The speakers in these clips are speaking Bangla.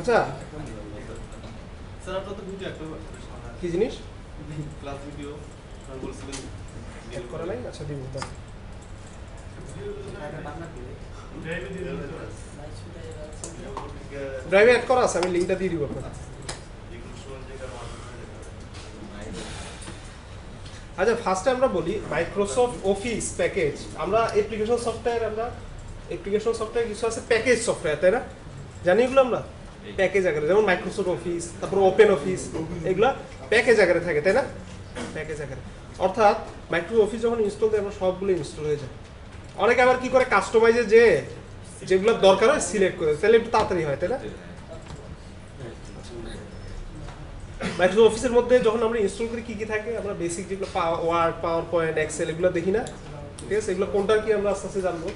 আচ্ছা স্যার আপনার তো ভিডিও একটা কি জিনিস ক্লাস ভিডিও স্যার বলছিলেন এড করা নাই আচ্ছা দিব দাও ড্রাইভে অ্যাড করা আছে আমি লিংকটা দিয়ে দিব আপনাকে আচ্ছা ফার্স্টে আমরা বলি মাইক্রোসফট অফিস প্যাকেজ আমরা অ্যাপ্লিকেশন সফটওয়্যার কিছু আছে প্যাকেজ সফটওয়্যার তাই না জানি এগুলো আমরা প্যাকেজ আকারে যেমন মাইক্রোসফট অফিস তারপর ওপেন অফিস এগুলা প্যাকেজ আকারে থাকে তাই না প্যাকেজ আকারে অর্থাৎ মাইক্রোসফট অফিস যখন ইনস্টল দেয় আমরা সবগুলো ইনস্টল হয়ে যায় অনেকে আবার কি করে কাস্টমাইজে যে যেগুলো দরকার হয় সিলেক্ট করে তাহলে একটু তাড়াতাড়ি হয় তাই না মাইক্রোসফট অফিসের মধ্যে যখন আমরা ইনস্টল করি কি কি থাকে আমরা বেসিক যেগুলো ওয়ার্ড পাওয়ার পয়েন্ট এক্সেল এগুলো দেখি না ঠিক আছে এগুলো কোনটার কি আমরা আস্তে আস্তে জানবো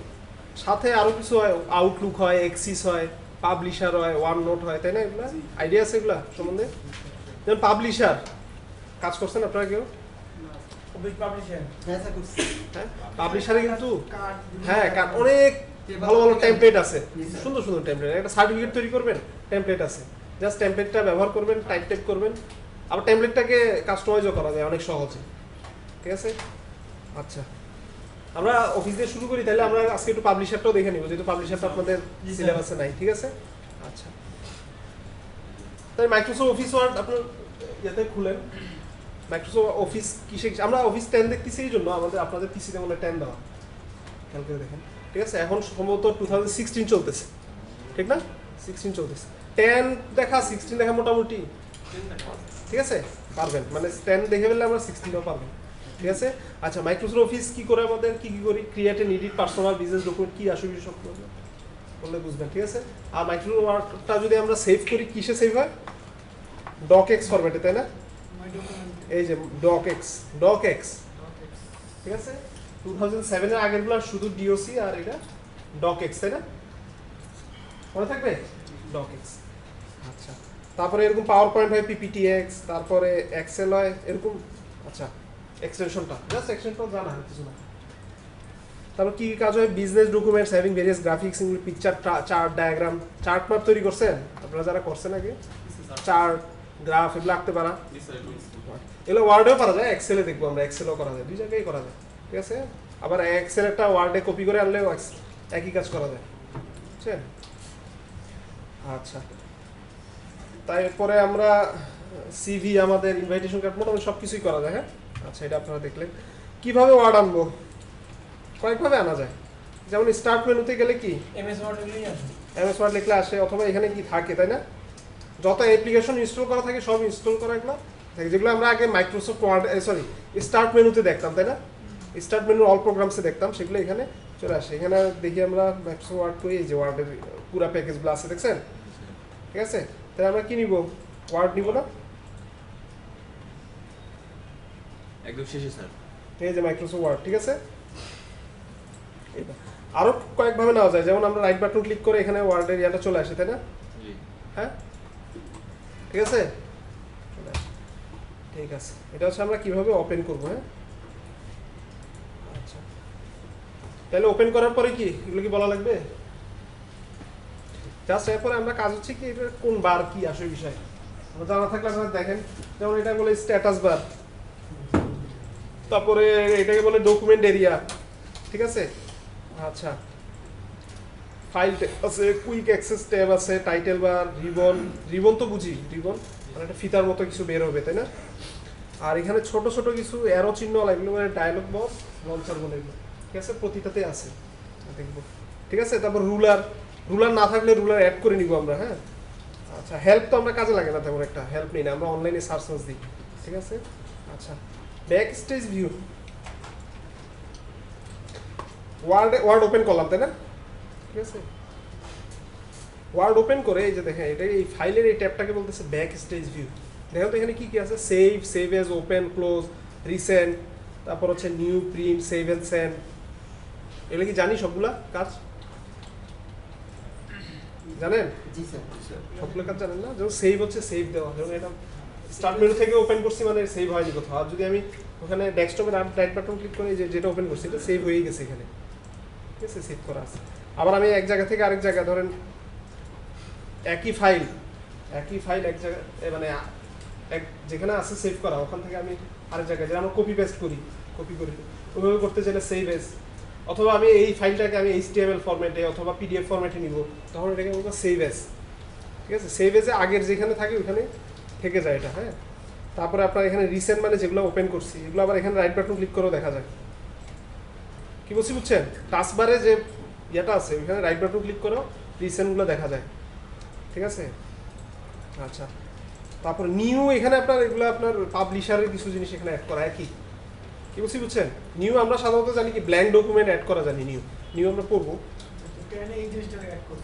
সাথে আরো কিছু হয় আউটলুক হয় এক্সিস হয় পাবলিশার হয় ওয়ান নোট হয় তাই না এগুলো আইডিয়া আছে এগুলো সম্বন্ধে যেমন পাবলিশার কাজ করছেন আপনারা কেউ হ্যাঁ পাবলিশারে কিন্তু হ্যাঁ অনেক ভালো ভালো টেমপ্লেট আছে সুন্দর সুন্দর টেমপ্লেট একটা সার্টিফিকেট তৈরি করবেন টেমপ্লেট আছে জাস্ট টেমপ্লেটটা ব্যবহার করবেন টাইপ করবেন আবার টেমপ্লেটটাকে কাস্টমাইজও করা যায় অনেক সহজে ঠিক আছে আচ্ছা আমরা অফিস দিয়ে শুরু করি তাহলে আমরা আজকে একটু পাবলিশারটাও দেখে নিব যেহেতু পাবলিশারটা আপনাদের সিলেবাসে নাই ঠিক আছে আচ্ছা তাই মাইক্রোসফট অফিস ওয়ার্ড আপনার ইয়াতে খুলেন মাইক্রোসফট অফিস কিসে আমরা অফিস 10 দেখতেছি এই জন্য আমাদের আপনাদের পিসিতে মনে 10 দেওয়া খেয়াল করে দেখেন ঠিক আছে এখন সম্ভবত 2016 চলতেছে ঠিক না 16 চলতেছে 10 দেখা 16 দেখা মোটামুটি ঠিক আছে পারবেন মানে 10 দেখে ফেললে আমরা 16টাও পারবেন ঠিক আছে আচ্ছা মাইক্রোসফট অফিস কি করে আমাদের কি করি create and edit personal business document কি আসলে সব বললে বুঝবেন ঠিক আছে আর মাইক্রোসফট ওয়ার্ডটা যদি আমরা সেভ করি কিসে সেভ হয় ডকএক্স ফরম্যাটে তাই না এই যে ডকএক্স ঠিক আছে 2007 এর আগেরগুলো শুধু ডিওসি আর এটা ডকএক্স তাই না মনে থাকবে ডকএক্স আচ্ছা তারপরে এরকম পাওয়ার পয়েন্ট হয় পিপিটিএক্স তারপরে এক্সেল হয় এরকম আচ্ছা এক্সটেনশনটা জাস্ট এক্সটেনশন জানা হয় কিছু না তারপর কি কাজ হয় business documents having various graphics include picture chart diagram chart map তৈরি করছেন আপনারা যারা করছেন আগে চার্ট গ্রাফ এগুলো আঁকতে পারা এগুলো ওয়ার্ডেও করা যায় এক্সেলে দেখবো আমরা এক্সেলও করা যায় দুই জায়গায় করা যায় ঠিক আছে আবার এক্সেল একটা ওয়ার্ডে কপি করে আনলেও একই কাজ করা যায় বুঝছেন আচ্ছা তারপরে আমরা সিভি আমাদের ইনভাইটেশন কার্ড মোটামুটি সব কিছুই করা যায় হ্যাঁ আচ্ছা এটা আপনারা দেখলেন কিভাবে ওয়ার্ড আনবো কয়েকভাবে আনা যায় যেমন স্টার্ট মেনুতে গেলে কি এমএস ওয়ার্ড লিখলে আসে অথবা এখানে কি থাকে তাই না যত অ্যাপ্লিকেশন ইনস্টল করা থাকে সব ইনস্টল করা এগুলো যেগুলো আমরা আগে মাইক্রোসফট ওয়ার্ড স্টার্ট মেনুতে দেখতাম তাই না স্টার্ট মেনুর অল প্রোগ্রামসে দেখতাম সেগুলো এখানে চলে আসে এখানে দেখি আমরা মাইক্রোসফট ওয়ার্ড করি এই যে ওয়ার্ডের পুরো প্যাকেজগুলো আছে দেখছেন ঠিক আছে তাহলে আমরা কি নিব ওয়ার্ড নিব না একদম শেষে স্যার এই যে মাইক্রোসফট ওয়ার্ড ঠিক আছে আরো কয়েকভাবে নেওয়া যায় যেমন আমরা রাইট বাটন ক্লিক করে এখানে ওয়ার্ডের ইয়াটা চলে আসে তাই না হ্যাঁ ঠিক আছে ঠিক আছে এটা হচ্ছে আমরা কিভাবে ওপেন করব হ্যাঁ আচ্ছা তাহলে ওপেন করার পরে কি এগুলো কি বলা লাগবে জাস্ট এরপরে আমরা কাজ হচ্ছে কি এটা কোন বার কি আসে বিষয় আমরা জানা থাকলে আপনারা দেখেন যেমন এটা বলে স্ট্যাটাস বার তারপরে এটাকে বলে ডকুমেন্ট এরিয়া ঠিক আছে আচ্ছা ফাইল আছে কুইক অ্যাক্সেস ট্যাব আছে টাইটেল বার রিবন তো বুঝি রিবন মানে একটা ফিতার মতো কিছু বের হবে তাই না আর এখানে ছোট ছোট কিছু অ্যারো চিহ্ন লাগলো মানে ডায়লগ বক্স লঞ্চার বলে এগুলো ঠিক আছে প্রতিটাতে আছে দেখবো ঠিক আছে তারপর রুলার না থাকলে রুলার অ্যাড করে নিব আমরা হ্যাঁ আচ্ছা হেল্প তো আমরা কাজে লাগে না তেমন একটা হেল্প নিই না আমরা অনলাইনে সার্চ দিই ঠিক আছে আচ্ছা backstage view Word open করলাম তাই না ঠিক আছে ওয়ার্ড ওপেন করে এই যে দেখেন এটা এই ফাইলের এই ট্যাবটাকে বলতেছে ব্যাক স্টেজ ভিউ দেখো তো এখানে কি কি আছে save as open close recent তারপর হচ্ছে new print save and send এগুলো কি জানি সবগুলা কাজ জানেন জি স্যার সবগুলো কাজ জানেন না যেমন সেভ হচ্ছে সেভ দেওয়া যেমন এটা স্টার্ট মেনু থেকে ওপেন করছি মানে সেভ হয়নি কোথাও আর যদি আমি ওখানে ডেস্কটপের রাইট বাটন ক্লিক করে যেটা ওপেন করছি এটা সেভ হয়ে গেছে এখানে ঠিক আছে সেভ করা আছে আবার আমি এক জায়গা থেকে আরেক জায়গা ধরেন একই ফাইল একই ফাইল এক জায়গায় মানে এক যেখানে আছে সেভ করা ওখান থেকে আমি আরেক জায়গায় যেটা আমরা কপি পেস্ট করি ওইভাবে করতে চাইলে সেভ এস, অথবা আমি এই ফাইলটাকে আমি HTML ফরম্যাটে অথবা PDF ফরম্যাটে নিব, তখন এটাকে বলবো সেভ এস। ঠিক আছে, সেভ এসে আগের যেখানে থাকে ওখানে থেকে যায় এটা। হ্যাঁ, তারপরে আপনার এখানে রিসেন্ট মানে যেগুলো ওপেন করছি এগুলো আবার এখানে রাইট বাটন ক্লিক করেও দেখা যায়। কি বলছি বুঝছেন? টাস্কবারে যে ইয়েটা আছে ওইখানে রাইট বাটন ক্লিক করেও রিসেন্টগুলো দেখা যায়। ঠিক আছে, আচ্ছা। তারপর নিউ, এখানে আপনার এগুলো আপনার পাবলিশারের কিছু জিনিস এখানে অ্যাড করা একই। কি বলছি বুঝছেন? নিউ আমরা সাধারণত জানি কি ব্ল্যাঙ্ক ডকুমেন্ট অ্যাড করা জানি, নিউ আমরা পড়বো।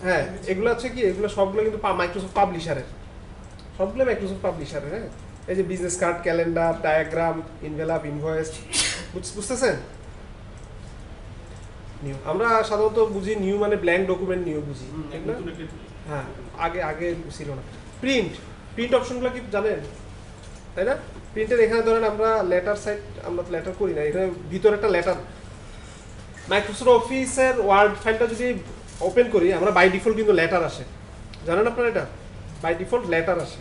হ্যাঁ, এগুলো হচ্ছে কি, এগুলো সবগুলো কিন্তু মাইক্রোসফট পাবলিশারের, সবগুলো মাইক্রোসফট পাবলিশারের। হ্যাঁ, এই যে business card, calendar, diagram, envelope, invoice, বুঝতেছেন? নিউ আমরা সাধারণত বুঝি নিউ মানে ব্ল্যাঙ্ক ডকুমেন্ট নিউ বুঝি, ঠিক না? হ্যাঁ, আগে ছিল না। প্রিন্ট অপশনগুলো কি জানেন, তাই না? প্রিন্টের এখানে ধরেন আমরা লেটার সাইট, আমরা তো লেটার করি না, এখানে ভিতরে একটা লেটার, মাইক্রোসফট অফিসের ওয়ার্ড ফাইলটা যদি ওপেন করি আমরা বাই ডিফল্ট কিন্তু লেটার আসে, জানেন আপনারা? এটা বাই ডিফল্ট লেটার আসে।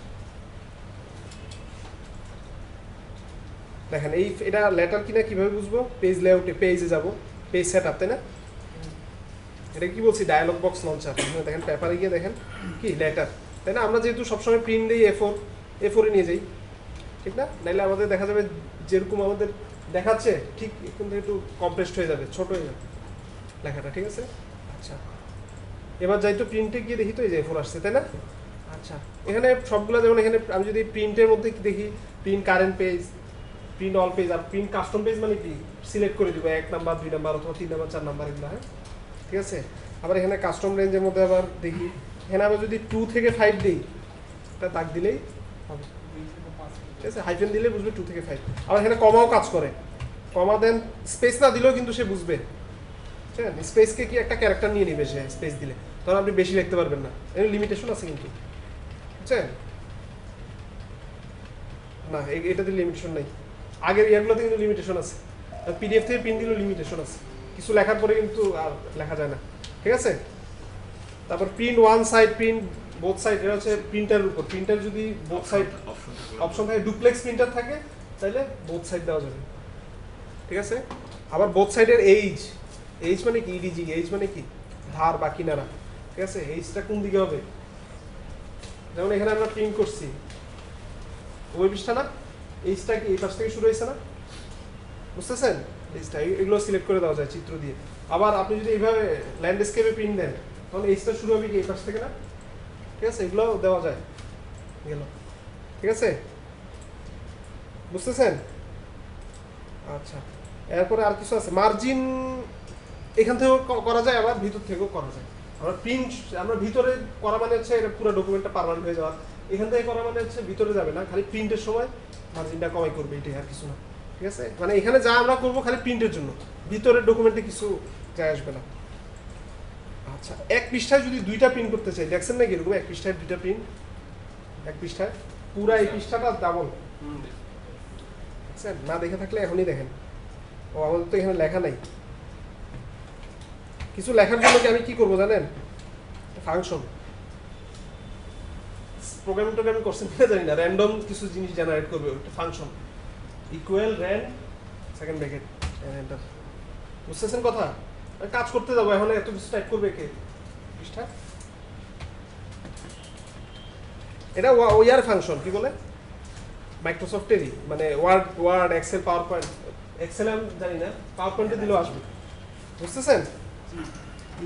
দেখেন এটা লেটার কিনা কিভাবে বুঝবো? পেজ লেআউটে পেজে যাব, পেজ সেট আপ, তাই না? এটা কি বলছি, ডায়ালগ বক্স লঞ্চার। দেখেন পেপারে গিয়ে দেখেন কি লেটার, তাই না? আমরা যেহেতু সবসময় প্রিন্ট দিই A4 নিয়ে যাই, ঠিক না? নাইলে আমাদের দেখা যাবে যেরকম আমাদের দেখাচ্ছে ঠিক কিন্তু একটু কম্প্রেসড হয়ে যাবে, ছোট হয়ে যাবে লেখাটা। ঠিক আছে, আচ্ছা। এবার যাই তো প্রিন্টে গিয়ে দেখি তো এই যে A4 আসছে, তাই না? আচ্ছা, এখানে সবগুলো যেমন এখানে আমি যদি প্রিন্টের মধ্যে দেখি print current page, print all page, আর প্রিন্ট কাস্টম পেজ মানে কি সিলেক্ট করে দিব 1 নাম্বার 2 নাম্বার অথবা 3 নাম্বার 4 নাম্বার এগুলো। হ্যাঁ, ঠিক আছে। আবার এখানে কাস্টম রেঞ্জের মধ্যে আবার দেখি, এখানে আবার যদি 2 থেকে 5 দিই এটা দাগ দিলেই হবে, ঠিক আছে? হাইফেন দিলে বুঝবে 2 থেকে 5। আবার এখানে কমাও কাজ করে, কমা দেন স্পেস না দিলেও কিন্তু সে বুঝবে, ঠিক আছে? স্পেসকে কি একটা ক্যারেক্টার নিয়ে নিবে সে স্পেস দিলে, তখন আপনি বেশি লিখতে পারবেন না, এর লিমিটেশন আছে কিন্তু, বুঝছেন? না এটাতে লিমিটেশন নাই, আগের ইয়ারগুলোতে কিন্তু লিমিটেশন আছে, PDF থেকে প্রিন্ট দিলেও লিমিটেশন আছে, কিছু লেখার পরে কিন্তু আর লেখা যায় না। ঠিক আছে, তারপর print one side, print both side, এটা হচ্ছে প্রিন্টারের উপর। প্রিন্টার যদি বোথ সাইড অপশন থাকে, ডুপ্লেক্স প্রিন্টার থাকে তাহলে বোথ সাইড দেওয়া যাবে। ঠিক আছে, আবার বোথ সাইডের এইজ মানে কি, ইডিজি এইজ মানে কি ধার বা কিনারা। ঠিক আছে, এইজটা কোন দিকে হবে? যেমন এখানে আমরা প্রিন্ট করছি ওই পৃষ্ঠা না, এইজটা কি এই পাশ থেকে শুরু হয়েছে না, বুঝতেছেন? এইজটা এগুলো সিলেক্ট করে দেওয়া যায় চিত্র দিয়ে। আবার আপনি যদি এইভাবে ল্যান্ডস্কেপে প্রিন্ট দেন তাহলে এইজটা শুরু হবে কি এই পাশ থেকে না, ঠিক আছে? এগুলো দেওয়া যায় গেল। ঠিক আছে, বুঝতেছেন? আচ্ছা, এরপরে আর কিছু আছে, মার্জিন এখান থেকেও করা যায়, আবার ভিতর থেকেও করা যায়। আমরা ভিতরে করা মানে হচ্ছে এটা পুরো ডকুমেন্টটা পার্মানেন্ট হয়ে যাওয়া, এখান থেকে করা মানে হচ্ছে ভিতরে যাবে না, খালি প্রিন্টের সময় মার্জিনটা কমাই করবে, এটাই আর কিছু না। ঠিক আছে, মানে এখানে যা আমরা করবো খালি প্রিন্টের জন্য, ভিতরের ডকুমেন্টে কিছু যায় আসবে না। আচ্ছা, এক পৃষ্ঠায় যদি 2টা প্রিন্ট করতে চাই, দেখছেন নাকি এরকম এক পৃষ্ঠায় 2টা প্রিন্ট, এক পৃষ্ঠায় পুরা এই পৃষ্ঠাটা ডাবল, দেখছেন? না দেখে থাকলে এখনই দেখেন। ও আমাদের তো এখানে লেখা নাই, কিছু লেখার জন্য কি আমি কি করবো জানেন? ফাংশন, প্রোগ্রামিংটা আমি করছেন কিনা জানি না, র্যান্ডম কিছু জিনিস জেনারেট করবে একটা function, equal RAND second bracket enter. বুঝতেছেন কথা? কাজ করতে যাবো এখন, এত কিছু টাইপ করবে কে পৃষ্ঠা? এটা ওয়ার ফাংশন, কি বলে মাইক্রোসফটেরই, মানে Word Excel PowerPoint, Excel আমি জানি না, পাওয়ার পয়েন্টে দিলেও আসবে, বুঝতেছেন?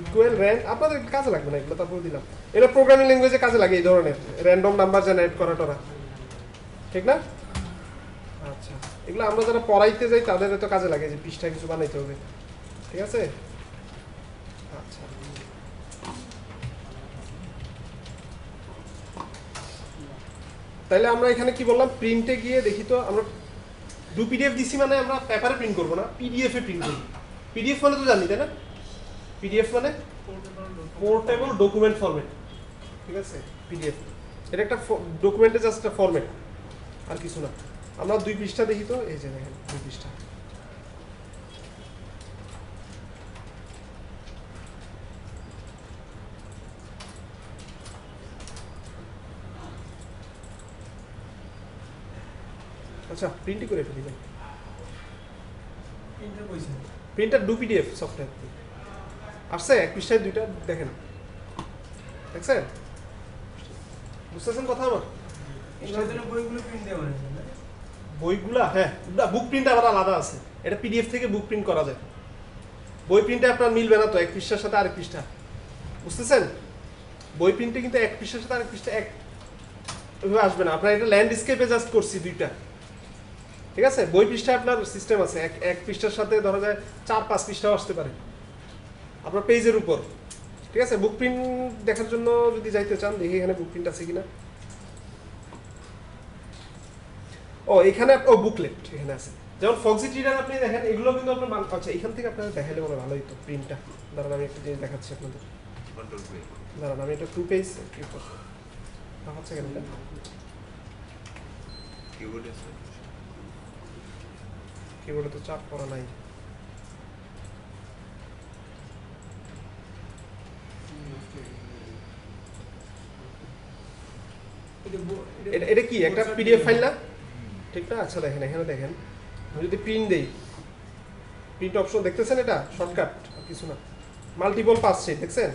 ইকুয়াল র্যান্ড আপনাদের কাজে লাগবে না এগুলো, তারপরে দিলাম। এটা প্রোগ্রামিং ল্যাঙ্গুয়েজে কাজে লাগে এই ধরনের র্যান্ডম নাম্বার জেনারেট করা টরা, ঠিক না? আচ্ছা, এগুলো আমরা যারা পড়াইতে যাই তাদের তো কাজে লাগে, যে পৃষ্ঠায় কিছু বানাইতে হবে। ঠিক আছে, আচ্ছা। তাইলে আমরা এখানে কি বললাম, প্রিন্টে গিয়ে দেখি তো, আমরা PDF দিছি মানে আমরা পেপারে প্রিন্ট করবো না, PDF এ প্রিন্ট করবো। PDF মানে তো জানি, তাই না? PDF মানে পোর্টেবল ডকুমেন্ট ফরম্যাট। ঠিক আছে, PDF এটা একটা ডকুমেন্টের জাস্ট একটা ফরম্যাট, আর কিছু না। আমরা 2 পৃষ্ঠা দেখি তো, এই যে দেখেন 2 পৃষ্ঠা। আচ্ছা প্রিন্টই করে ফেলি যাই। প্রিন্টার কইছেন প্রিন্টার ডু পিডিএফ সফটওয়্যার আসছে এক পৃষ্ঠায় দুইটা দেখেন, দেখছেন? বুঝতেছেন কথা আমার? এটার জন্য বইগুলো প্রিন্ট দেওয়া হয়েছে না? বইগুলা হ্যাঁ, বুক প্রিন্ট আবার আলাদা আছে, এটা পিডিএফ থেকে বুক প্রিন্ট করা যায়। বই প্রিন্টে আপনার মিলবে না তো এক পৃষ্ঠার সাথে আরেক পৃষ্ঠা, বুঝতেছেন? বই প্রিন্টে কিন্তু এক পৃষ্ঠার সাথে আরেক পৃষ্ঠা এক ওইভাবে আসবে না। আপনার এটা ল্যান্ডস্কেপে জাস্ট করছি দুইটা, ঠিক আছে? বই পৃষ্ঠায় আপনার সিস্টেম আছে, এক পৃষ্ঠার সাথে ধরা যায় 4-5 পৃষ্ঠাও আসতে পারে আপনার পেজের উপর, ঠিক আছে? বুক প্রিন্ট দেখার জন্য যদি যাইতে চান দেখি এখানে বুক প্রিন্ট আছে কিনা। ও এখানে ও বুকলেট এখানে আছে, যেমন ফক্সিট রিডার আপনি দেখেন, এগুলো কিন্তু আপনার আচ্ছা এখান থেকে আপনারা দেখালে মনে ভালো হতো প্রিন্টটা। দাঁড়ান আমি একটা জিনিস দেখাচ্ছি আপনাদের, কন্ট্রোল পে দাঁড়ান আমি একটা 2 পেজ দেখাচ্ছি কেন এটা কিবোর্ড আছে কিবোর্ডে তো চাপ করা নাই। এটা কি একটা পিডিএফ ফাইল না, ঠিক না? আচ্ছা দেখেন এখানে দেখেন, আমি যদি প্রিন্ট দেই, প্রিন্ট অপশন দেখতেছেন, এটা শর্টকাট আর কিছু না, মাল্টিপল পাস শিট দেখছেন?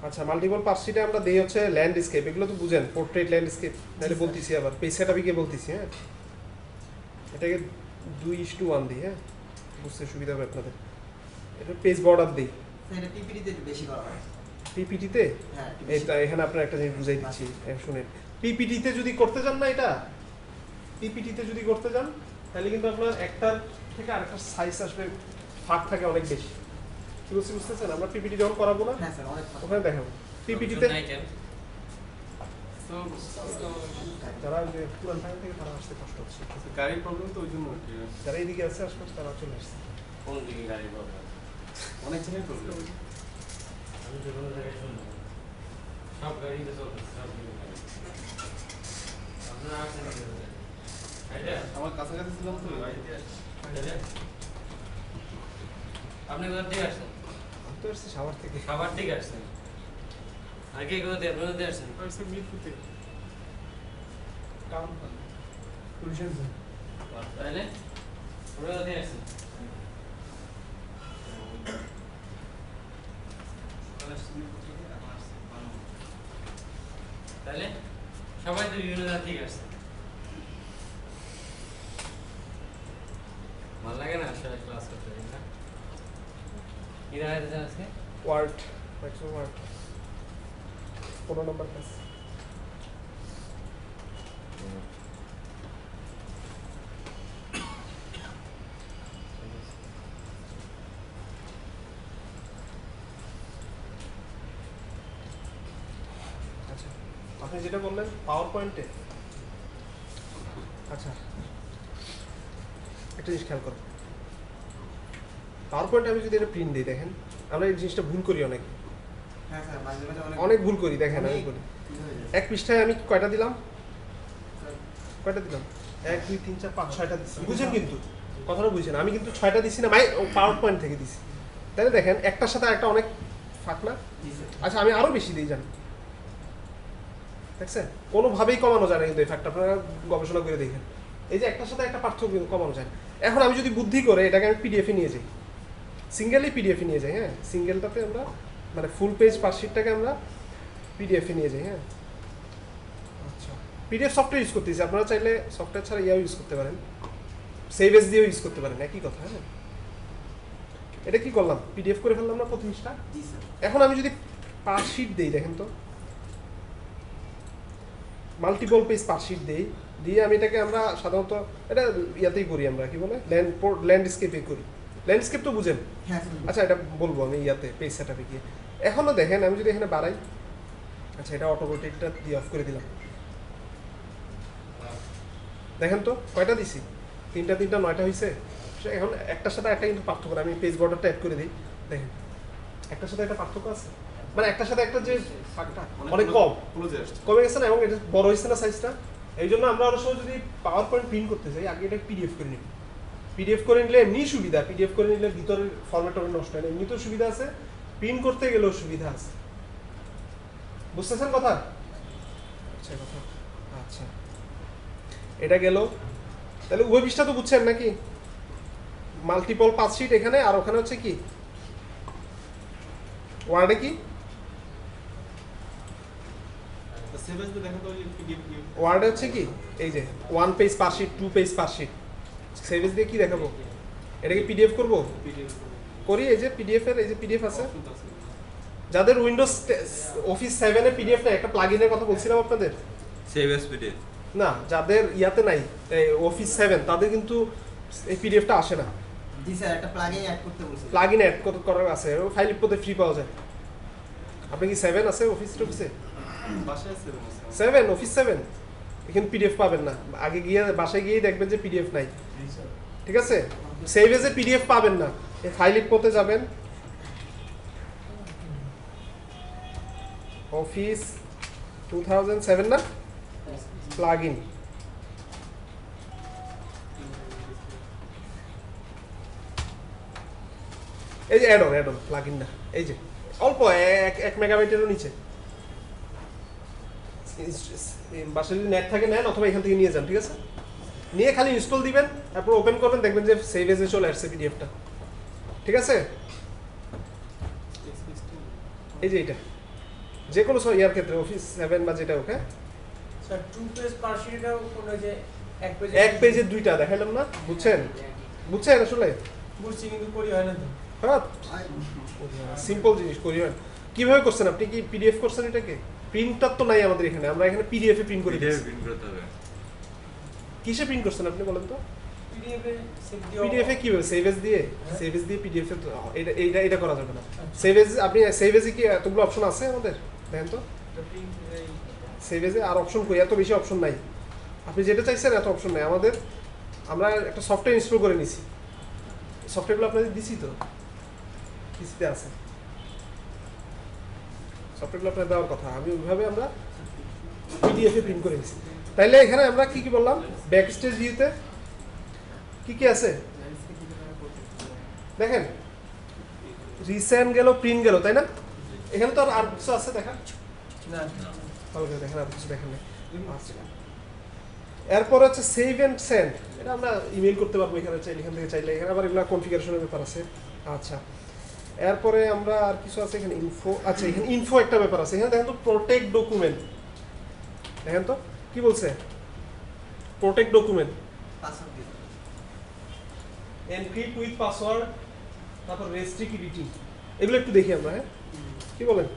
আচ্ছা মাল্টিপল পাস শিটে আমরা দেই হচ্ছে ল্যান্ডস্কেপ, এগুলো তো বুঝেন, পোর্ট্রেট ল্যান্ডস্কেপ, নাহলে বলতেছি আবার পেজ সেটআপে গিয়ে বলতেছি। হ্যাঁ এটাকে 2:1 দিই, হ্যাঁ বুঝতে সুবিধা হবে আপনাদের। এটা পেজ বর্ডার দিই এটা পিপিটিতে বেশি করা হয়। পিপিটিতে। হ্যাঁ এইটা এখানে আপনার একটা জিনিস বুঝাই দিচ্ছি, শুনেন। পিপিটিতে যদি করতে যান না, এটা পিপিটিতে যদি করতে যান তাহলে কিন্তু আপনার একটার থেকে আরেকটা সাইজ আসবে, ফাঁক থাকে অনেক বেশি। কি বলছি বুঝতেছেন? আমরা পিপিটি যখন করাবো না হ্যাঁ স্যার অনেক ওখানে দেখাবো পিপিটিতে। সো যারা ওই যে পুরান টাইম থেকে তারা আসতে কষ্ট হচ্ছে, গাড়ির প্রবলেম তো ওই জন্য আর কি। যারা এইদিকে আছে আশপাশে তারা চলে আসছে। কোন দিকে গাড়ির প্রবলেম? অনেক জায়গায় প্রবলেম। আমি যে কোনো জায়গায় শুনবো সব গাড়িতে চলছে, সব দিকে গাড়ি। আপনারা আসছেন কি করে? এটা আমার কাছাকাছি ছিলাম তো এটা? আপনি কোথা থেকে আসছেন? আমি তো আসছি সাভার থেকে। খাবার থেকে আসছেন? আর কে কোথা থেকে? আপনি কোথা থেকে আসছেন? মিরপুর কাউন্ট করেন পুলিশের জন্য তাহলে ওরা কোথা থেকে আসছেন? তাহলে সবাই তো বিভিন্ন জায়গা থেকে আসছে। ভালো লাগে না আসলে ক্লাস করতে, ঠিক না? কি দেখাইতে আজকে? ওয়ার্ড, ম্যাক্সিমাম ওয়ার্ড 15 নম্বর ক্লাস। আচ্ছা আপনি যেটা বললেন পাওয়ার পয়েন্টে, আচ্ছা একটা জিনিস খেয়াল করো, পাওয়ার পয়েন্টে আমি যদি এটা প্রিন্ট দিই, দেখেন আমরা এই জিনিসটা ভুল করি অনেক, হ্যাঁ স্যার মাঝে মাঝে অনেক ভুল করি। দেখেন আমি বলি, এক পৃষ্ঠায় আমি কয়টা দিলাম, কয়টা দিলাম, 1 2 3 4 5 6টা দিচ্ছি, বুঝেন? কিন্তু কথাটা বুঝছেন, আমি কিন্তু 6টা দিছি না, পাওয়ার পয়েন্ট থেকে দিছি। তাহলে দেখেন একটার সাথে একটা অনেক ফাঁক না? আচ্ছা আমি আরো বেশি দিই, জানি দেখছেন? কোনোভাবেই কমানো যায় না কিন্তু এই ফ্যাক্টটা, আপনারা গবেষণা করে দেখেন, এই যে একটার সাথে একটা পার্থক্য কিন্তু কমানো যায় না। এখন আমি যদি বুদ্ধি করে এটাকে আমি পিডিএফে নিয়ে যাই, সিঙ্গেলি পিডিএফে নিয়ে যাই, হ্যাঁ সিঙ্গেলটাতে আমরা মানে ফুল পেজ পার্কশিটটাকে আমরা পিডিএফে নিয়ে যাই। হ্যাঁ আচ্ছা পিডিএফ সফটওয়্যার ইউজ করতেছি, আপনারা চাইলে সফটওয়্যার ছাড়া ইয়াও ইউজ করতে পারেন, সেভ এস দিয়েও ইউজ করতে পারেন, একই কথা। হ্যাঁ এটা কি করলাম, পিডিএফ করে ফেললাম না প্রথম জিনিসটা। জি স্যার এখন আমি যদি পার্কশিট দিই, দেখেন তো মাল্টিপল পেজ পার্কশিট দিই, দিয়ে আমি এটাকে আমরা সাধারণত এটা ইয়াতেই করি, আমরা কি বলে ল্যান্ডস্কেপে করি। ল্যান্ডস্কেপ তো বুঝেন? হ্যাঁ স্যার আচ্ছা এটা বলবো আমি ইয়াতে পেজ সেটআপে গিয়ে। এখনও দেখেন আমি যদি এখানে বাড়াই, আচ্ছা এটা অটোমেটিকটা দিয়ে অফ করে দিলাম, দেখেন তো কয়টা দিছি, 3টা 9টা হয়েছে। এখন একটার সাথে একটা কিন্তু পার্থক্য, আমি পেজ বর্ডারটা অ্যাড করে দিই, দেখেন একটার সাথে একটা পার্থক্য আছে, মানে একটার সাথে একটা যে ফাঁকটা অনেক কম ক্লোজে আসছে। কমে গেছে না, এবং এটা বড় হয়েছে না সাইজটা। এই জন্য আমরা অনেক সময় যদি পাওয়ার পয়েন্ট প্রিন্ট করতে চাই, আগে এটা পিডিএফ করে নিই। পিডিএফ করে নিলে এমনি সুবিধা, পিডিএফ করে নিলে ভিতরের ফরম্যাটটা নষ্ট হয় না, এমনিতেও সুবিধা আছে, প্রিন্ট করতে গেলেও সুবিধা আছে। বুঝতেছেন কথা? আচ্ছা কথা আচ্ছা, এটা গেল। তাহলে ওই পৃষ্ঠা তো বুঝছেন নাকি? মাল্টিপল 5 শিট এখানে, আর ওখানে হচ্ছে কি ওয়ার্ডে কি সেভেন্স দেখেন তো ওই পিডিএফ কি ওয়ার্ডে হচ্ছে কি এই যে 1 page per sheet, 2 page per sheet. সেভেজ দিয়ে কি দেখাবো? এটাকে পিডিএফ করব, পিডিএফ করি। এই যে পিডিএফ এর এই যে পিডিএফ আছে, অপশন আছে। যাদের উইন্ডোজ অফিস 7 এ পিডিএফ নাই, একটা প্লাগইনের কথা বলছিলাম আপনাদের সেভ এস পিডিএফ। না, যাদের ইয়াতে নাই অফিস 7 তাদের কিন্তু এই পিডিএফটা আসে না। জি স্যার, একটা প্লাগইন অ্যাড করতে বলছি। প্লাগইন অ্যাড করার আছে, ফাইল ইপোতে ফ্রি পাওয়া যায়। আপনি কি 7 আছে অফিস টফিসে? বাসায় সেভেন আছে 7 অফিস 7 এখানে পিডিএফ পাবেন না। আগে গিয়ে বাসায় গিয়ে দেখবেন যে পিডিএফ নাই, ঠিক আছে? সেভ এজে পিডিএফ পাবেন না, এই ফাইল ইপোতে যাবেন, অফিস 2007 না, প্লাগইন। এই যে অ্যাড অন প্লাগইন না, এই যে অল্প 1 মেগাবাইটেরও নিচে। বাসায় যদি নেট থাকে নেন, অথবা এখান থেকে নিয়ে যান, ঠিক আছে? নিয়ে খালি ইনস্টল দিবেন, তারপর ওপেন করবেন, দেখবেন যে সেভ এজে চলে আসছে পিডিএফটা, ঠিক আছে? এই যে এটা যে কোনো ইয়ার ক্ষেত্রে অফিস 7 বা যেটা, ওকে স্যার 2 পেজ পার শিটেও কোন যে এক পেজ এক পেজের দুইটা দেখাইলাম না, বুঝছেন? বুঝছেন আসলে? বুঝছি, কিন্তু করি হয় না তো। হ্যাঁ, সিম্পল জিনিস করি হয়। কিভাবে করছেন আপনি? কি পিডিএফ করছেন এটাকে? প্রিন্টার তো নাই আমাদের এখানে, আমরা এখানে পিডিএফ এ প্রিন্ট করি। পিডিএফ প্রিন্ট করতে হবে। কিসে প্রিন্ট করছেন আপনি বলেন তো? পিডিএফ এ সেভ দিও। পিডিএফ এ কিভাবে? সেভ এজ দিয়ে? সেভ এজ দিয়ে পিডিএফ এ এটা এটা এটা করা যাবে না। সেভ এজ আপনি সেভ এজে কি এতগুলো অপশন আছে আমাদের? দেখেন তো সেভ এজে আর অপশন কই, এত বেশি অপশন নাই। আপনি যেটা চাইছেন এত অপশন নাই আমাদের। আমরা একটা সফটওয়্যার ইনস্টল করে নিছি, সফটওয়্যারগুলো আপনাদের দিছি তো, পিসিতে আছে সফটওয়্যারগুলো আপনার দেওয়ার কথা। আমি ওইভাবে আমরা পিডিএফ এ প্রিন্ট করে নিছি। তাইলে এখানে আমরা কি কি বললাম? ব্যাক স্টেজ ভিউতে কি কি আছে দেখেন, রিসেন্ট গেল, প্রিন্ট গেল, তাই না? এখানে তো আর কিছু আছে দেখা, না ভালো করে দেখেন, আর কিছু দেখেন না। আচ্ছা, এরপর হচ্ছে সেভ এন্ড সেন্ড, এটা আমরা ইমেল করতে পারবো এখানে চাইলে, এখান থেকে চাইলে। এখানে আবার এগুলো কনফিগারেশনের ব্যাপার আছে। আচ্ছা, এরপরে আমরা আর কিছু আছে এখানে ইনফো। আচ্ছা, এখানে ইনফো একটা ব্যাপার আছে। এখানে দেখেন তো প্রোটেক্ট ডকুমেন্ট, দেখেন তো কি বলছে? প্রোটেক্ট ডকুমেন্ট, পাসওয়ার্ড দিও। এনক্রিপ্ট উইথ পাসওয়ার্ড, তারপর রেস্ট্রিক্ট এডিটিং, এগুলো একটু দেখি আমরা। হ্যাঁ, কি বলেন?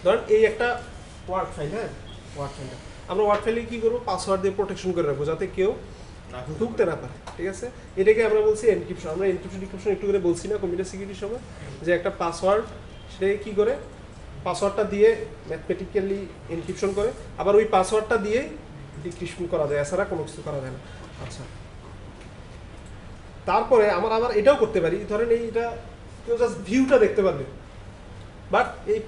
ধরেন এই একটা ওয়ার্ড ফাইল, হ্যাঁ ওয়ার্ড ফাইল, আমরা ওয়ার্ড ফাইলে কি করবো? পাসওয়ার্ড দিয়ে প্রোটেকশন করে রাখবো, যাতে কেউ ঢুকতে না পারে, ঠিক আছে? এটাকে আমরা বলছি এনক্রিপশন। আমরা এনক্রিপশন একটু করে বলছি না কম্পিউটার সিকিউরিটির সময়, যে একটা পাসওয়ার্ড সেটাকে কি করে, পাসওয়ার্ডটা দিয়ে ম্যাথমেটিক্যালি এনক্রিপশন করে, আবার ওই পাসওয়ার্ডটা দিয়ে ডিক্রিপশন করা যায়, এছাড়া কোনো কিছু করা যায় না। আচ্ছা, তারপরে আমরা আবার এটাও করতে পারি, ধরেন এইটা কেউ জাস্ট ভিউটা দেখতে পারবে, বাট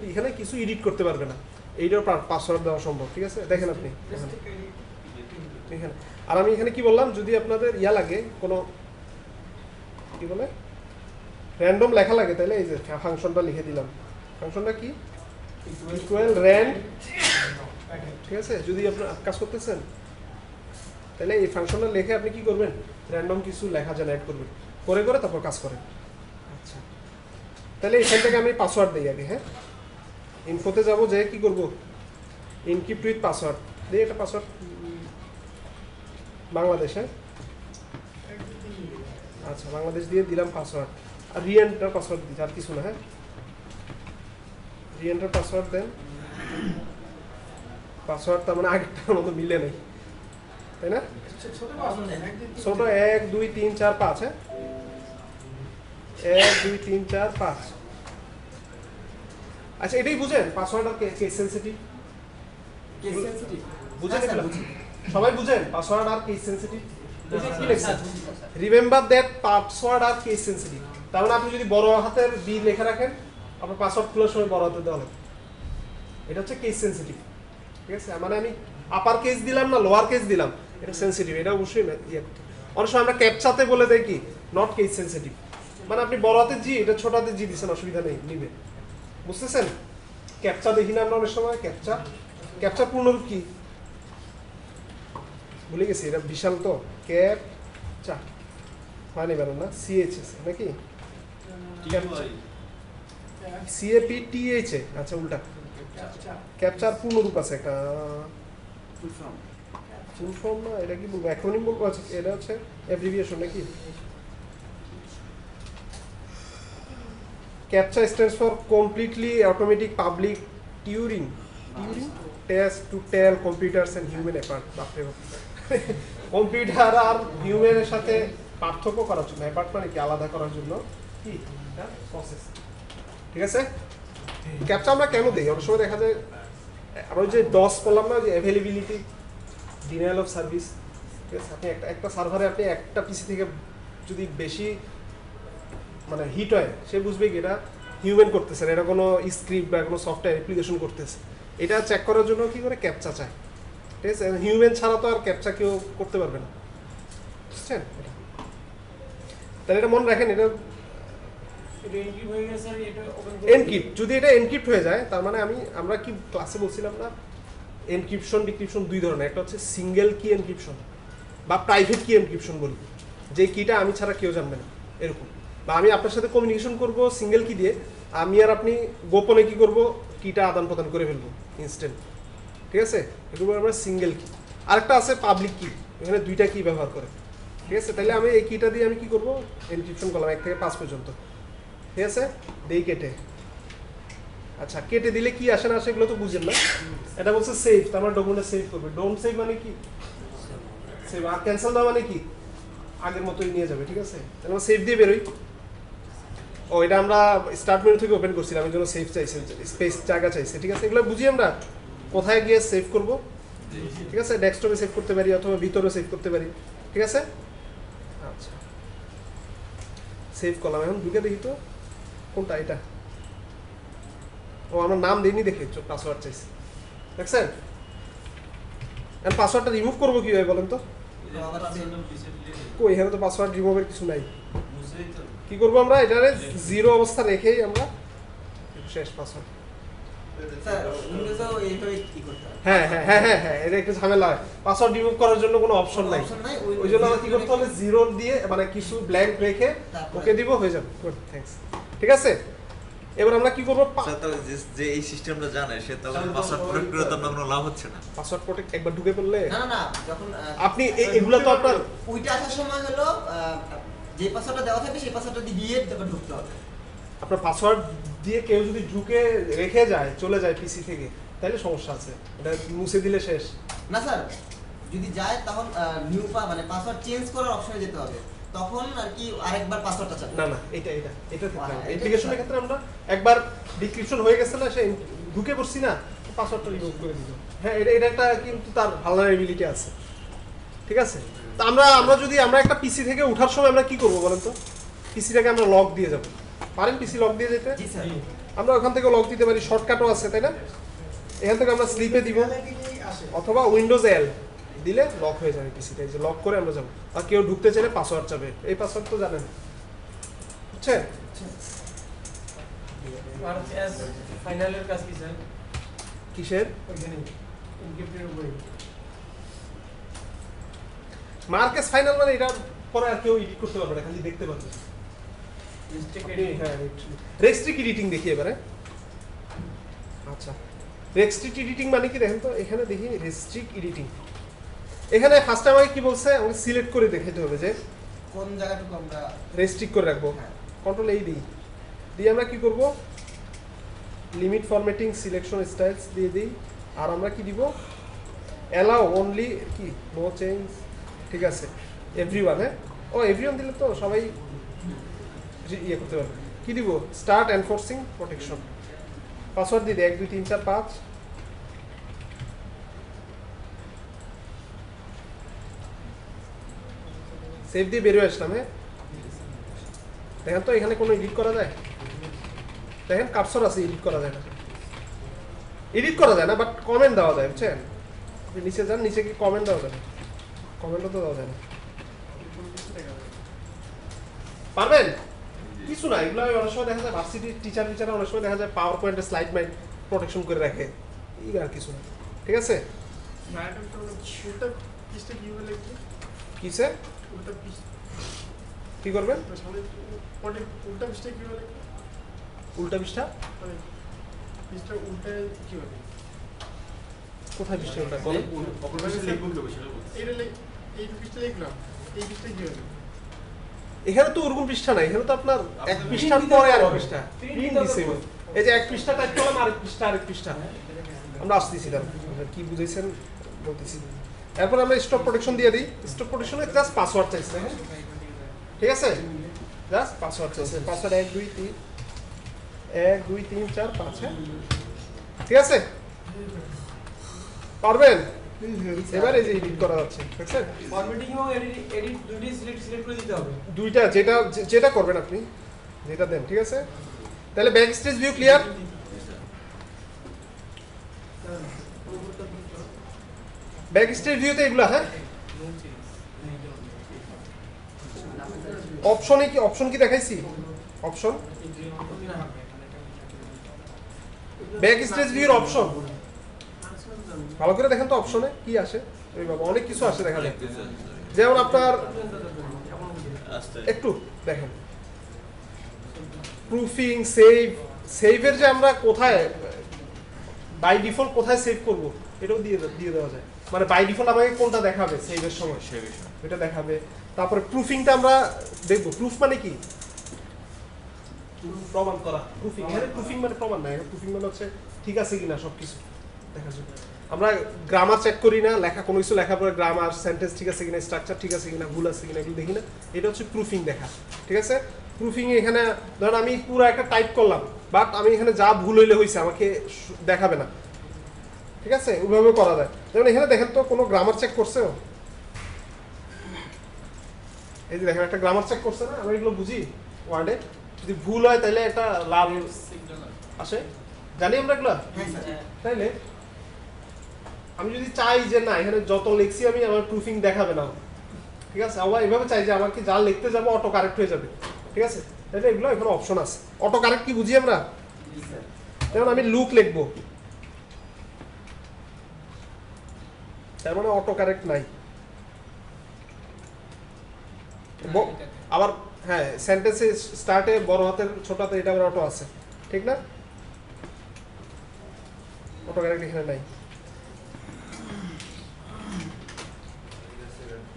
এখানে কিছু এডিট করতে পারবে না। এইটার পাসওয়ার্ড দেওয়া সম্ভব, ঠিক আছে? দেখেন আপনি এখানে। আর আমি এখানে কি বললাম, যদি আপনাদের ইয়া লাগে, কোনো কি বলে র্যান্ডম লেখা লাগে, তাহলে এই যে ফাংশনটা লিখে দিলাম। ফাংশনটা কি? ইকুয়াল র্যান্ড, ঠিক আছে? যদি আপনার কাজ করতেছেন তাহলে এই ফাংশনটা লিখে আপনি কি করবেন? র্যান্ডম কিছু লেখা জেনারেট করবেন, করে করে তারপর কাজ করেন। আচ্ছা, তাহলে এখান থেকে আমি পাসওয়ার্ড দিই আগে। হ্যাঁ, ইনফোতে যাব, যে কি করব? এনক্রিপ্ট উইথ পাসওয়ার্ড দিয়ে একটা পাসওয়ার্ড, বাংলাদেশ। হ্যাঁ, আচ্ছা, বাংলাদেশ দিয়ে দিলাম পাসওয়ার্ড, আর রিএন্টার পাসওয়ার্ড দিচ্ছি, আর কিছু না। হ্যাঁ, রিএন্টার পাসওয়ার্ড দেন। পাসওয়ার্ড তার মানে আগেরটার মতো মিলে নেই, তাই না? ছোট 1 2 3 4 5। হ্যাঁ, 1 2 3 4 5। আচ্ছা, এটাই বুঝেন পাসওয়ার্ড আর কেস সেনসিটিভ? কেস সেনসিটিভ বুঝেন হ্যাঁ, এগুলো? বুঝি। সবাই বুঝেন পাসওয়ার্ড আর কেস সেনসিটিভ? কি লিখছেন? রিমেম্বার দ্যাট পাসওয়ার্ড আর কেস সেনসিটিভ। তার মানে আপনি যদি বড় হাতের বি লেখা রাখেন, আপনার পাসওয়ার্ড খোলার সময় বড় হাতে দেওয়া লাগবে। এটা হচ্ছে কেস সেনসিটিভ, ঠিক আছে? মানে আমি আপার কেস দিলাম না লোয়ার কেস দিলাম, এটা সেনসিটিভ। এটা অবশ্যই ইয়ে করতে। অনেক সময় আমরা ক্যাপচাতে বলে দেই কি নট কেস সেনসিটিভ, মানে আপনি বড় হাতে জি, এটা ছোট হাতে জি দিচ্ছেন, অসুবিধা নেই, নিবে। বুঝতেছেন? ক্যাপচা দেখি না আমরা অনেক সময়, ক্যাপচা ক্যাপচার পূর্ণরূপ কি ভুলে গেছি, এটা বিশাল তো। ক্যাপচা মানে বেরো না, সিএইচএস নাকি TUI সিএপিটিএইচ, আচ্ছা উল্টা। ক্যাপচার পূর্ণরূপ আছে একটা, full form ফুল ফর্ম না, এটা কি বলবো, অ্যাক্রোনিম বলবো, আছে এটা হচ্ছে অ্যাব্রিভিয়েশন নাকি। CAPTCHA stands for completely automatic public Turing test to tell computers and human apart. বাপরে বাপ, কম্পিউটার আর হিউম্যানের সাথে পার্থক্য করার জন্য, অ্যাপার্ট মানে কি আলাদা করার জন্য কি প্রসেস। ঠিক আছে, ক্যাপচা আমরা কেন দিই? অনেক সময় দেখা যায় আমরা ওই যে ডস বললাম না, যে অ্যাভেলেবিলিটি, ডিনায়াল অফ সার্ভিস। ঠিক আছে, আপনি একটা সার্ভারে আপনি একটা পিসি থেকে যদি বেশি মানে হিট হয়, সে বুঝবে কি এটা হিউম্যান করতেছে, এটা কোনো স্ক্রিপ্ট বা কোনো সফটওয়্যার অ্যাপ্লিকেশন করতেছে। এটা চেক করার জন্য কি করে ক্যাপচা চায়। ঠিক আছে, হিউম্যান ছাড়া তো আর ক্যাপচা কেউ করতে পারবে না, বুঝছেন? তাহলে এটা মনে রাখেন, এটা এটা এনক্রিপ্ট হয়ে গেছে আর এটা ওপেন এনক্রিপ্ট। যদি এটা এনক্রিপ্ট হয়ে যায়, তার মানে আমরা কি ক্লাসে বলছিলাম না, এনক্রিপশন ডিক্রিপশন দুই ধরনের, একটা হচ্ছে সিঙ্গেল কি এনক্রিপশন বা প্রাইভেট কি এনক্রিপশন বলি, যে কিটা আমি ছাড়া কেউ জানবে না এরকম। বা আমি আপনার সাথে কমিউনিকেশন করব সিঙ্গেল কি দিয়ে, আমি আর আপনি গোপনে কি করব, কিটা আদান প্রদান করে ফেলবো ইনস্ট্যান্ট। ঠিক আছে, এগুলো আমরা সিঙ্গেল কি। আরেকটা আছে পাবলিক কি, এখানে দুইটা কি ব্যবহার করে। ঠিক আছে, তাহলে আমি এই কিটা দিয়ে আমি কি করব, এনক্রিপশন করলাম 1 থেকে 5 পর্যন্ত। ঠিক আছে, দেই কেটে। আচ্ছা, কেটে দিলে কি আসে না আসে এগুলো তো বুঝেন না। এটা বলছে সেভ, তার মানে ডকুমেন্টে সেভ করবে। ডোন্ট সেভ মানে কি, সেভ। আর ক্যান্সেল দেওয়া মানে কি, আগের মতোই নিয়ে যাবে। ঠিক আছে, তাহলে সেভ দিয়ে বেরোই। ও এটা আমরা স্টার্ট মেনু থেকে ওপেন করছিলাম, এই জন্য সেভ চাইছে, স্পেস জায়গা চাইছে। ঠিক আছে, এগুলো বুঝি আমরা কোথায় গিয়ে সেভ করব। ঠিক আছে, ডেস্কটপে সেভ করতে পারি অথবা ভিতরে সেভ করতে পারি। ঠিক আছে, আচ্ছা সেভ করলাম। এখন ঢুকে দেখি তো কোনটা, এটা। ও আমার নাম দিইনি দেখে পাসওয়ার্ড চাইছে, দেখছেন? এখন পাসওয়ার্ডটা রিমুভ করবো কিভাবে বলেন তো? কই, এখানে তো পাসওয়ার্ড রিমুভের কিছু নাই। কি করবো আমরা, এটারে 0 অবস্থা রেখেই আমরা শেষ পাসওয়ার্ড। হ্যাঁ হ্যাঁ হ্যাঁ হ্যাঁ হ্যাঁ, এটা একটু ঝামেলা হয়। পাসওয়ার্ড রিমুভ করার জন্য কোনো অপশন নাই, ওই জন্য আমরা কি করতে হবে, 0 দিয়ে মানে কিছু ব্ল্যাঙ্ক রেখে ওকে দিব, হয়ে যাবে। Good, thanks. ঠিক আছে, এবার আমরা কি করবো, তাহলে যে এই সিস্টেমটা জানে সে তাহলে পাসওয়ার্ড প্রয়োগ করে তার কোনো লাভ হচ্ছে না। পাসওয়ার্ড প্রোটেক্ট একবার ঢুকে পড়লে না না না, যখন আপনি এগুলো তো আপনার ওইটা আসার সময় হলো যে পাসওয়ার্ডটা দেওয়া থাকে সেই পাসওয়ার্ডটা দিয়ে তারপর ঢুকতে হবে। আপনার পাসওয়ার্ড দিয়ে কেউ যদি ঢুকে রেখে যায়, চলে যায় পিসি থেকে, তাহলে সমস্যা আছে, এটা মুছে দিলে শেষ। না স্যার, যদি যায় তখন নিউ মানে পাসওয়ার্ড চেঞ্জ করার অপশনে যেতে হবে, তখন আর কি আরেকবার পাসওয়ার্ডটা চাবে। না না, এটা অ্যাপ্লিকেশনের ক্ষেত্রে আমরা একবার ডিক্রিপশন হয়ে গেছে না, সে ঢুকে পড়ছি না, পাসওয়ার্ডটা রিমুভ করে দিল। হ্যাঁ, এটা একটা কিন্তু তার ভালনারেবিলিটি আছে। ঠিক আছে, তো আমরা যদি আমরা একটা পিসি থেকে ওঠার সময় আমরা কি করব বলেন তো? পিসিটাকে আমরা লক দিয়ে যাব, পারেন পিসি লক দিয়ে যেতে? জি স্যার। আমরা ওখান থেকে লক দিতে পারি, শর্টকাটও আছে, তাই না? এখান থেকে আমরা স্লিপে দিব অথবা উইন্ডোজ এল দিলে লক হয়ে যাবে পিসিটা, এই যে লক করে আমরা যাবো। আর কেউ ঢুকতে চাইলে পাসওয়ার্ড চাবে, এই পাসওয়ার্ড তো জানেন, বুঝছেন? আর এস ফাইনালের কাজ কি স্যার? কিসের? ওইখানে এনক্রিপ্টের উপরে মার্কেস ফাইনাল মানে এটা পরে আর কেউ এডিট করতে পারবে না, খালি দেখতে পারবে। হ্যাঁ, রেস্ট্রিক্ট এডিটিং দেখি এবারে। আচ্ছা, রেস্ট্রিক্ট এডিটিং মানে কি দেখেন তো, এখানে দেখি রেস্ট্রিক্ট এডিটিং। এখানে ফার্স্ট টাইম কি বলছে, আমাকে সিলেক্ট করে দেখাতে হবে যে কোন জায়গাটুকু আমরা রেস্ট্রিক্ট করে রাখবো। কন্ট্রোল এই দিই, দিয়ে আমরা কি করব, লিমিট ফরম্যাটিং সিলেকশন স্টাইলস দিয়ে দিই। আর আমরা কি দিব, অ্যালাউ অনলি কি নো চেঞ্জ। ঠিক আছে, এভরিওয়ান। হ্যাঁ, ও এভরিওয়ান দিলে তো সবাই ইয়ে করতে পারবে। কি দিব, স্টার্ট এনফোর্সিং প্রোটেকশন। পাসওয়ার্ড দিয়ে 1 2 3 4 5। সেভ দিয়ে বেরিয়ে আসলাম। হ্যাঁ, দেখেন তো এখানে কোনো এডিট করা যায়? দেখেন কার্সর আছে, এডিট করা যায় না, এডিট করা যায় না, বাট কমেন্ট দেওয়া যায়, বুঝছেন? আপনি নিচে যান, নিচে কি কমেন্ট দেওয়া যায়? কমেন্টও তো দেওয়া যায় না। পারবেন? কিছু না, এগুলো অনেক সময় দেখা যায় ভার্সিটির টিচাররা অনেক সময় দেখা যায় পাওয়ার পয়েন্টে স্লাইড মাইন্ড প্রোটেকশন করে রাখে, এই আর কিছু না। ঠিক আছে? উল্টা পিসটা কিভাবে লিখবে? কিসে উল্টা পিস কি করবেন? সামনে উল্টা পিসটা কিভাবে লিখবে? উল্টা পৃষ্ঠা মানে পিসটা উল্টা কিভাবে? কোথায় পৃষ্ঠা উল্টা বলেন? অপর পাশে লিখবো কি সেটা বলছি। এই পিসটা লিখলাম, এই পিসটা কিভাবে? এখানে তো ওরকম পৃষ্ঠা নাই, এখানে তো আপনার এক পৃষ্ঠার পরে আরেক পৃষ্ঠা প্রিন্ট ডিসেবল। এই যে এক পৃষ্ঠা টাইপ করলাম, আরেক পৃষ্ঠা আমরা আসতেছি দাঁড়ান, আপনারা কি বুঝাইছেন বলতেছি। এরপর আমরা স্টপ প্রোটেকশন দিয়ে দিই। স্টপ প্রোটেকশনে জাস্ট পাসওয়ার্ড চাইছে, হ্যাঁ ঠিক আছে, জাস্ট পাসওয়ার্ড চাইছে। পাসওয়ার্ড 1 2 3 1 2 3 4 5, হ্যাঁ ঠিক আছে, পারবেন? এবার এই যে এডিট করা যাচ্ছে, দেখছেন? ফরম্যাটিং এবং এডিট দুটোই সিলেক্ট করে দিতে হবে। দুইটা যেটা করবেন আপনি, যেটা দেন, ঠিক আছে? তাহলে back stage view clear? Back stage ভিউতে এগুলা, হ্যাঁ অপশন কি দেখাইছি? অপশন ব্যাক স্টেজ ভিউর অপশন ভালো করে দেখেন তো, অপশনে কি আসে? ওই বাবা অনেক কিছু আসে দেখা যায়। যেমন আপনার একটু দেখেন প্রুফিং, সেভের যে আমরা কোথায় বাই ডিফল্ট কোথায় সেভ করব এটাও দিয়ে দেওয়া যায়। মানে বাই ডিফল্ট আমাকে কোনটা দেখাবে সেভের সময় এটা দেখাবে। তারপরে প্রুফিংটা আমরা দেখব। প্রুফ মানে কি? প্রমাণ করা। প্রুফিং, এখানে প্রুফিং মানে প্রমাণ না, এখানে প্রুফিং মানে হচ্ছে ঠিক আছে কিনা সবকিছু দেখার জন্য। আমরা গ্রামার চেক করি না, লেখা কোনো কিছু লেখার পরে গ্রামার, সেন্টেন্স ঠিক আছে কিনা, স্ট্রাকচার ঠিক আছে কিনা, ভুল আছে কিনা এগুলো দেখি না, এটা হচ্ছে প্রুফিং দেখা, ঠিক আছে? প্রুফিং এখানে ধরেন আমি পুরো একটা টাইপ করলাম, বাট আমি এখানে যা ভুল হইলে হয়েছে আমাকে দেখাবে না, ঠিক আছে? ওইভাবে করা যায়। যেমন এখানে দেখেন তো কোনো গ্রামার চেক করছে, এই যে দেখেন একটা গ্রামার চেক করছে না, আমরা এগুলো বুঝি ওয়ার্ডে, যদি ভুল হয় তাহলে একটা লাল আসে, জানি আমরা এগুলো, তাইলে আমি যদি চাই যে না এখানে যত লিখছি আমি আমার প্রুফিং দেখাবে না, ঠিক আছে? আবার এভাবে চাই যে আমাকে যা লিখতে যাবো অটো কারেক্ট হয়ে যাবে, ঠিক আছে? তাহলে এগুলো এখানে অপশন আছে। অটো কারেক্ট কি বুঝি আমরা? যেমন আমি লুক লিখবো, তার মানে অটো কারেক্ট নাই। আবার হ্যাঁ সেন্টেন্সে স্টার্টে বড় হাতের ছোট হাতের এটা আবার অটো আছে, ঠিক না? অটো কারেক্ট এখানে নাই।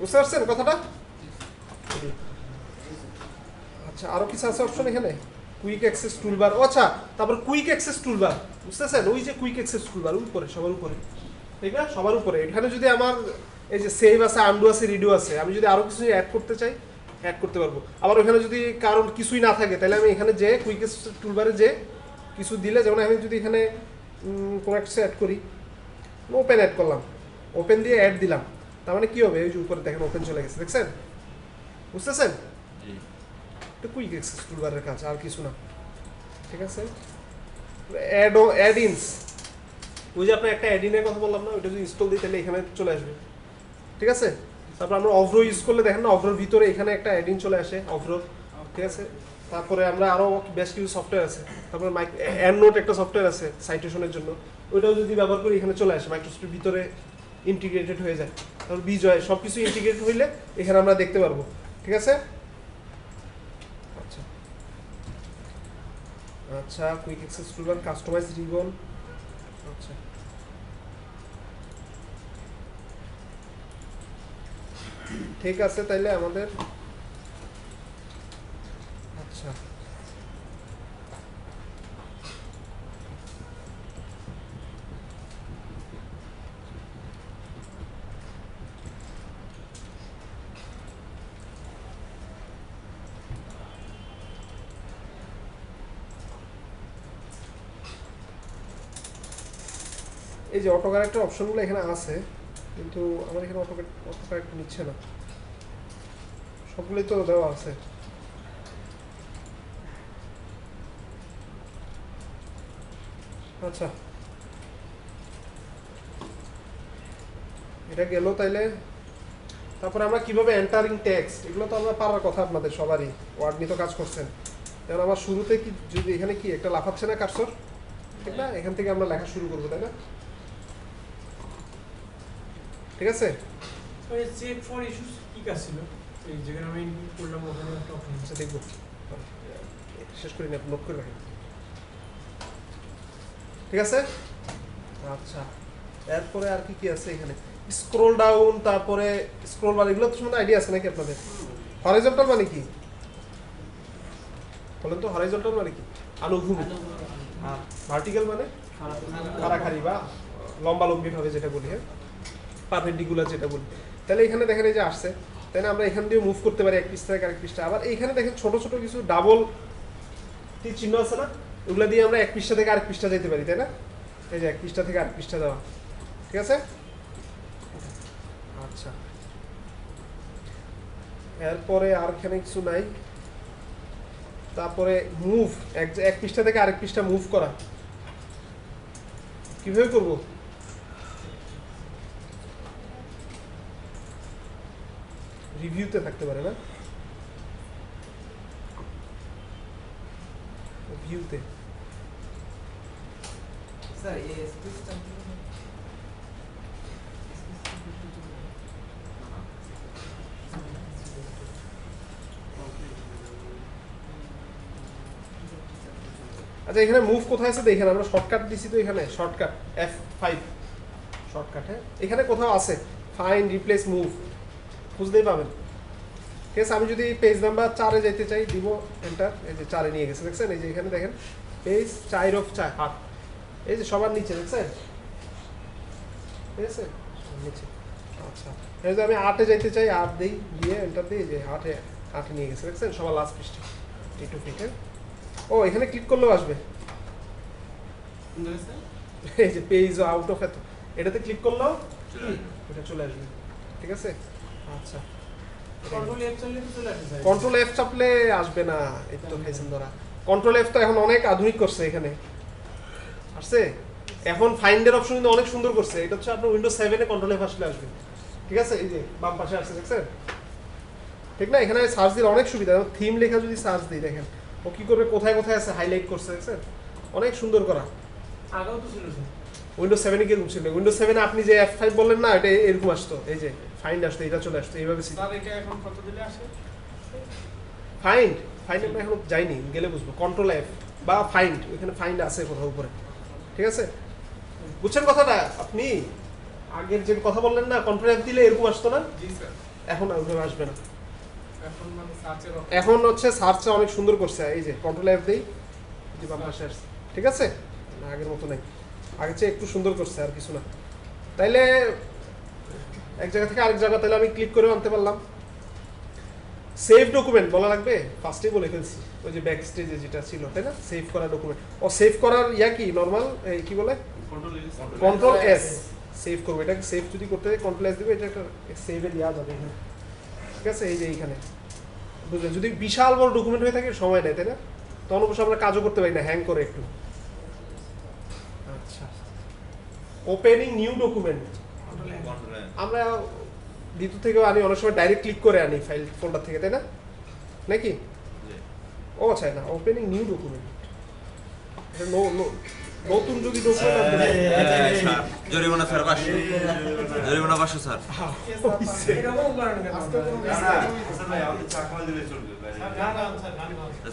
বুঝতে পারছেন কথাটা? আচ্ছা আরো কিছু আছে অপশন এখানে। কুইক অ্যাক্সেস টুলবার, আচ্ছা তারপর কুইক অ্যাক্সেস টুলবার, বুঝতেছেন? ওই যে কুইক অ্যাক্সেস টুলবার উপরে, সবার উপরে, ঠিক না? সবার উপরে। এখানে যদি আমার এই যে সেভ আছে, আনডু আছে, রিডু আছে, আমি যদি আরো কিছু অ্যাড করতে চাই অ্যাড করতে পারবো। আবার ওখানে যদি কারণ কিছুই না থাকে তাহলে আমি এখানে যে কুইক অ্যাক্সেস টুলবারে যে কিছু দিলে, যেমন আমি যদি এখানে কোনো একটা অ্যাড করি, ওপেন অ্যাড করলাম, ওপেন দিয়ে অ্যাড দিলাম, তার মানে কি হবে? এই যে উপরে দেখেন ওপেন চলে গেছে, দেখছেন? বুঝতেছেন? এটা কুইক অ্যাক্সেস টুলবারের কাজ, আর কিছু না, ঠিক আছে? অ্যাড-ইনস, ওই যে আপনার একটা অ্যাড-ইনের কথা বললাম না, ওইটা যদি ইনস্টল দিই তাহলে এখানে চলে আসবে, ঠিক আছে? তারপর আমরা অভ্র ইউজ করলে দেখেন না, অভ্রর ভিতরে এখানে একটা অ্যাড-ইন চলে আসে, অভ্র, ঠিক আছে? তারপরে আমরা আরও বেশ কিছু সফটওয়্যার আছে, তারপরে এন্ডনোট একটা সফটওয়্যার আছে সাইটেশনের জন্য, ওইটাও যদি ব্যবহার করি এখানে চলে আসে, মাইক্রোসফটের ভিতরে ইন্টিগ্রেটেড হয়ে যায়। তারপর বিজয়, সব কিছু ইন্টিগ্রেটেড হইলে এখানে আমরা দেখতে পারবো, ঠিক আছে? আচ্ছা আচ্ছা quick access toolbar, customise ribbon, আচ্ছা ঠিক আছে। তাইলে আমাদের আচ্ছা এই যে অটো কারেক্টের অপশনগুলো এখানে আছে, কিন্তু আমার এখানে অটো কারেক্ট নিচ্ছে না, সবগুলোই তো দেওয়া আছে। আচ্ছা এটা গেল তাইলে। তারপরে আমরা কিভাবে এন্টারিং টেক্সট, এগুলো তো আমরা পারার কথা আপনাদের সবারই, ওয়ার্ড নিয়ে তো কাজ করছেন। যেমন আমার শুরুতে কি, যদি এখানে কি একটা লাফাচ্ছে না কার্সর, ঠিক না? এখান থেকে আমরা লেখা শুরু করবো, তাই না? ঠিক আছে? ওই চেক ফর ইস্যুস কি কাজ ছিল? এই যেখানে আমি ইনপুট করলাম ওখানে একটা অপশন আছে। আচ্ছা দেখবো, শেষ করি না, নোট করে রাখেন। ঠিক আছে? আচ্ছা, এরপরে আর কি কি আছে এখানে? স্ক্রল ডাউন, তারপরে স্ক্রল বার, এগুলো তো সম্বন্ধে আইডিয়া আছে নাকি আপনাদের? হরাইজন্টাল মানে কি বলেন তো? হরাইজন্টাল মানে কি? আনুভূমিক। আর ভার্টিক্যাল মানে খাড়াখাড়ি বা লম্বালম্বি ভাবে যেটা বলি, হ্যাঁ, পারপেন্ডিকুলার যেটা বলি। তাহলে এখানে দেখেন এই যে আসছে, তাই না? আমরা এখান দিয়ে মুভ করতে পারি এক পৃষ্ঠা থেকে আরেক পৃষ্ঠা। আবার এইখানে দেখেন ছোট ছোট কিছু ডাবল চিহ্ন আছে না, ওগুলো দিয়ে আমরা এক পৃষ্ঠা থেকে আরেক পৃষ্ঠা যেতে পারি, তাই না? এই যে এক পৃষ্ঠা থেকে আরেক পৃষ্ঠা দেওয়া, ঠিক আছে? আচ্ছা, এরপরে আর এখানে কিছু নাই। তারপরে মুভ, এক পৃষ্ঠা থেকে আরেক পৃষ্ঠা মুভ করা কিভাবে করব? রিভিউতে থাকতে পারে না, ভিউতে। স্যার এই স্পেসটা আচ্ছা, এখানে মুভ কোথায় আছে দেখেন, আমরা শর্টকাট দিছি তো এখানে, শর্টকাট F5 শর্টকাট, হ্যাঁ, এখানে কোথাও আছে ফাইন্ড, রিপ্লেস, মুভ, খুঁজতেই পাবেন। ঠিক আছে? আমি যদি পেজ নাম্বার 4-এ যাইতে চাই, দিব এন্টার, এই যে 4-এ নিয়ে গেছে, দেখছেন? এই যে এখানে দেখেন পেজ 4 এই যে সবার নিচে, দেখছেন? ঠিক আছে, নিচে। আচ্ছা, এই যে আমি 8-এ যাইতে চাই, 8 দিই, দিয়ে এন্টার দিই, যে 8-এ নিয়ে গেছে, দেখছেন? সবার লাস্ট পৃষ্ঠা একটু ফিটে। ও, এখানে ক্লিক করলেও আসবে, এই যে পেজ আউট অফ, এত এটাতে ক্লিক করলেও এটা চলে আসবে। ঠিক আছে? আচ্ছা, কন্ট্রোল এফ চালিয়ে তো চলে আসে। কন্ট্রোল এফ চাপলে আসবে না, এই তো খাইছেন ধরা। কন্ট্রোল এফ তো এখন অনেক আধুনিক করছে, এখানে আসছে এখন ফাইন্ডের অপশন কিন্তু অনেক সুন্দর করছে। এটা হচ্ছে আপনার উইন্ডোজ 7-এ কন্ট্রোল এফ আসলে আসবে। ঠিক আছে? এই যে বাম পাশে আসছে, দেখছেন? ঠিক না? এখানে সার্চ দিলে অনেক সুবিধা। থিম লেখা যদি সার্চ দিই, দেখেন ও কি করবে, কোথায় কোথায় আছে হাইলাইট করছে, দেখছেন? অনেক সুন্দর করা। আগেও তো ছিল স্যার। উইন্ডোজ 7-এ কিরকম ছিল? উইন্ডোজ 7-এ আপনি যে F5 বললেন না, এটা এরকম আসতো, এই যে ফাইন্ড আসতো, এটা চলে আসতো এইভাবে। স্যার এটা এখন কত দিলে আসে? ফাইন্ড আমরা এখন যাইনি, গেলে বুঝবো। কন্ট্রোল এফ বা ফাইন্ড, ওইখানে ফাইন্ড আছে কোথাও উপরে। ঠিক আছে? বুঝছেন কথাটা? আপনি আগের যে কথা বললেন না, কন্ট্রোল এফ দিলে এরকম আসতো না, জি স্যার। এখন আর ওইভাবে আসবে না। এখন মানে সার্চের এখন হচ্ছে সার্চটা অনেক সুন্দর করছে, এই যে কন্ট্রোল এফ দেই, যে বাম পাশে আসছে। ঠিক আছে? না, আগের মতো নাই, আগের চেয়ে একটু সুন্দর করছে, আর কিছু না। তাইলে এক জায়গা থেকে আরেক জায়গা তাহলে আমি ক্লিক করে আনতে পারলাম। সেভ ডকুমেন্ট বলা লাগবে, ফার্স্টেই বলে ফেলছি, ওই যে ব্যাক স্টেজে যেটা ছিল, তাই না? সেভ করা ডকুমেন্ট, ও সেভ করার ইয়া কি নর্মাল, এই কি বলে, কন্ট্রোল এস সেভ করবো। এটাকে সেভ যদি করতে হয় কন্ট্রোল এস দিবে, এটা একটা সেভে দেওয়া যাবে এখানে। ঠিক আছে? এই যে এইখানে বুঝলেন, যদি বিশাল বড় ডকুমেন্ট হয়ে থাকে সময় নেয়, তাই না? তখন অবশ্য আমরা কাজও করতে পারি না, হ্যাং করে একটু। আচ্ছা, ওপেনিং নিউ ডকুমেন্ট আমরা দ্বিতীয় থেকেও আনি, অনেক সময় ডাইরেক্ট ক্লিক করে আনি ফাইল ফোল্ডার থেকে, তাই না? নাকি? ও আচ্ছা, না, ওপেনিং নিউ ডকুমেন্ট, নতুন যদি ডকুমেন্ট জরিমানা স্যার 500, জরিমানা 500 স্যার। এরকম করেন কেন?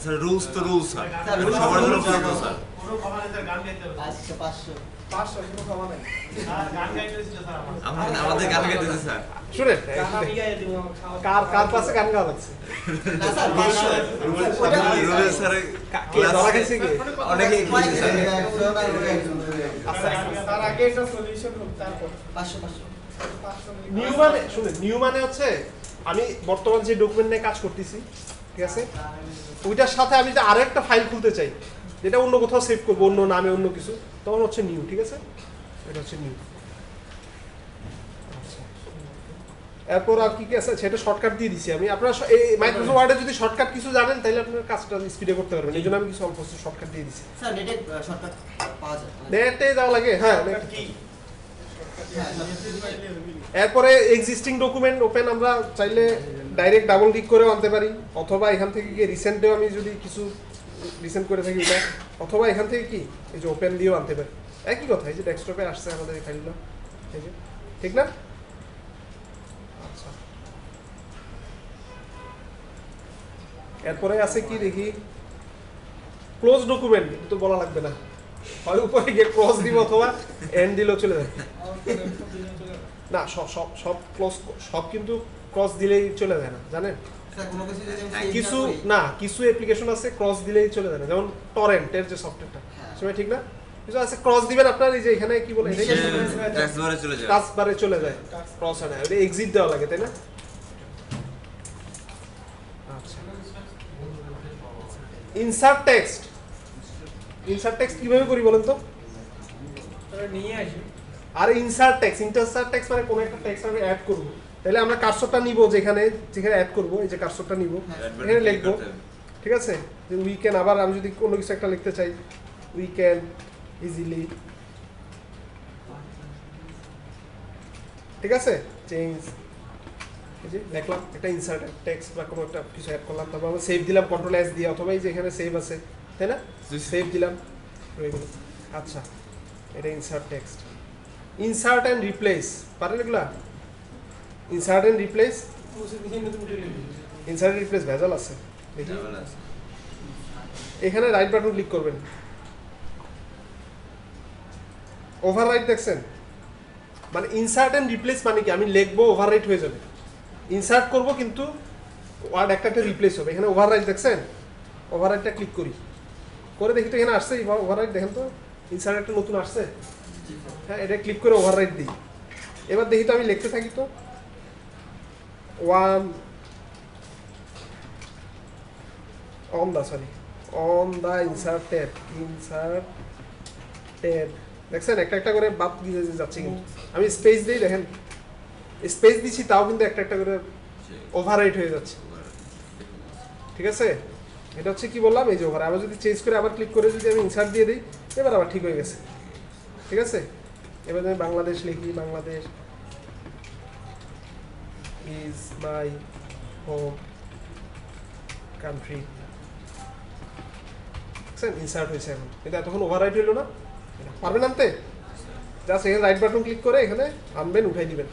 স্যার রুলস তো রুলস স্যার, সবার জন্য প্রযোজ্য স্যার। কোনো কথা নেই স্যার, গান গাইতে হবে। 500 500 কোনো ক্ষমা নাই। গান গাইতে হয়েছিল স্যার আমার। আমাদের গান গাইতেছে স্যার। শুনেন, আমি গাইয়ে দিব আমার খাওয়া। কার কাছে গান গাওয়া লাগছে? না স্যার 500 রুবেল স্যার কে ধরা খাইছে কি? অনেকে খেয়েছে স্যার। তার আগে একটা সলিউশন হোক, তারপর 500 500 নিউ মানে, শুনেন, নিউ মানে হচ্ছে আমি বর্তমান যে ডকুমেন্ট নিয়ে কাজ করতেছি, ঠিক আছে, ওইটার সাথে আমি যদি আরো একটা ফাইল খুলতে চাই, যেটা অন্য কোথাও সেভ করবো, অন্য নামে অন্য কিছু, তখন হচ্ছে নিউ। ঠিক আছে? এটা হচ্ছে নিউ। এরপর আর কি কি আছে সেটা শর্টকাট দিয়ে দিছি আমি। আপনারা এই মাইক্রোসফট ওয়ার্ডে যদি শর্টকাট কিছু জানেন, তাহলে আপনার কাজটা স্পিডে করতে পারবেন। এই জন্য আমি কিছু অল্প শর্টকাট দিয়ে দিছি। স্যার নেটে শর্টকাট পাওয়া যায়? নেটে যাওয়া লাগে, হ্যাঁ। কি এরপরে এক্সিস্টিং ডকুমেন্ট ওপেন আমরা চাইলে ডাইরেক্ট ডাবল ক্লিক করেও আনতে পারি, অথবা এখান থেকে গিয়ে রিসেন্টেও আমি যদি কিছু রিসেন্ট করে থাকি এটা, অথবা এখান থেকে কি এই যে ওপেন দিয়েও আনতে পারি। একই কথা, এই যে ডেস্কটপে আসছে আমাদের এই ফাইলগুলো, এই যে, ঠিক না? আচ্ছা, এরপরে আছে কি দেখি, ক্লোজ ডকুমেন্ট তো বলা লাগবে না, হয় উপরে গিয়ে ক্রস দিব অথবা এন্ড দিলেও চলে যাবে। না সব সব সব ক্লোজ, সব কিন্তু ক্রস দিলেই চলে যায় না, জানেন? স্যার কোনো কিছু যদি আমি save কিছু না করি- না, কিছু অ্যাপ্লিকেশন আছে ক্রস দিলেই চলে যায় না, যেমন টরেন্টের যে সফটওয়্যারটা, হ্যাঁ। সময় ঠিক না? কিছু আছে ক্রস দিবেন আপনার, এই যে এখানে কি বলে, সে- ট্যাক্স বারে চলে যায়। টাচ বারে চলে যায়, ক্রস হয় না, ওটা এক্সিট দেওয়া লাগে, তাই না? আচ্ছা, ইনসার্ট টেক্সট, ইনসার্ট টেক্সট কিভাবে করি বলেন তো? তারা নিয়ে আসি। আর ইনসার্ট টেক্সট, ইনসার্ট টেক্সট মানে কোনো একটা টেক্সট আমি অ্যাড করব, তাহলে আমরা কার্সরটা নিব, যেখানে যেখানে অ্যাড করব, এই যে কার্সরটা নিব, এখানে লিখবো, ঠিক আছে? যে উই ক্যান, আবার আমি যদি কোনো কিছু একটা লিখতে চাই, উই ক্যান ইজিলি, ঠিক আছে, চেঞ্জ, এই যে লিখলাম একটা ইনসার্ট টেক্সট বা কোনো একটা কিছু অ্যাড করলাম, তারপর আমরা সেভ দিলাম কন্ট্রোল এস দিয়ে, অথবা এই যে এখানে সেভ আছে, তাই না? সেভ দিলাম, হয়ে গেল। আচ্ছা, এটা insert text. Insert and replace পারেন এগুলা? ইনসার্ট অ্যান্ড রিপ্লেস, মুছে দিয়ে নতুন করে লিখি। ইনসার্ট রিপ্লেস ভেজাল আছে দেখি। ঝামেলা আছে। এখানে রাইট বাটন ক্লিক করবেন, ওভাররাইট দেখছেন? মানে ইনসার্ট অ্যান্ড রিপ্লেস মানে কি, আমি লিখবো ওভাররাইট হয়ে যাবে, ইনসার্ট করব কিন্তু ওয়ার্ড একটা রিপ্লেস হবে। এখানে ওভাররাইট দেখছেন, ওভাররাইটটা ক্লিক করি, করে দেখি তো এখানে আসছে ওভাররাইট, দেখেন তো ইনসার্ট একটা নতুন আসছে। হ্যাঁ, এটা ক্লিক করে ওভাররাইট দিই, এবার দেখি তো আমি লিখতে থাকি তো, one on the, sorry on the inserted, inserted, দেখছেন একটা একটা করে বাদ দিয়ে যাচ্ছে, কিন্তু আমি স্পেস দিই, দেখেন স্পেস দিচ্ছি তাও কিন্তু একটা একটা করে ওভাররাইট হয়ে যাচ্ছে, ঠিক আছে? এটা হচ্ছে কি বললাম, এই যে ওভার। আবার যদি চেঞ্জ করে আবার ক্লিক করে যদি আমি ইনসার্ট দিয়ে দিই, এবার আবার ঠিক হয়ে গেছে, ঠিক আছে? এবার আমি বাংলাদেশ লিখি, Bangladesh is my home country, insert হয়েছে এখন, কিন্তু এতক্ষণ ওভাররাইট হইলো না। পারবেন আনতে? জাস্ট এখানে রাইট বাটন ক্লিক করে এখানে আনবেন, উঠাই দিবেন।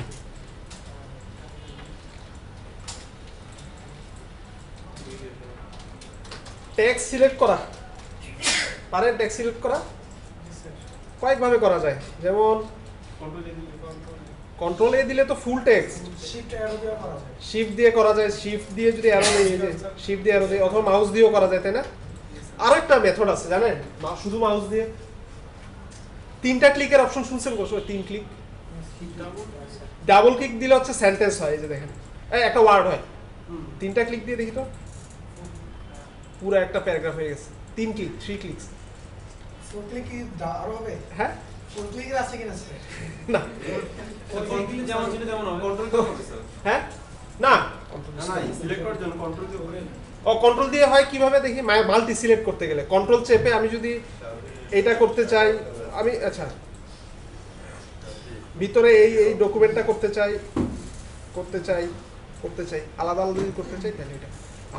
টেক্সট সিলেক্ট করা পারেন? টেক্সট সিলেক্ট করা কয়েকভাবে করা যায়, যেমন কন্ট্রোল এ দিলে তো ফুল টেক্সট, শিফট অ্যারো দিয়ে করা যায়। শিফট দিয়ে করা যায়, শিফট দিয়ে যদি অ্যারো দেই, শিফট দিয়ে অ্যারো দেই, অথবা মাউস দিয়েও করা যায়, তাই না? আরেকটা মেথড আছে জানেন, শুধু মাউস দিয়ে, তিনটা ক্লিকের অপশন শুনছেন কোথাও? তিন ক্লিক, ডাবল ক্লিক দিলে হচ্ছে সেন্টেন্স হয়, এই যে দেখেন, এই একটা ওয়ার্ড হয়, তিনটা ক্লিক দিয়ে দেখি তো পুরো একটা প্যারাগ্রাফ হয়ে গেছে, তিন ক্লিক, 3 ক্লিকস। ফোর ক্লিক কি আরো হবে? হ্যাঁ, ফোর ক্লিকের আছে কিনা স্যার? না, কন্ট্রোল দিলে যেমন ছিল তেমন হবে। কন্ট্রোল তো হবে স্যার। হ্যাঁ, না, না না, সিলেক্ট করার জন্য কন্ট্রোল দিয়ে হবে। ও কন্ট্রোল দিয়ে হয় কিভাবে দেখি, মাল্টি সিলেক্ট করতে গেলে কন্ট্রোল চেপে আমি যদি এটা করতে চাই, আমি আচ্ছা ভিতরে এই এই ডকুমেন্টটা করতে চাই আলাদা আলাদা যদি করতে চাই, তাহলে এটা।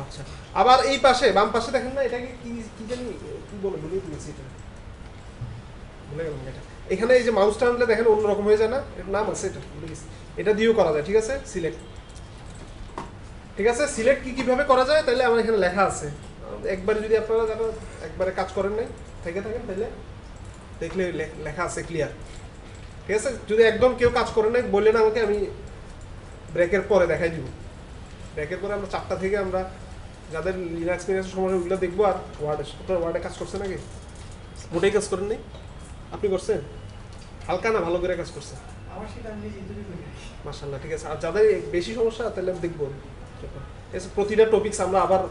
আচ্ছা, আবার এই পাশে বাম পাশে দেখেন না, এটাকে কি কি জানি কি বলে, ভুলে গেছি, এটা ভুলে গেলাম এটা। এখানে এই যে মাউস টানলে দেখেন অন্যরকম হয়ে যায় না, এর নাম আছে, এটা ভুলে গেছি, এটা দিয়েও করা যায়, ঠিক আছে? সিলেক্ট, ঠিক আছে? সিলেক্ট কিভাবে করা যায়, তাহলে আমার এখানে লেখা আছে, একবারে যদি আপনারা যারা একবারে কাজ করেন নাই থেকে থাকেন, তাহলে দেখলে লেখা আছে ক্লিয়ার, ঠিক আছে? যদি একদম কেউ কাজ করে নাই বললেন আমাকে, আমি ব্রেকের পরে দেখাই দিব, ব্রেকের পরে আমরা 4টা থেকে আমরা যাদের লিনাক্স এক্সপিরিয়েন্সের সময় ওইগুলো দেখবো। আর ওয়ার্ডে কাজ করছে নাকি? মোটেই কাজ করেন নাই? আপনি করছেন? হালকা না ভালো করে কাজ করছেন? আমার সেটা আমি নিজে তৈরি করি। মাশাআল্লাহ, ঠিক আছে। আর যাদের বেশি সমস্যা তাহলে দেখবো, প্রতিটা টপিকস আমরা আবার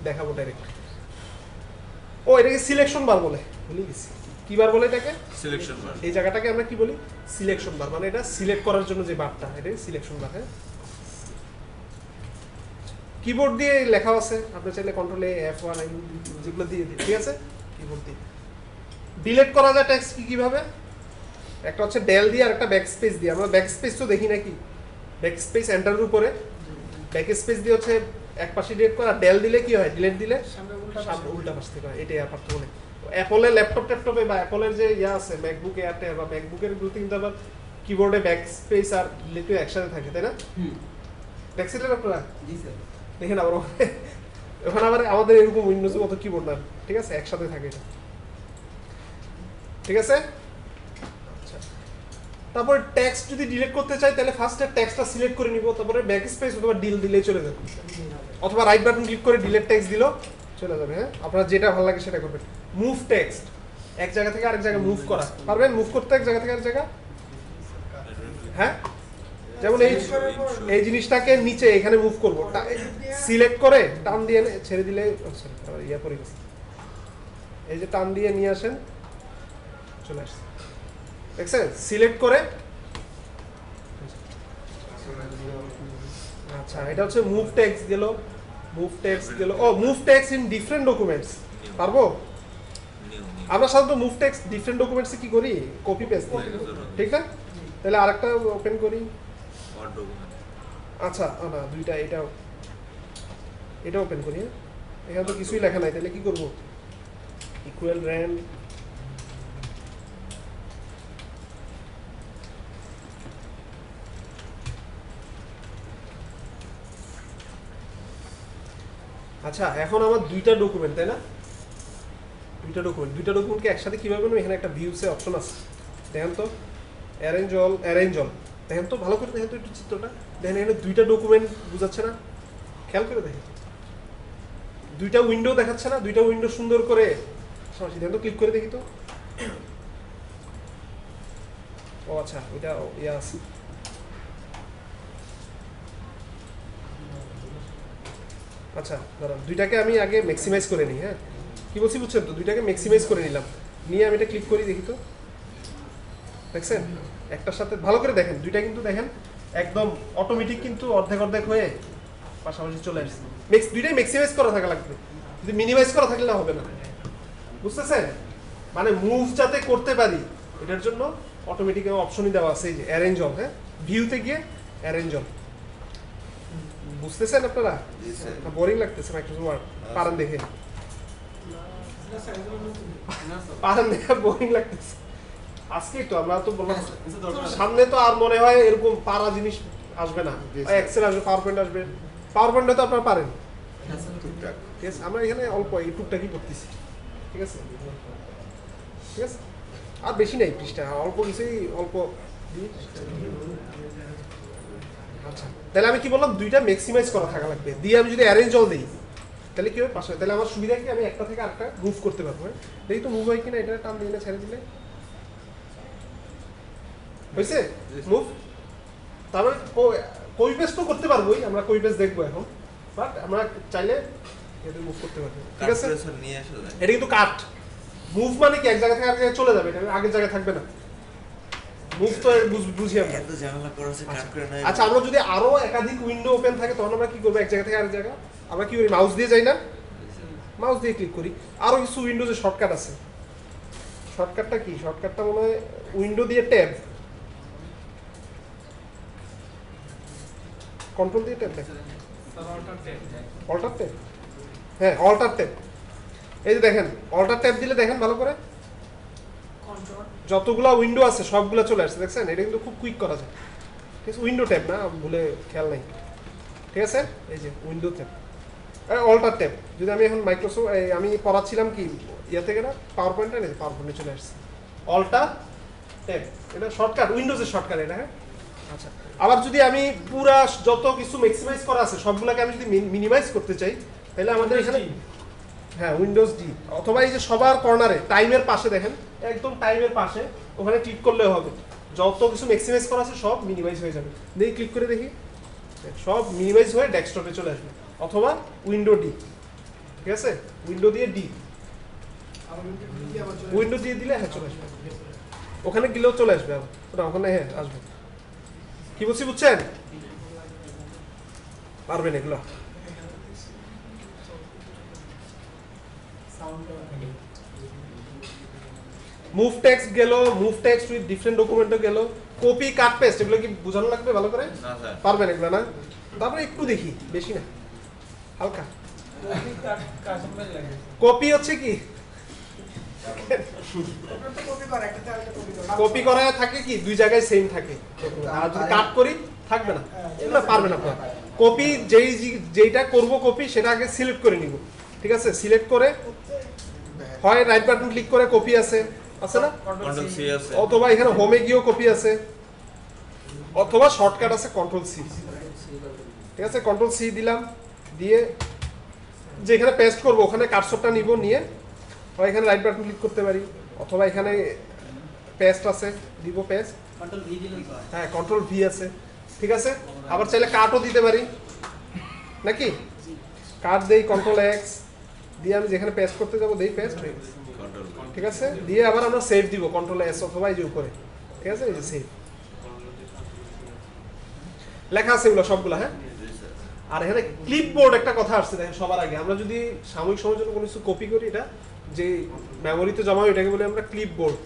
দেখাবো ডাইরেক্ট। ও, এটাকে সিলেকশন বার বলে, ভুলে গেছি। কি বার বলে এটাকে? সিলেকশন বার। এই জায়গাটাকে আমরা কি বলি? সিলেকশন বার, মানে এটা সিলেক্ট করার জন্য যে বারটা, এটাই সিলেকশন বার। হ্যাঁ, কিবোর্ড দিয়ে লেখা আছে, আপনি চাইলে কন্ট্রোল এ F1 যেগুলো দিয়ে দিই, ঠিক আছে? কিবোর্ড দিয়ে ডিলিট করা যায় টেক্সট কিভাবে? একটা হচ্ছে ডেল দিয়ে আর একটা ব্যাকস্পেস দিয়ে। আমরা ব্যাকস্পেস তো দেখি নাকি, ব্যাকস্পেস এন্টারের উপরে ব্যাকস্পেস দিয়ে হচ্ছে এক পাশে ডিলিট করা, ডেল দিলে কি হয়? ডিলিট দিলে সামনে উল্টা পাশ থেকে হয়। এটাই পার্থক্য। অ্যাপলের ল্যাপটপে বা অ্যাপলের যে ইয়া আছে ম্যাকবুক এয়ারটেল বা ম্যাকবুকের গুলোতে কিন্তু আবার কিবোর্ডে ব্যাকস্পেস আর ডিলিট একসাথে থাকে, তাই না? দেখছিলেন আপনারা? জি স্যার। দেখেন আবার ওখানে আবার আমাদের এরকম উইন্ডোজের মতো কিবোর্ড না, ঠিক আছে, একসাথে থাকে এটা, ঠিক আছে। আচ্ছা, তারপর টেক্সট যদি ডিলিট করতে চাই তাহলে ফার্স্টে টেক্সটটা সিলেক্ট করে নিব, তারপরে ব্যাক স্পেস অথবা ডিল দিলে চলে যাবে, অথবা রাইট বাটন ক্লিক করে ডিলিট টেক্সট দিলেও চলে যাবে। হ্যাঁ, আপনার যেটা ভালো লাগে সেটা করবেন। মুভ টেক্সট, এক জায়গা থেকে আরেক জায়গায় মুভ করা পারবেন, মুভ করতে এক জায়গা থেকে আরেক জায়গা। হ্যাঁ, যেমন এই জিনিসটাকে নিচে এখানে মুভ করবো, সিলেক্ট করে টান দিয়ে ছেড়ে দিলে ইয়া পড়ে গেছে, এই যে টান দিয়ে নিয়ে আসেন চলে আসছে, দেখছেন, সিলেক্ট করে। আচ্ছা, এটা হচ্ছে মুভ টেক্সট গেল, মুভ টেক্সট গেল। ও, move text in different documents পারবো আমরা সাধারণত। মুভ টেক্সট ডিফারেন্ট ডকুমেন্টসে কি করি, কপি পেস্ট করি, ঠিক না? তাহলে আরেকটা ওপেন করি। আচ্ছা, না দুইটা, এটা ওপেন করি। এখানে তো কিছুই লেখা নাই, তাহলে কি করব, ইকুয়াল র্যান্ড আচ্ছা, এখন আমার দুইটা ডকুমেন্ট, তাই না? দুইটা ডকুমেন্টকে একসাথে কিভাবে করবো? এখানে একটা ভিউসে অপশন আছে, দেখেন তো, অ্যারেঞ্জ অল, দেখেন তো ভালো করে, দেখেন তো একটু চিত্রটা, দেখেন এখানে দুইটা ডকুমেন্ট বুঝাচ্ছে না? খেয়াল করে দেখেন, দুইটা উইন্ডো দেখাচ্ছে না? দুইটা উইন্ডো সুন্দর করে দেখেন তো, ক্লিক করে দেখি তো। ও আচ্ছা, ওইটা ইয়া আছে। আচ্ছা, দাঁড়ান, দুইটাকে আমি আগে ম্যাক্সিমাইজ করে নিই। হ্যাঁ, কি বলছি বুঝছেন তো? দুইটাকে ম্যাক্সিমাইজ করে নিলাম, নিয়ে আমি এটা ক্লিক করি, দেখি তো, দেখছেন একটার সাথে ভালো করে দেখেন, দুইটা কিন্তু দেখেন একদম অটোমেটিক কিন্তু অর্ধেক অর্ধেক হয়ে পাশাপাশি চলে আসছে। দুইটাই ম্যাক্সিমাইজ করা থাকা লাগবে, যদি মিনিমাইজ করা থাকলে হবে না, বুঝতেছেন? মানে মুভ যাতে করতে পারি এটার জন্য অটোমেটিক অপশনই দেওয়া আছে, এই যে অ্যারেঞ্জ অল। হ্যাঁ, ভিউতে গিয়ে অ্যারেঞ্জ অল, বুঝতেছেন আপনারা? বোরিং লাগতেছে মাইক্রোসফট ওয়ার্ড? পারেন দেখে, পারেন দেখে বোরিং লাগতেছে আজকেই তো, আমরা তো বললাম সামনে তো আর মনে হয় এরকম পারা জিনিস আসবে না, এক্সেল আসবে, পাওয়ার পয়েন্ট আসবে। পাওয়ার পয়েন্টে তো আপনারা পারেন, ঠিক আছে। আমরা এখানে অল্প এই টুকটাকই করতেছি, ঠিক আছে, ঠিক আছে, আর বেশি নেই পৃষ্ঠা, অল্প কিছুই, অল্প। আচ্ছা, তাহলে আমি কি বললাম, দুইটা ম্যাক্সিমাইজ করা থাকা লাগবে, দিয়ে আমি যদি অ্যারেঞ্জ অল দিই তাহলে কি হবে পাশে, তাহলে আমার সুবিধা কি, আমি একটা থেকে আরেকটা মুভ করতে পারবো। দেখি তো মুভ হয় কিনা, এটা টান দিয়ে ছেড়ে দিলে হয়েছে মুভ। তারপরে কপি পেস্ট তো করতে পারবোই, আমরা কপি পেস্ট দেখবো এখন, বাট আমরা চাইলে এটা মুভ করতে পারবো, ঠিক আছে। এটা কিন্তু কাট, মুভ মানে কি এক জায়গা থেকে আরেক জায়গায় চলে যাবে, এটা আগের জায়গায় থাকবে না। মুভ তো বুঝি আমরা। আচ্ছা, আমরা যদি আরো একাধিক উইন্ডো ওপেন থাকে তখন আমরা কি করবো, এক জায়গা থেকে আরেক জায়গা আমরা কি করি, মাউস দিয়ে যাই না, মাউস দিয়ে ক্লিক করি। আরো কিছু উইন্ডোজে শর্টকাট আছে, শর্টকাটটা কি, শর্টকাটটা মনে হয় উইন্ডো দিয়ে ট্যাব, কন্ট্রোল দিয়ে ট্যাব, অল্টার ট্যাব, হ্যাঁ অল্টার ট্যাব। এই যে দেখেন, অল্টার ট্যাব দিলে দেখেন ভালো করে, যতগুলা উইন্ডো আছে সবগুলা চলে আসছে, দেখছেন? এটা কিন্তু খুব কুইক করা যায়, ঠিক আছে। উইন্ডো ট্যাব না, ভুলে খেয়াল নাই, ঠিক আছে। এই যে উইন্ডো ট্যাব, অল্টার ট্যাব। যদি আমি এখন মাইক্রোসফট, আমি পড়াচ্ছিলাম কি ইয়া থেকে না, পাওয়ার পয়েন্টে নেই, পাওয়ার পয়েন্টে চলে আসছে অল্টার ট্যাব, এটা শর্টকাট, উইন্ডোজের শর্টকাট এটা। হ্যাঁ, আচ্ছা, আবার যদি আমি পুরা যত কিছু ম্যাক্সিমাইজ করা আছে সবগুলোকে আমি যদি মিনিমাইজ করতে চাই তাহলে আমাদের এখানে, হ্যাঁ উইন্ডোজ ডি, অথবা এই যে সবার কর্নারে টাইমের পাশে দেখেন, একদম টাইমের পাশে ওখানে ক্লিক করলেও হবে, যত কিছু ম্যাক্সিমাইজ করা আছে সব মিনিমাইজ হয়ে যাবে। দেখি ক্লিক করে দেখি, সব মিনিমাইজ হয়ে ডেস্কটপে চলে আসবে, অথবা উইন্ডো ডি, ঠিক আছে, উইন্ডো দিয়ে ডি, উইন্ডো দিয়ে দিলে হ্যাঁ চলে আসবে, ওখানে গেলেও চলে আসবে, আবার ওখানে হ্যাঁ আসবে। কি বলছি বুঝছেন? পারবেন এগুলো? মুভ টেক্সট গেল, মুভ টেক্সট উইথ ডিফারেন্ট ডকুমেন্টও গেল, কপি কাট পেস্ট, এগুলো কি বোঝানো লাগবে ভালো করে? পারবেন এগুলো না? তারপরে একটু দেখি, বেশি না, হালকা। কপি হচ্ছে কি, কপি করা থাকে কি দুই জায়গায় সেম থাকে, আর যদি কাট করি থাকবে না, এগুলো পারবেন আপনারা। কপি যেইটা করব কপি সেটা আগে সিলেক্ট করে নিব, ঠিক আছে? সিলেক্ট করে হয় রাইট বাটন ক্লিক করে কপি আছে না, কন্ট্রোল সি আছে, অথবা এখানে হোমে গিয়েও কপি আছে, অথবা শর্টকাট আছে কন্ট্রোল সি, ঠিক আছে? কন্ট্রোল সি দিলাম, দিয়ে যেখানে পেস্ট করব ওখানে কার্সরটা নিব, নিয়ে হয় এখানে রাইট বাটন ক্লিক করতে পারি, অথবা এখানে পেস্ট আছে দিব পেস্ট, কন্ট্রোল ভি দিলেই তো হয়। হ্যাঁ কন্ট্রোল ভি আছে, ঠিক আছে? আবার চাইলে কাটও দিতে পারি নাকি, কাট দেই কন্ট্রোল এক্স দিয়ে আমি যেখানে পেস্ট করতে যাব দেই পেস্ট হয়ে গেছে, কন্ট্রোল ঠিক আছে? দিয়ে আবার আমরা সেভ দিব কন্ট্রোল এস অথবা এই যে উপরে, ঠিক আছে? এই যে সেভ লেখা আছে এগুলো সবগুলো, হ্যাঁ। আর এখানে ক্লিপবোর্ড একটা কথা আসছে দেখেন সবার আগে, আমরা যদি সাময়িক সময়ের জন্য কোনো কিছু কপি করি, এটা যে মেমোরিতে জমা হয় এটাকে বলে আমরা ক্লিপবোর্ড।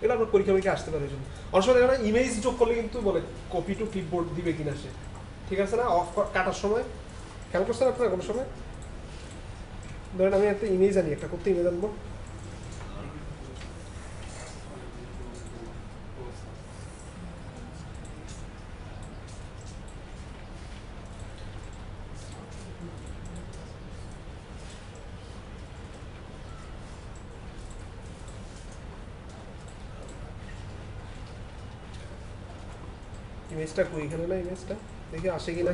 এটা আপনার পরীক্ষা পরীক্ষা আসতে পারে, জন্য অনেক সময় এখানে ইমেজ যোগ করলে কিন্তু বলে কপি টু ক্লিপবোর্ড দিবে কিনা সে, ঠিক আছে না? অফ কাটার সময় খেয়াল করছেন আপনারা কোনো সময়? ধরেন আমি একটা ইমেজ আনি, একটা করতে ইমেজ আনবো, ইমেজটা কই, এখানে না ইমেজটা, দেখি আসে কিনা।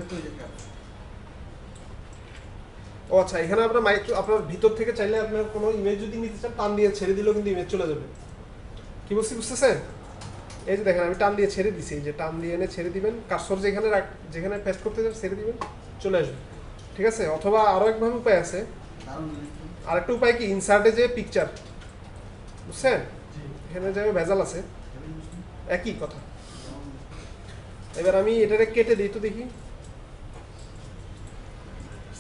ও আচ্ছা, এখানে আপনার আপনার ভিতর থেকে চাইলে আপনার কোনো ইমেজ যদি নিতে চান টান দিয়ে ছেড়ে দিলেও কিন্তু ইমেজ চলে যাবে। কি বলছি বুঝতেছেন? এই যে দেখেন আমি টান দিয়ে ছেড়ে দিছি, এই যে টান দিয়ে এনে ছেড়ে দিবেন, কার্সর যেখানে পেস্ট করতে যাবেন ছেড়ে দিবেন, চলে আসবে, ঠিক আছে? অথবা আরো একভাবে উপায় আছে, আরেকটা উপায় কি, ইনসার্টে যে পিকচার, বুঝছেন? এখানে যাবে ভেজাল আছে, একই কথা। এবার আমি এটাকে কেটে দিই তো দেখি,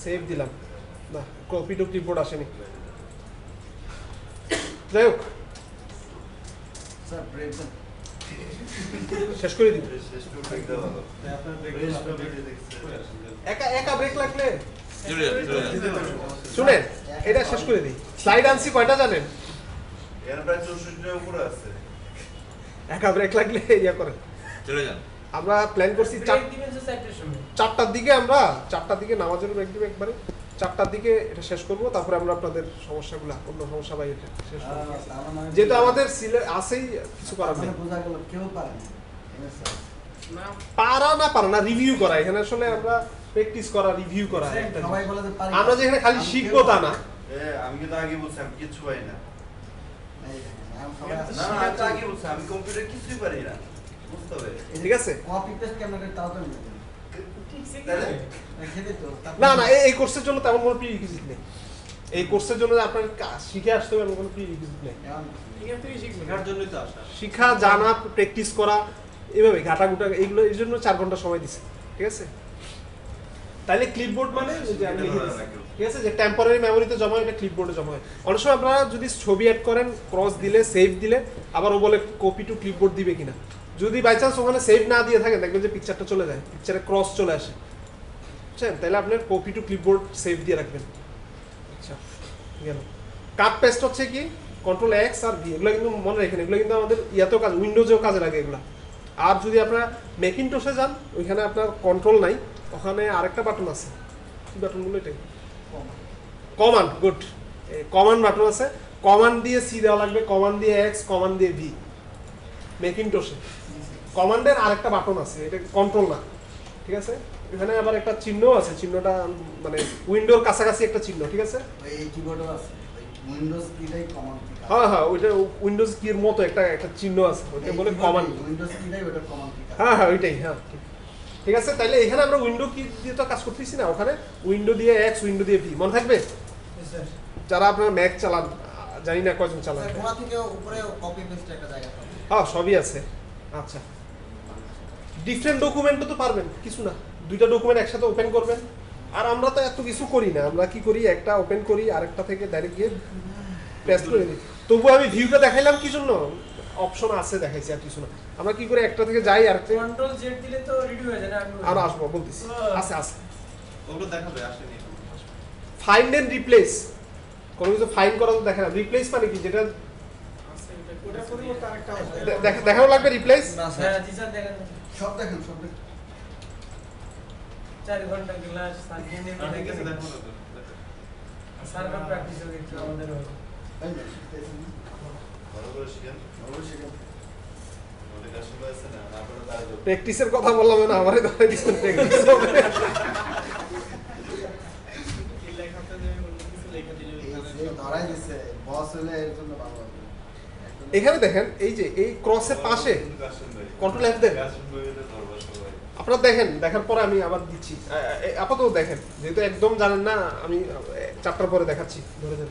সেভ দিলাম, না কপি টু ক্লিপবোর্ড আসেনি, যাই হোক শেষ করে দিব। একা একা ব্রেক লাগলে শুনেন, এটা শেষ করে দিই। স্লাইড আনছি কয়টা জানেন? একা ব্রেক লাগলে ইয়া করেন, চলে যান। আমরা প্ল্যান করছি ব্রেক দিবেন তো 4টার সময়। 4টার দিকে, আমরা 4টার দিকে নামাজের ব্রেক দিব একবারে, 4টার দিকে এটা শেষ করব, তারপরে আমরা আপনাদের সমস্যাগুলো, অন্য সমস্যা বা এটা শেষ করব, যেহেতু আমাদের আছেই কিছু করার নেই। বোঝা গেল কেউ পারে না, পারা না রিভিউ করা, এখানে আসলে আমরা প্র্যাকটিস করা, রিভিউ করা, সবাই বলে যে পারি, আমরা যেখানে খালি শিখবো তা না। আমি কিন্তু আগে বলছি আমি কিচ্ছু পারি না। সবাই আছে। না আমি তো আগে বলছি আমি কম্পিউটার কিছুই পারি না, বুঝতে হবে। ঠিক আছে? কপি পেস্ট কেমন করে তাও তো নেই, ঠিকছে কি তাহলে? খেতে তো না না, এই কোর্সের জন্য তেমন কোনো প্রি রিকুইজিট নেই। এই কোর্সের জন্য আপনার শিখে আসতে হবে এমন কোনো প্রি রিকুইজিট নেই। এখান থেকে শিখবেন। শেখার জন্যই তো আসা। শিখা, জানা, প্র্যাকটিস করা, এইভাবে ঘাটাঘুটা এইগুলো, এই জন্য 4 ঘন্টা সময় দিছে, ঠিক আছে? তাইলে ক্লিপবোর্ড মানে যে আমি লিখে দিচ্ছি, ঠিক আছে? যে টেম্পোরারি মেমোরিতে জমা হয়, এটা ক্লিপবোর্ডে জমা হয়। অনেক সময় আপনারা যদি ছবি অ্যাড করেন, ক্রস দিলে, সেভ দিলে, আবার ও বলে কপি টু ক্লিপবোর্ড দিবে কিনা। যদি বাই চান্স ওখানে সেভ না দিয়ে থাকেন, দেখবেন যে পিকচারটা চলে যায়, পিকচারে ক্রস চলে আসে, বুঝছেন? তাহলে আপনার কপি টু ক্লিপবোর্ড সেভ দিয়ে রাখবেন। আচ্ছা, গেল। কাট পেস্ট হচ্ছে কি, কন্ট্রোল এক্স আর ভি, এগুলো কিন্তু মনে রাখেন, এগুলো কিন্তু আমাদের ইয়াতেও কাজ, উইন্ডোজেও কাজে লাগে এগুলো। আর যদি আপনারা ম্যাকিনটসে যান, ওইখানে আপনার কন্ট্রোল নাই, ওখানে আরেকটা বাটন আছে, কি বাটনগুলো এটাই, কমান্ড, গুড, কমান্ড বাটন আছে, কমান্ড দিয়ে সি দেওয়া লাগবে, কমান্ড দিয়ে এক্স, কমান্ড দিয়ে ভি। ম্যাকিনটসে কমান্ডের আরেকটা বাটন আছে, এটা কন্ট্রোল না, ঠিক আছে? এখানে আবার একটা চিহ্ন আছে, চিহ্নটা মানে উইন্ডোর কাছাকাছি একটা চিহ্ন, ঠিক আছে? এই কিবোর্ডও আছে, উইন্ডোজ কিটাই কমান্ড কি, হ্যাঁ হ্যাঁ, ওইটা উইন্ডোজ কির মতো একটা চিহ্ন আছে, ওইটা বলে কমান্ড। উইন্ডোজ কিটাই ওটা কমান্ড কি, হ্যাঁ হ্যাঁ ওইটাই, হ্যাঁ ঠিক আছে। তাহলে এখানে আমরা উইন্ডো কি দিয়ে তো কাজ করতেছি না, ওখানে উইন্ডো দিয়ে এক্স, উইন্ডো দিয়ে ভি, মনে থাকবে? স্যার যারা আপনার ম্যাক চালান, জানি না কয়জন চালান, কোনা থেকে উপরে কপি পেস্ট একটা জায়গা পাবে, হ্যাঁ সবই আছে। আচ্ছা, ডিফারেন্ট ডকুমেন্টও তো পারবেন, কিছু না, 2টা ডকুমেন্ট একসাথে ওপেন করবেন। আর আমরা তো এত কিছু করি না, আমরা কি করি, একটা ওপেন করি, আরেকটা থেকে ডাইরেক্ট গিয়ে পেস্ট করে দিই। তবু আমি ভিউটা দেখাইলাম কি জন্য, অপশন আছে দেখাইছি, আর কিছু না। আমরা কি করে একটা থেকে যাই আরেকটা, কন্ট্রোল জেড দিলে তো রেডি হয়ে যায় না? আর আসবো বলতেছি, আছে আছে। ওগুলো দেখাবে, আসেনি। ফাইন্ড এন্ড রিপ্লেস, কোনো কিছু ফাইন্ড করা তো দেখে না, রিপ্লেস মানে কি, যেটা ওটা পরিবর্তে আরেকটা আছে। দেখানো লাগবে রিপ্লেস। না হ্যাঁ জি স্যার দেখেন। সব দেখেন, সব দেখেন। 4 ঘন্টা ক্লাস সার্জেনের অনেক কিছু দেখো না তো। সার্ভার প্র্যাকটিস হবে একটু আমাদের হবে। ভালো করে শিখেন। আমাদের কাস্টমার আছে না, না করে তারা তো প্র্যাকটিসের কথা বললাম না, আমারই ধরে দিচ্ছেন প্র্যাকটিস হবে। ধরাই দিচ্ছে বস হলে এর জন্য ভালো হবে। এখানে দেখেন এই যে এই ক্রসের পাশে Control F দেন। আপনারা দেখেন, দেখার পরে আমি আবার দিচ্ছি। আপাতত দেখেন, যেহেতু একদম জানেন না, আমি চ্যাপ্টার পরে দেখাচ্ছি, ধরে দেন।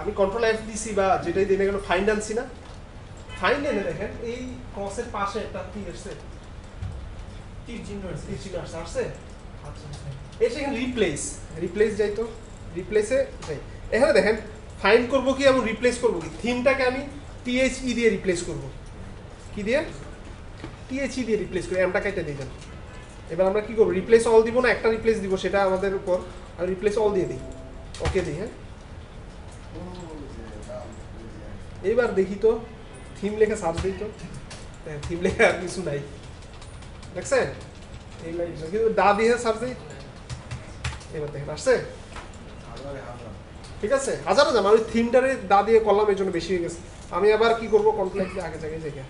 আমি কন্ট্রোল এফ দিছি বা যেটাই দিই না কেন, ফাইন্ড আনছি না, ফাইন্ড এনে দেখেন এই ক্রসের পাশে একটা কি আসছে, তীর চিহ্ন আছে। তীর চিহ্ন আসছে। আচ্ছা আচ্ছা। এই সেখানে রিপ্লেস যাই তো, রিপ্লেসে যাই। এখানে দেখেন ফাইন্ড করব কি এবং রিপ্লেস করব কি, থিমটাকে আমি THE দিয়ে রিপ্লেস করব। কি দিয়ে? THE দিয়ে রিপ্লেস করি, এমটা কেটে দিই দেন। এবার আমরা কি করব, রিপ্লেস অল দিব না একটা রিপ্লেস দিব, সেটা আমাদের উপর। আর রিপ্লেস অল দিয়ে দিই, ওকে দিই। হ্যাঁ, এবার দেখি তো থিম লেখা সার্চ দিই তো, থিম লেখা আর কিছু নাই, দেখছেন? এই লাইন কিন্তু দা দিয়ে সার্চ দিই, এবার দেখেন আসছে। ঠিক আছে, হাজার আমার ওই থিমটারে দা দিয়ে করলাম, এই জন্য বেশি হয়ে গেছে। আমি আবার কি করবো, কন্ট্রোল দিয়ে আগে জায়গায় জায়গায়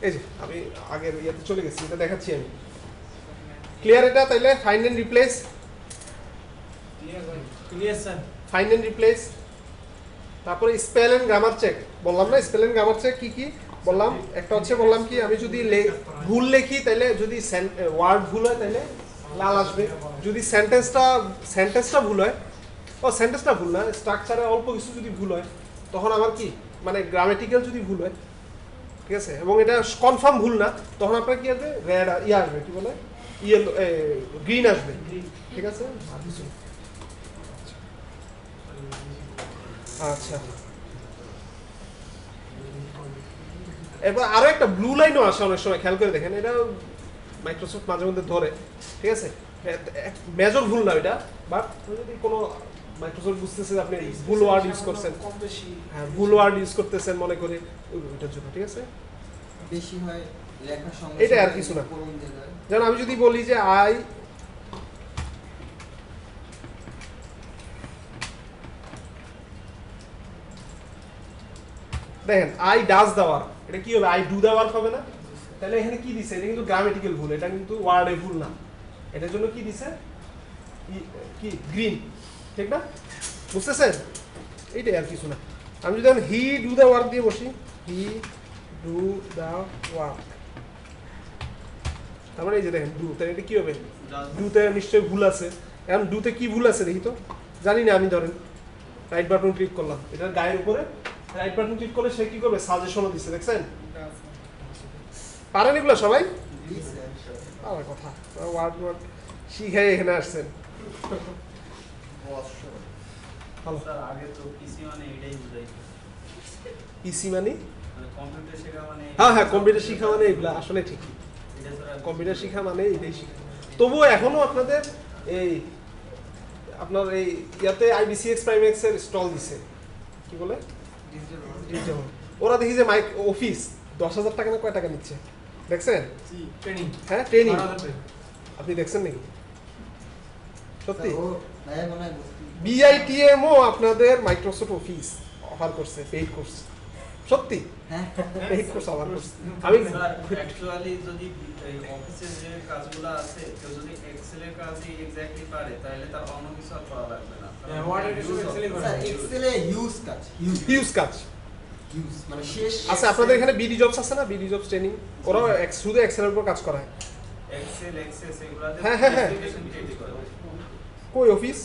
এই যে আমি আগের ইয়েতে চলে গেছি, এটা দেখাচ্ছি আমি। ক্লিয়ার এটা? তাইলে find and replace, clear sir. Find and replace, তারপরে স্পেল এন্ড গ্রামার চেক বললাম না। স্পেল এন্ড গ্রামার চেক কি কি বললাম? একটা হচ্ছে বললাম কি, আমি যদি ভুল লিখি তাহলে, যদি ওয়ার্ড ভুল হয় তাহলে লাল আসবে, যদি সেন্টেন্সটা ভুল হয়, সেন্টেন্সটা ভুল না, স্ট্রাকচারে অল্প কিছু যদি ভুল হয়, তখন আমার কি মানে গ্রামেটিক্যাল যদি ভুল হয়, ঠিক আছে, এবং এটা কনফার্ম ভুল না, তখন আপনার কি আসবে, রেড আসবে, কি বলে, ইয়েলো, গ্রিন আসবে। ঠিক আছে, আচ্ছা। এরপর আরো একটা ব্লু লাইনও আসে অনেক সময়, খেয়াল করে দেখেন, এটা মাইক্রোসফট মাঝে মধ্যে ধরে। ঠিক আছে, মেজর ভুল না এটা, বাট যদি কোনো মাইক্রোসফট বুঝতেছে যে আপনি ভুল ওয়ার্ড ইউজ করছেন, কম বেশি হ্যাঁ ভুল ওয়ার্ড ইউজ করতেছেন মনে করে, ওইটার জন্য। ঠিক আছে, বেশি হয় লেখার সঙ্গে এটা আর কিছু না। কোন জায়গায় যেমন আমি যদি বলি যে আই দেখেন আই ডাজ দা ওয়ার্ক, এটা কি হবে, আই ডু দা ওয়ার্ক হবে না? তাহলে এখানে কি দিছে, এটা কিন্তু গ্রামেটিক্যাল ভুল, এটা কিন্তু ওয়ার্ডে ভুল না। এটার জন্য কি দিছে, কি গ্রিন, ঠিক না? বুঝতেছেন? এইটাই আর কিছু না। আমি যদি হি ডু দা ওয়ার্ক দিয়ে বসি, হি ডু দা ওয়ার্ক, তারপরে এই যে দেখেন ডু, তাহলে এটা কি হবে, ডুতে নিশ্চয়ই ভুল আছে। এখন ডুতে কি ভুল আছে দেখি তো, জানি না আমি। ধরেন রাইট বাটন ক্লিক করলাম, এটার গায়ের উপরে রাইট বাটন ক্লিক করলে সে কি করবে, সাজেশনও দিচ্ছে, দেখছেন? পারেন এগুলো সবাই? আমার কথা ওয়ার্ড ওয়ার্ড শিখাই এখানে আসছেন। ভালো। স্যার আগে তো পিসি মানে এটাই বুঝাইতো, পিসি মানে মানে কম্পিউটার শেখা মানে হ্যাঁ হ্যাঁ, কম্পিউটার শিখা মানে এগুলা আসলে ঠিকই, এটা স্যার কম্পিউটার শিখা মানে এটাই শিখা। তবুও এখনো আপনাদের এই আপনার এই ইয়াতে IBCX প্রাইমেক্স এর স্টল দিছে, কি বলে ডিজিটাল। ওরা দেখি যে মাইক অফিস 10,000 টাকা না কয় টাকা নিচ্ছে, দেখছেন? ট্রেনিং। হ্যাঁ ট্রেনিং, আপনি দেখছেন নাকি? সত্যি? ও ভাই মনে হয় BITMও আপনাদের মাইক্রোসফট অফিস অফার করছে, পেইড কোর্স। সত্যি হ্যাঁ পেইড কোর্স অফার করছে। আমি স্যার অ্যাকচুয়ালি যদি এই অফিসের যে কাজগুলো আছে কেউ যদি এক্সেলের কাজই এক্স্যাক্টলি পারে তাহলে তার অন্য কিছু আর করা লাগবে না। হ্যাঁ, ওয়ার্ডের সব এক্সেলে করে। স্যার এক্সেলে হিউজ কাজ হিউজ কাজ হিউজ মানে শেষ আচ্ছা। আপনাদের এখানে BD জবস আছে না, BD জবস ট্রেনিং, ওরা শুধু এক্সেলের উপর কাজ করায়। এক্সেল এক্সেস এগুলাতে হ্যাঁ, হ্যাঁ, হ্যাঁ। অ্যাপ্লিকেশন ক্রিয়েট করে। কই অফিস?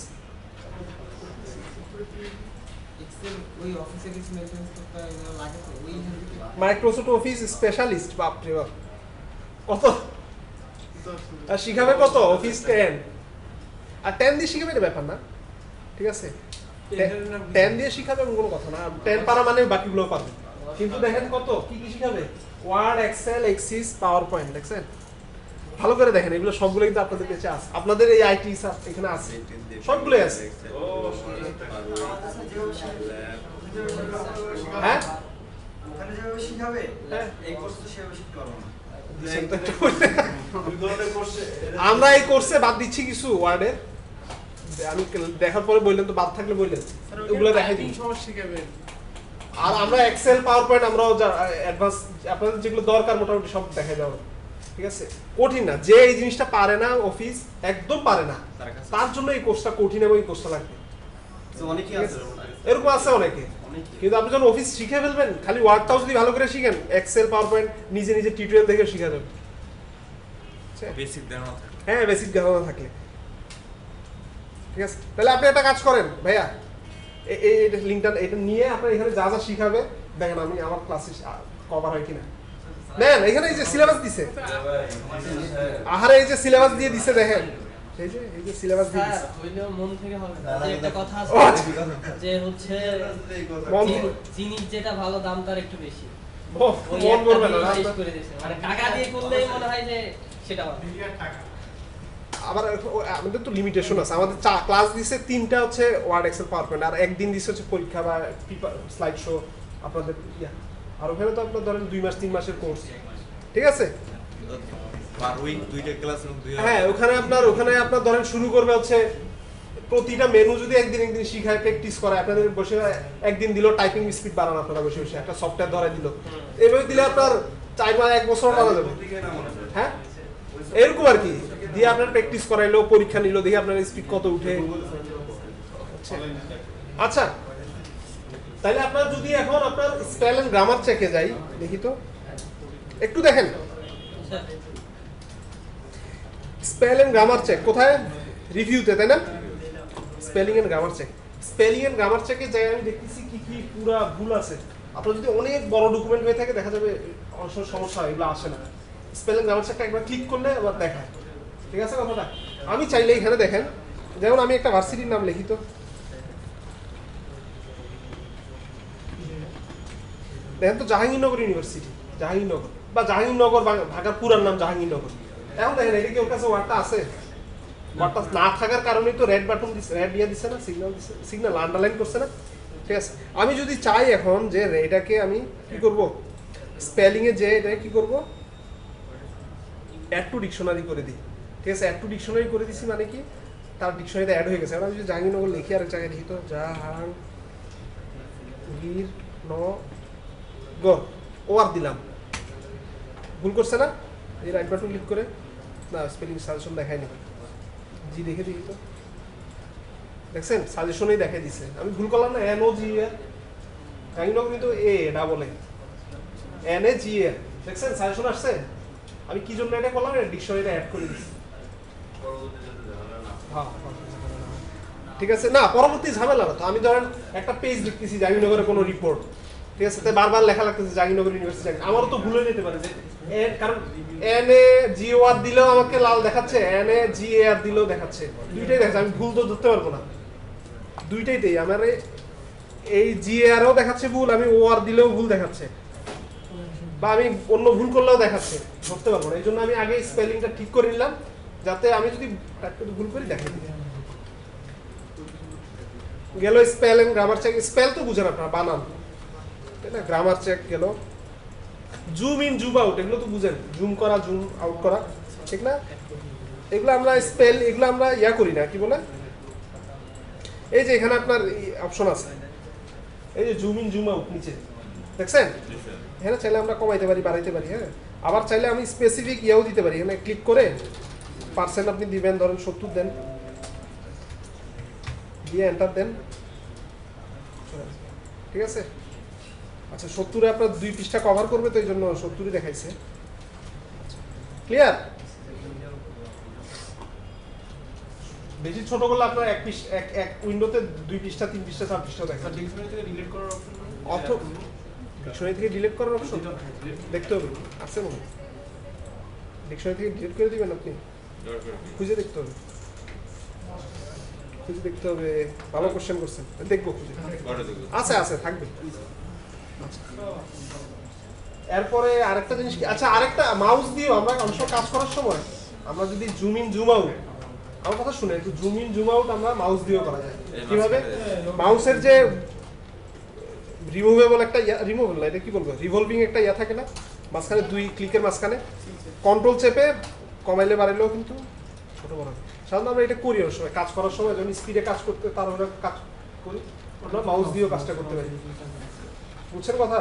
এক্সেল ওই অফিসে কিছু মেইনটেনেন্স করতে এগুলো লাগে তো ওই থেকে মাইক্রোসফট অফিস স্পেশালিস্ট, বাপ রে বাপ, কত আর শিখাবে, কত অফিস 10 আর 10 দিয়ে শিখাবে, এটা ব্যাপার না, ঠিক আছে? 10 দিয়ে শিখাবে এমন কোনো কথা না, 10 পারা মানে বাকিগুলো পারবে। কিন্তু দেখেন কত কি কি শিখাবে, Word, Excel, Access, PowerPoint, দেখছেন? ভালো করে দেখেন, এগুলো সবগুলো কিন্তু আপনাদের কাছে আছে, আপনাদের এই IT এখানে আছে, সবগুলোই আছে। হ্যাঁ আপনারা যেভাবে শিখাবে হ্যাঁ। এই কোর্স তো সেভাবে শিখতে পারবো না। দিচ্ছেন তো একটা করে। আমরা এই কোর্সে বাদ দিচ্ছি কিছু ওয়ার্ডের, আমি দেখার পরে বললেন তো বাদ থাকলে বললেন, ওগুলো দেখাই দিই। সমস্যা শিখাবেন। আর আমরা এক্সেল পাওয়ার পয়েন্ট আমরাও অ্যাডভান্স আপনাদের যেগুলো দরকার মোটামুটি সব দেখাই দেওয়া, ঠিক আছে? কঠিন না, যে এই জিনিসটা পারে না অফিস একদম পারে না, তার জন্য এই কোর্সটা কঠিন এবং এই কোর্সটা লাগবে। তো অনেকেই আছে এরকম আছে অনেকে, অনেকেই। কিন্তু আপনি যখন অফিস শিখে ফেলবেন, খালি ওয়ার্ডটাও যদি ভালো করে শিখেন, এক্সেল পাওয়ার পয়েন্ট নিজে নিজে টিউটোরিয়াল দেখে শিখা যাবে। বেসিক ধারণা থাকে। হ্যাঁ, বেসিক ধারণা থাকলে, ঠিক আছে? তাহলে আপনি একটা কাজ করেন ভাইয়া, এই লিঙ্কটা এটা নিয়ে আপনার এখানে যা যা শিখাবে দেখেন, আমি আমার ক্লাসে কভার হয় কিনা। নেন, এখানে এই যে সিলেবাস দিছে, আহারে এই যে সিলেবাস দিয়ে দিছে দেখেন, এই যে সিলেবাস দিয়ে দিছে। হইলেও মন থেকে হবে না। যে একটা কথা ও আছে আচ্ছা। যে হচ্ছে মন জিনিস যেটা ভালো দাম তার একটু বেশি। ওই মন একটা করবে না, দিয়ে শেষ করে দিয়েছে। মানে টাকা দিয়ে করলেই মনে হয় যে সেটা ভালো। আবার আমাদের তো লিমিটেশন আছে। আমাদের ক্লাস দিছে 3টা হচ্ছে ওয়ার্ড, এক্সেল, পাওয়ার পয়েন্ট, আর একদিন দিছে হচ্ছে পরীক্ষা বা স্লাইড শো আপনাদের আর ওখানে তো আপনার ধরেন 2 মাস 3 মাসের কোর্স, ঠিক আছে? পার উইক 2টা ক্লাস এবং 2 হ্যাঁ, ওখানে আপনার ধরেন শুরু করবে হচ্ছে প্রতিটা মেনু যদি একদিন শিখায়, প্র্যাকটিস করায়, আপনাদের বসে একদিন দিল টাইপিং স্পিড বাড়ানো, আপনারা বসে বসে একটা সফটওয়্যার ধরাই দিল, এইভাবে দিলে আপনার 4 মাস 1 বছর টানা যাবে। হ্যাঁ, এরকম আর কি দিয়ে আপনার প্র্যাকটিস করাইলো, পরীক্ষা নিল, দেখি আপনার স্পিড কত উঠে। আচ্ছা, তাহলে আপনার যদি এখন আপনার স্পেল এন্ড গ্রামার চেকে যাই, দেখি তো একটু দেখেন। স্পেল এন্ড গ্রামার চেক কোথায়? রিভিউতে, তাই না? Spelling and grammar check, spelling and grammar চেকে যাই আমি দেখতেছি কি কি পুরা ভুল আছে। আপনার যদি অনেক বড় ডকুমেন্ট হয়ে থাকে দেখা যাবে অনেক সমস্যা হয়, এগুলো আসে না। স্পেলিং গ্রামার চেকটা একবার ক্লিক করলে আবার দেখায়, ঠিক আছে কথাটা? আমি চাইলে এখানে দেখেন, যেমন আমি একটা ভার্সিটির নাম লিখি তো, দেখেন তো জাহাঙ্গীরনগর ইউনিভার্সিটি, জাহাঙ্গীরনগর বা জাহাঙ্গীরনগর ঢাকার পুরার নাম জাহাঙ্গীরনগর। এখন দেখেন এটা কি ওর কাছে ওয়ার্ডটা আছে? ওয়ার্ডটা না থাকার কারণেই তো রেড বাটন দিচ্ছে, রেড দিয়ে দিচ্ছে না, সিগন্যাল আন্ডারলাইন করছে না, ঠিক আছে? আমি যদি চাই এখন যে এটাকে আমি কি করব, স্পেলিং এ যে এটাকে কি করব, অ্যাড টু ডিকশনারি করে দিই, ঠিক আছে? অ্যাড টু ডিকশনারি করে দিছি মানে কি তার ডিকশনারিতে অ্যাড হয়ে গেছে। এখন আমি যদি জাহাঙ্গীরনগর লিখি আর জায়গায় লিখি তো জাহাঙ্গীরনগর, ও আর দিলাম, ভুল করছে না? এই রাইট বাটন ক্লিক করে না, স্পেলিং সাজেশন দেখায়নি, জি দেখে দিই তো, দেখছেন সাজেশনেই দেখাই দিছে। আমি ভুল করলাম না? এন ও জি এর জাহাঙ্গীরনগর কিন্তু এ ডাবল এন এ জি এর, দেখছেন সাজেশন আসছে। আমি কি জন্য এটা করলাম, এটা ডিকশনারিতে অ্যাড করে দিছি। হ্যাঁ, ঠিক আছে না, পরবর্তী ঝামেলা না তো। আমি ধরেন একটা পেজ লিখতেছি জাহাঙ্গীরনগরের কোনো রিপোর্ট, ঠিক আছে? তাই বারবার লেখা লাগতেছে জাহাঙ্গীরনগর ইউনিভার্সিটি, আমারও তো ভুল হয়ে যেতে পারে যে কারণ এন এ জি ও আর দিলেও আমাকে লাল দেখাচ্ছে, এন এ জি এ আর দিলেও দেখাচ্ছে, দুইটাই দেখাচ্ছে। আমি ভুল তো ধরতে পারবো না, দুইটাইতেই আমার এই জি এ আরও দেখাচ্ছে ভুল, আমি ও আর দিলেও ভুল দেখাচ্ছে, বা আমি অন্য ভুল করলেও দেখাচ্ছে, ধরতে পারবো না। এই জন্য আমি আগে স্পেলিংটা ঠিক করে নিলাম, যাতে আমি যদি ভুল করি দেখাই দিই। গেল spell and grammar check, spell তো বুঝেন আপনারা, বানান, তাই না? গ্রামার চেক গেল, জুম ইন জুম আউট এগুলো তো বুঝেন, জুম করা জুম আউট করা, ঠিক না? এগুলো আমরা স্পেল, এগুলো আমরা ইয়া করি না, কি বলে, এই যে এখানে আপনার অপশন আছে, এই যে জুম ইন জুম আউট নিচে দেখছেন, এখানে চাইলে আমরা কমাইতে পারি, বাড়াইতে পারি। হ্যাঁ, আবার চাইলে আমি স্পেসিফিক ইয়াও দিতে পারি, এখানে ক্লিক করে পার্সেন্ট আপনি দিবেন, ধরেন 70 দেন, দিয়ে এন্টার দেন, ঠিক আছে? আচ্ছা, 70-এ আপনার 2 পৃষ্ঠা কভার করবে, তো এই জন্য 70-ই দেখাইছে। ক্লিয়ার? বেশি ছোট করলে আপনার এক উইন্ডোতে 2 পৃষ্ঠা 3 পৃষ্ঠা 4 পৃষ্ঠা দেখায়। ডিকশনারি থেকে ডিলিট করার অপশন, ডিকশনারি থেকে ডিলিট করার অপশন দেখতে হবে, আছে মনে হয়। ডিকশনারি থেকে ডিলিট করে দিবেন আপনি, খুঁজে দেখতে হবে, ভালো কোশ্চেন করছেন, দেখবো খুঁজে, আছে থাকবে। এরপরে আরেকটা জিনিস কি, আচ্ছা আরেকটা মাউস দিয়েও আমরা অংশ কাজ করার সময় আমরা যদি জুম ইন জুম আউট, আমার কথা শুনে একটু, জুম ইন জুম আউট আমরা মাউস দিয়েও করা যায়। কিভাবে? মাউসের যে রিমুভেবল একটা রিমুভেবল না, এটা কি বলবো, রিভলভিং একটা ইয়া থাকে না মাঝখানে, 2 ক্লিকের মাঝখানে কন্ট্রোল চেপে কমাইলে বাড়াইলেও কিন্তু ছোট বড় হয়। সাধারণত আমরা এটা করি অনেক সময়, কাজ করার সময় যখন স্পিডে কাজ করতে তারপরে কাজ করি, আমরা মাউস দিয়েও কাজটা করতে পারি। বুঝছেন কথা?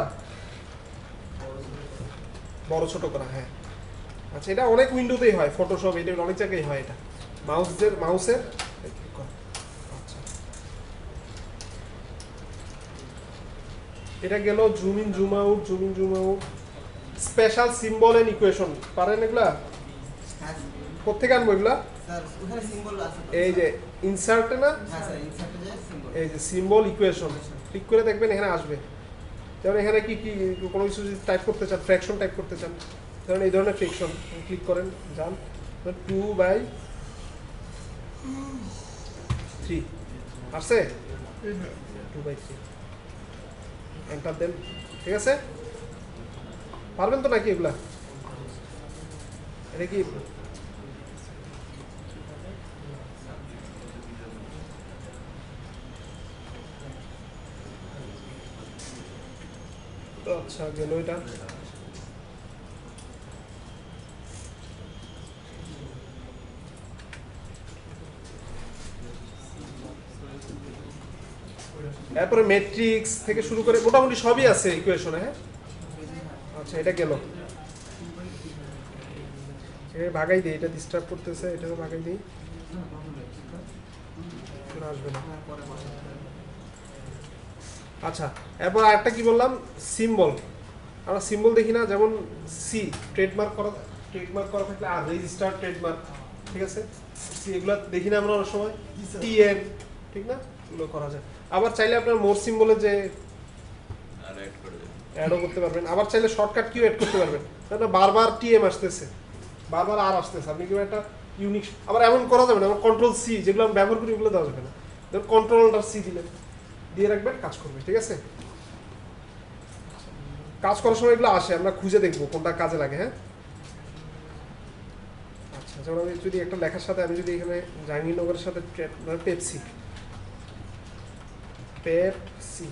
বড় ছোট করা, হ্যাঁ। আচ্ছা, এটা অনেক উইন্ডোতেই হয়, ফটোশপ এটা অনেক জায়গায় হয়, এটা মাউসের আচ্ছা, এটা গেল zoom in zoom out, zoom in zoom out, special symbol and equation পারেন এগুলা? হ্যাঁ কোত্থেকে আনবো এগুলা? স্যার ওখানে সিম্বল আছে তো? এই যে ইনসার্টে না, হ্যাঁ স্যার ইনসার্টে যে সিম্বল, এই যে সিম্বল ইকুয়েশন ক্লিক করে দেখবেন এখানে আসবে। যেমন এখানে কি কি কোনো কিছু যদি টাইপ করতে চান, ফ্র্যাকশন টাইপ করতে চান, ধরেন এই ধরনের ফ্র্যাকশন ক্লিক করেন, যান 2/3 আসছে, 2/3 এন্টার দেন। ঠিক আছে, পারবেন তো নাকি এগুলা? এটা কি আচ্ছা গেল এটা। এরপরে ম্যাট্রিক্স থেকে শুরু করে মোটামুটি সবই আছে ইকুয়েশনে। হ্যাঁ, আচ্ছা এটা গেল, ভাগাই দিই, এটা ডিস্টার্ব করতেছে, এটাও ভাগাই দিই, আসবে না। আচ্ছা, এরপর আরেকটা কি বললাম, সিম্বল। আমরা সিম্বল দেখি না, যেমন সি ট্রেডমার্ক করা থাকলে আর রেজিস্টার ট্রেডমার্ক, ঠিক আছে, সি এগুলো দেখি না আমরা অনেক সময়, টিএন, ঠিক না, এগুলো করা যায়। আবার চাইলে আপনার মোর সিম্বলে যে অ্যাডও করতে পারবেন, আবার চাইলে শর্টকাট কিও অ্যাড করতে পারবেন। কারণ বারবার টিএম আসতেছে, বারবার আর আসতেছে, আপনি কি একটা ইউনিক, আবার এমন করা যাবে না, আমার কন্ট্রোল সি যেগুলো আমি ব্যবহার করি ওগুলো দেওয়া যাবে না, ধরুন কন্ট্রোলটা সি দিলেন, দিয়ে রাখবেন, কাজ করবে। ঠিক আছে, কাজ করার সময় এগুলো আসে, আমরা খুঁজে দেখবো কোনটা কাজে লাগে। হ্যাঁ, আচ্ছা, যেমন আমি যদি একটা লেখার সাথে আমি যদি এখানে জাহাঙ্গীরনগরের সাথে পেপসি,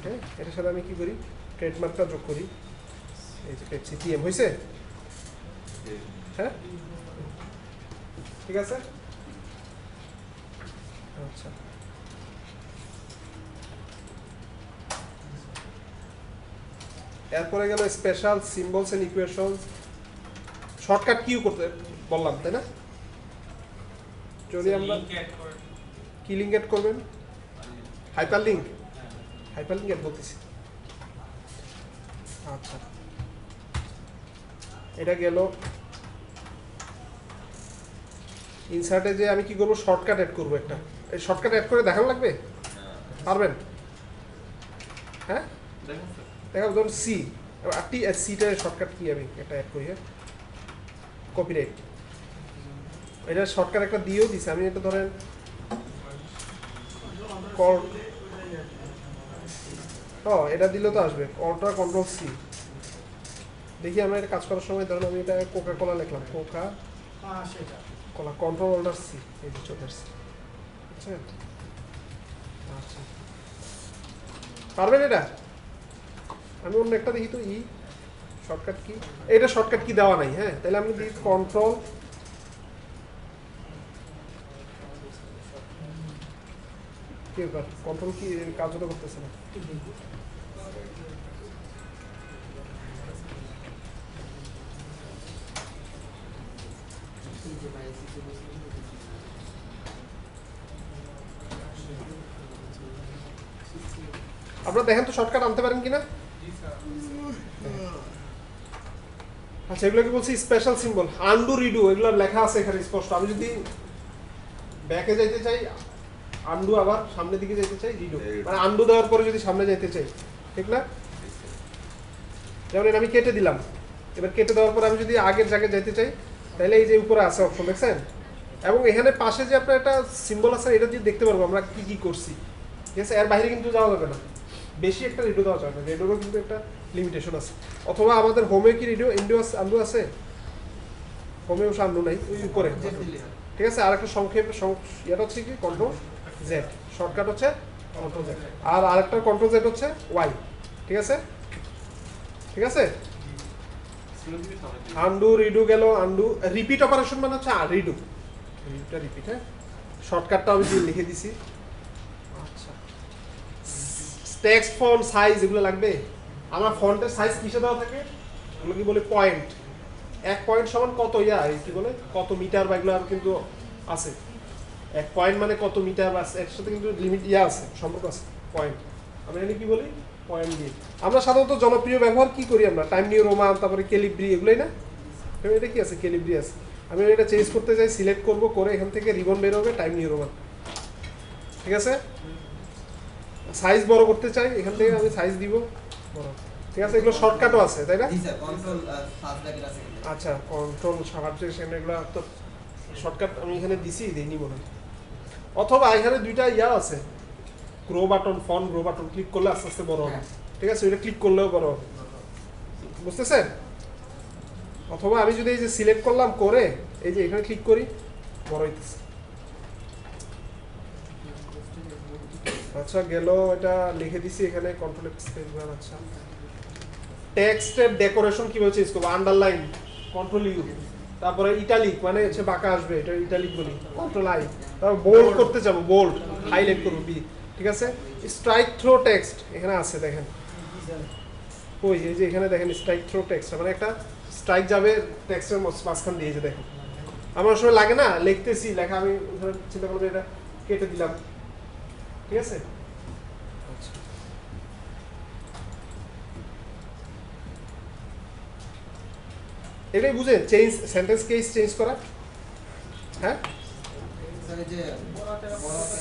হ্যাঁ, এটার সাথে আমি কি করি, ট্রেডমার্কটা যোগ করি, এই যে পেপসি টিএম হয়েছে। হ্যাঁ, ঠিক আছে, আচ্ছা। এরপরে গেল special symbols and equations, shortcut কিউ করতে বললাম, তাই না? যদি আমরা কি লিঙ্ক এড করবেন, হাইপার লিঙ্ক এড বলতেছি। আচ্ছা, এটা গেল ইনসার্টে, যে আমি কি করবো, শর্টকাট অ্যাড করবো একটা। এই শর্টকাট অ্যাড করে দেখানো লাগবে, পারবেন? হ্যাঁ, দেখাবো। ধরুন সি, সিটা শর্টকাট কি আমি একটা অ্যাড করি। হ্যাঁ, কপিরাইট, এটা শর্টকাট একটা দিয়েও দিছে, আমি এটা ধরেন এটা দিলেও তো আসবে, অল্ট্রা কন্ট্রোল সি। দেখি আমরা এটা কাজ করার সময়, ধরুন আমি এটা কোকা কোলা লিখলাম, Coca Cola, control alter C, এই যে চলে আসছে। আচ্ছা, পারবেন এটা? আমি অন্য একটা দেখি তো, শর্টকাট কি, এটা শর্টকাট কি দেওয়া নাই। হ্যাঁ, তাহলে আমি দিই কন্ট্রোল, কি ব্যাপার, কন্ট্রোল কি কাজ হতে করতেছে না? আপনারা দেখেন তো শর্টকাট আনতে পারেন কিনা। আচ্ছা, এগুলো কি বলছি, স্পেশাল সিম্বল, আনডু রিডু, এগুলো লেখা আছে এখানে স্পষ্ট। আমি যদি ব্যাকে যাইতে চাই আনডু, আবার সামনের দিকে যাইতে চাই রিডু, মানে আনডু দেওয়ার পরে যদি সামনে যাইতে চাই, ঠিক না? যেমন আমি কেটে দিলাম, এবার কেটে দেওয়ার পর আমি যদি আগের জায়গায় যাইতে চাই, তাহলে এই যে উপরে আছে অপশন, দেখছেন? এবং এখানে পাশে যে আপনার একটা সিম্বল আছে, এটা দিয়ে দেখতে পারবো আমরা কি কি করছি। ঠিক আছে, এর বাইরে কিন্তু যাওয়া যাবে না, বেশি একটা রেডিও দেওয়া যাবে না, রেডিওরও কিন্তু একটা লিমিটেশন আছে। অথবা আমাদের হোমে কি রেডিও আন্ডু আছে, হোমে অবশ্য আন্ডু নাই, ওই উপরে। ঠিক আছে, আর একটা সংক্ষেপ এটা হচ্ছে কি কন্ট্রোল জেড, শর্টকাট হচ্ছে কন্ট্রোল জেড, আর আরেকটা কন্ট্রোল জেড হচ্ছে ওয়াই। ঠিক আছে ঠিক আছে স্ক্রিন থেকে সামনে দিকে। আন্ডু রিডু গেল আন্ডু রিপিট অপারেশন মানে হচ্ছে রিডু রিডুটা রিপিট হ্যাঁ শর্টকাটটা আমি দিয়ে লিখে দিছি আচ্ছা টেক্সট ফন্ট সাইজ এগুলো লাগবে আমরা ফন্টের সাইজ কিসে দেওয়া থাকে আমরা কি বলি পয়েন্ট এক পয়েন্ট সমান কত কি বলে কত মিটার বা এগুলো আর কিন্তু আছে এক পয়েন্ট মানে কত মিটার বা এর সাথে কিন্তু লিমিট আছে সম্পর্ক আছে পয়েন্ট আমরা এখানে কি বলি পয়েন্ট দিয়ে আমরা সাধারণত জনপ্রিয় ব্যবহার কি করি আমরা টাইম নিউ রোমান তারপরে ক্যালিব্রি এগুলোই না এটা কি আছে ক্যালিব্রি আছে আমি এটা চেঞ্জ করতে চাই সিলেক্ট করব করে এখান থেকে রিবন বের হবে টাইম নিউ রোমান ঠিক আছে সাইজ বড় করতে চাই এখান থেকে আমি সাইজ দিব বড় ঠিক আছে এগুলো শর্টকাটও আছে তাই না জি স্যার কন্ট্রোল ফার্স্ট ব্র্যাকেট আছে কিন্তু। আচ্ছা কন্ট্রোল সাবজেকশন এগুলো তো শর্টকাট আমি এখানে দিছি দেইনি মনে হয় অথবা এখানে দুইটা আছে grow button font grow button click করলে আস্তে আস্তে বড় হবে ঠিক আছে এটা ক্লিক করলেও বড় হবে বুঝতেছেন অথবা আমি যদি এই যে সিলেক্ট করলাম করে এই যে এখানে ক্লিক করি বড় হইতেছে আচ্ছা গেল এটা লিখে দিছি এখানে কন্ট্রোল স্পেস বার আচ্ছা টেক্সটের ডেকোরেশন কিভাবে চেঞ্জ করব আন্ডারলাইন কন্ট্রোল ইউ তারপরে ইটালিক মানে হচ্ছে বাঁকা আসবে এটা ইটালিক বলি কন্ট্রোল আই তারপর বোল্ড করতে যাব বোল্ড হাইলাইট করব বি ঠিক আছে স্ট্রাইক থ্রো টেক্সট এখানে আছে দেখেন ওই এই যে এখানে দেখেন স্ট্রাইক থ্রো টেক্সট মানে একটা স্ট্রাইক যাবে টেক্সটের মাঝখান দিয়ে যে দেখেন আমার সময় লাগে না লিখতেছি লেখা আমি চিন্তা করবো এটা কেটে দিলাম ঠিক আছে আচ্ছা এটাই বুঝে চেঞ্জ সেন্টেন্স কেস চেঞ্জ করা হ্যাঁ স্যার এই যে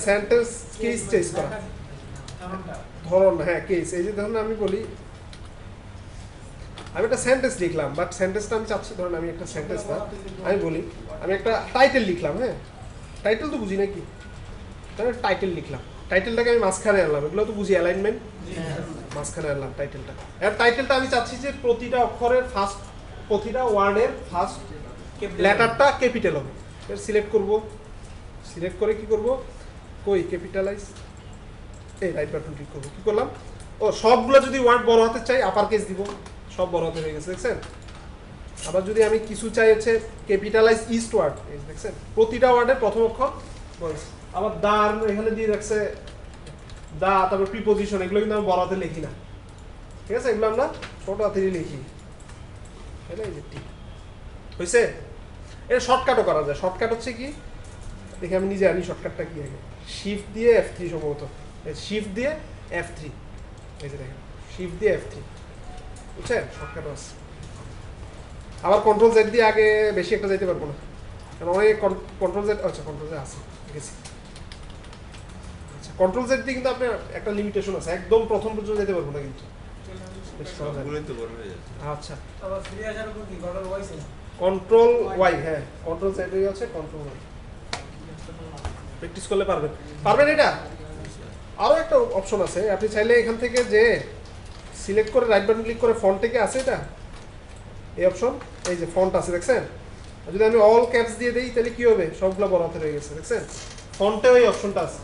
সেন্টেন্স কেস চেঞ্জ করা ধরন হ্যাঁ কেস এই যে ধরুন আমি বলি আমি একটা সেন্টেন্স লিখলাম বাট সেন্টেন্সটা আমি চাচ্ছি ধরুন আমি একটা সেন্টেন্স না আমি বলি আমি একটা টাইটেল লিখলাম হ্যাঁ টাইটেল তো বুঝি নাকি টাইটেল লিখলাম টাইটেলটাকে আমি মাঝখানে আনলাম এগুলো তো বুঝি অ্যালাইনমেন্ট মাঝখানে আনলাম টাইটেলটা এর টাইটেলটা আমি চাচ্ছি যে প্রতিটা অক্ষরের ফার্স্ট প্রতিটা ওয়ার্ডের ফার্স্ট লেটারটা ক্যাপিটাল হবে এর সিলেক্ট করব সিলেক্ট করে কি করব কই ক্যাপিটালাইজ এই রাইট বাটন ক্লিক করব কি করলাম ও সবগুলো যদি ওয়ার্ড বড় হাতে চাই আপার কেস দিব সব বড় হাতে হয়ে গেছে দেখছেন আবার যদি আমি কিছু চাই হচ্ছে ক্যাপিটালাইজ ইস্ট ওয়ার্ড এই দেখছেন প্রতিটা ওয়ার্ডের প্রথম অক্ষর বড় আবার দার এখানে দিয়ে রাখছে দা তারপর প্রিপোজিশন এগুলো কিন্তু আমি বড় হাতে লিখি না ঠিক আছে এগুলো আমরা ছোট হাতে লিখি হয়েছে এটা শর্টকাটও করা যায় শর্টকাট হচ্ছে কি দেখি আমি নিজে আনি শর্টকাটটা কি আগে শিফট দিয়ে F3 সম্ভবত শিফট দিয়ে F3 এই যে দেখেন শিফট দিয়ে F3 বুঝছেন শর্টকাটও আছে আবার কন্ট্রোল জেড দিয়ে আগে বেশি একটা যেতে পারবো না কারণ অনেক কন্ট্রোল জেড আচ্ছা কন্ট্রোল জেড আছে গেছি আচ্ছা কন্ট্রোল জেড দিয়ে কিন্তু আপনার একটা লিমিটেশন আছে একদম প্রথম পর্যন্ত যেতে পারবো না কিন্তু সবগুলোই তো বড় হয়ে যাচ্ছে আচ্ছা আবার ফ্রি আসার উপর কি কন্ট্রোল ওয়াইছে কন্ট্রোল ওয়াই হ্যাঁ কন্ট্রোল জেড আছে কন্ট্রোল ওয়াই প্র্যাকটিস করলে পারবেন পারবেন এটা আরো একটা অপশন আছে আপনি চাইলে এখান থেকে যে সিলেক্ট করে রাইট বাটন ক্লিক করে ফন্ট থেকে আছে এটা এই অপশন এই যে ফন্ট আছে দেখছেন আর যদি আমি অল ক্যাপস দিয়ে দেই তাহলে কি হবে সবগুলো বড় হাতে হয়ে গেছে দেখছেন ফন্টে ওই অপশনটা আছে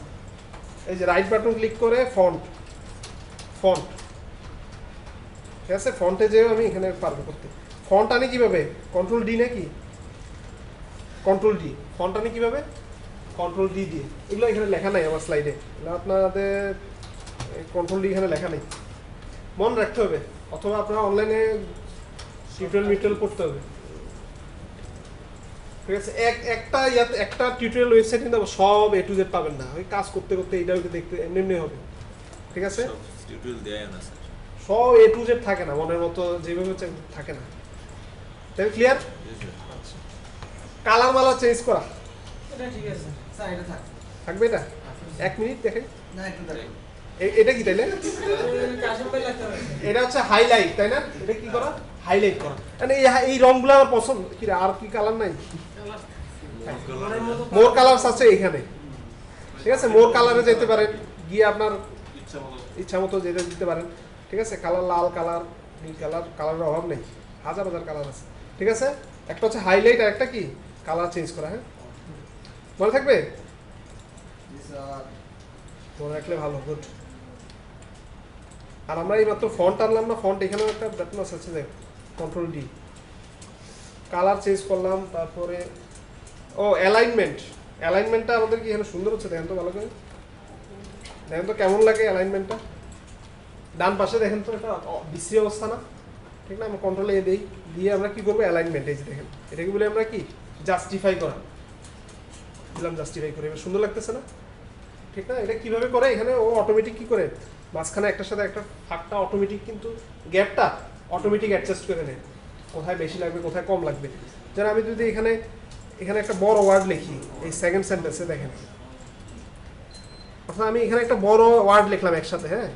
এই যে রাইট বাটন ক্লিক করে ফন্ট ফন্ট ঠিক আছে ফন্টে যেও আমি এখানে পারবো করতে ফন্ট আনি কিভাবে কন্ট্রোল ডি নাকি কন্ট্রোল ডি ফন্ট আনি কিভাবে কন্ট্রোল ডি দিয়ে এগুলো এখানে লেখা নাই আমার স্লাইডে আপনাদের কন্ট্রোল ডি এখানে লেখা নেই মনে রাখতে হবে অথবা আপনারা অনলাইনে টিউটোরিয়াল পড়তে হবে ঠিক আছে একটা টিউটোরিয়াল ওয়েবসাইট কিন্তু সব A to Z পাবেন না ওই কাজ করতে করতে এইটা দেখতে এমনি হবে ঠিক আছে টিউটোরিয়াল দেয় না স্যার সব A to Z থাকে না মনের মতো যেভাবে থাকে না তাই ক্লিয়ার আচ্ছা কালার মালা চেঞ্জ করা এটা ঠিক আছে স্যার এটা থাক থাকবে এটা 1 মিনিট দেখেন না একটু দেখুন এটা কি তাইলে কাশিম ভাই লাগতে হবে এটা হচ্ছে হাইলাইট তাই না এটা কি করা হাইলাইট করা মানে এই রংগুলো আমার পছন্দ কি আর কি কালার নাই মোর কালারস আছে এখানে ঠিক আছে মোর কালারে যেতে পারেন গিয়ে আপনার ইচ্ছা মতো যেতে দিতে পারেন ঠিক আছে কালার লাল কালার নীল কালার কালারের অভাব নেই হাজার হাজার কালার আছে ঠিক আছে একটা হচ্ছে হাইলাইট আর একটা কি কালার চেঞ্জ করা হ্যাঁ মনে থাকবে জি স্যার মনে রাখলে ভালো গুড আর আমরা এই মাত্র ফন্ট আনলাম না, ফন্ট এখানেও একটা বাটন আছে দেখ, কন্ট্রোল ডি, কালার চেঞ্জ করলাম। তারপরে ও অ্যালাইনমেন্টটা আমাদের কি এখানে সুন্দর হচ্ছে দেখেন তো ভালো করে, দেখেন তো কেমন লাগে অ্যালাইনমেন্টটা। ডান পাশে দেখেন তো এটা বিশ্রী অবস্থা না, ঠিক না? আমরা কন্ট্রোল এ দিই, দিয়ে আমরা কি করবো অ্যালাইনমেন্ট, এই যে দেখেন এটাকে বলে আমরা কি জাস্টিফাই করা, দিলাম জাস্টিফাই করে, এবার সুন্দর লাগতেছে না, ঠিক না? এটা কিভাবে করে, এখানে ও অটোমেটিক কি করে মাঝখানে একটার সাথে একটা ফাঁকটা অটোমেটিক, কিন্তু গ্যাপটা অটোমেটিক অ্যাডজাস্ট করে নেয়, কোথায় বেশি লাগবে কোথায় কম লাগবে। যেন আমি যদি এখানে একটা বড় ওয়ার্ড লিখি এই সেকেন্ড সেন্টেন্সে, দেখেন অর্থাৎ আমি এখানে একটা বড় ওয়ার্ড লিখলাম একসাথে, হ্যাঁ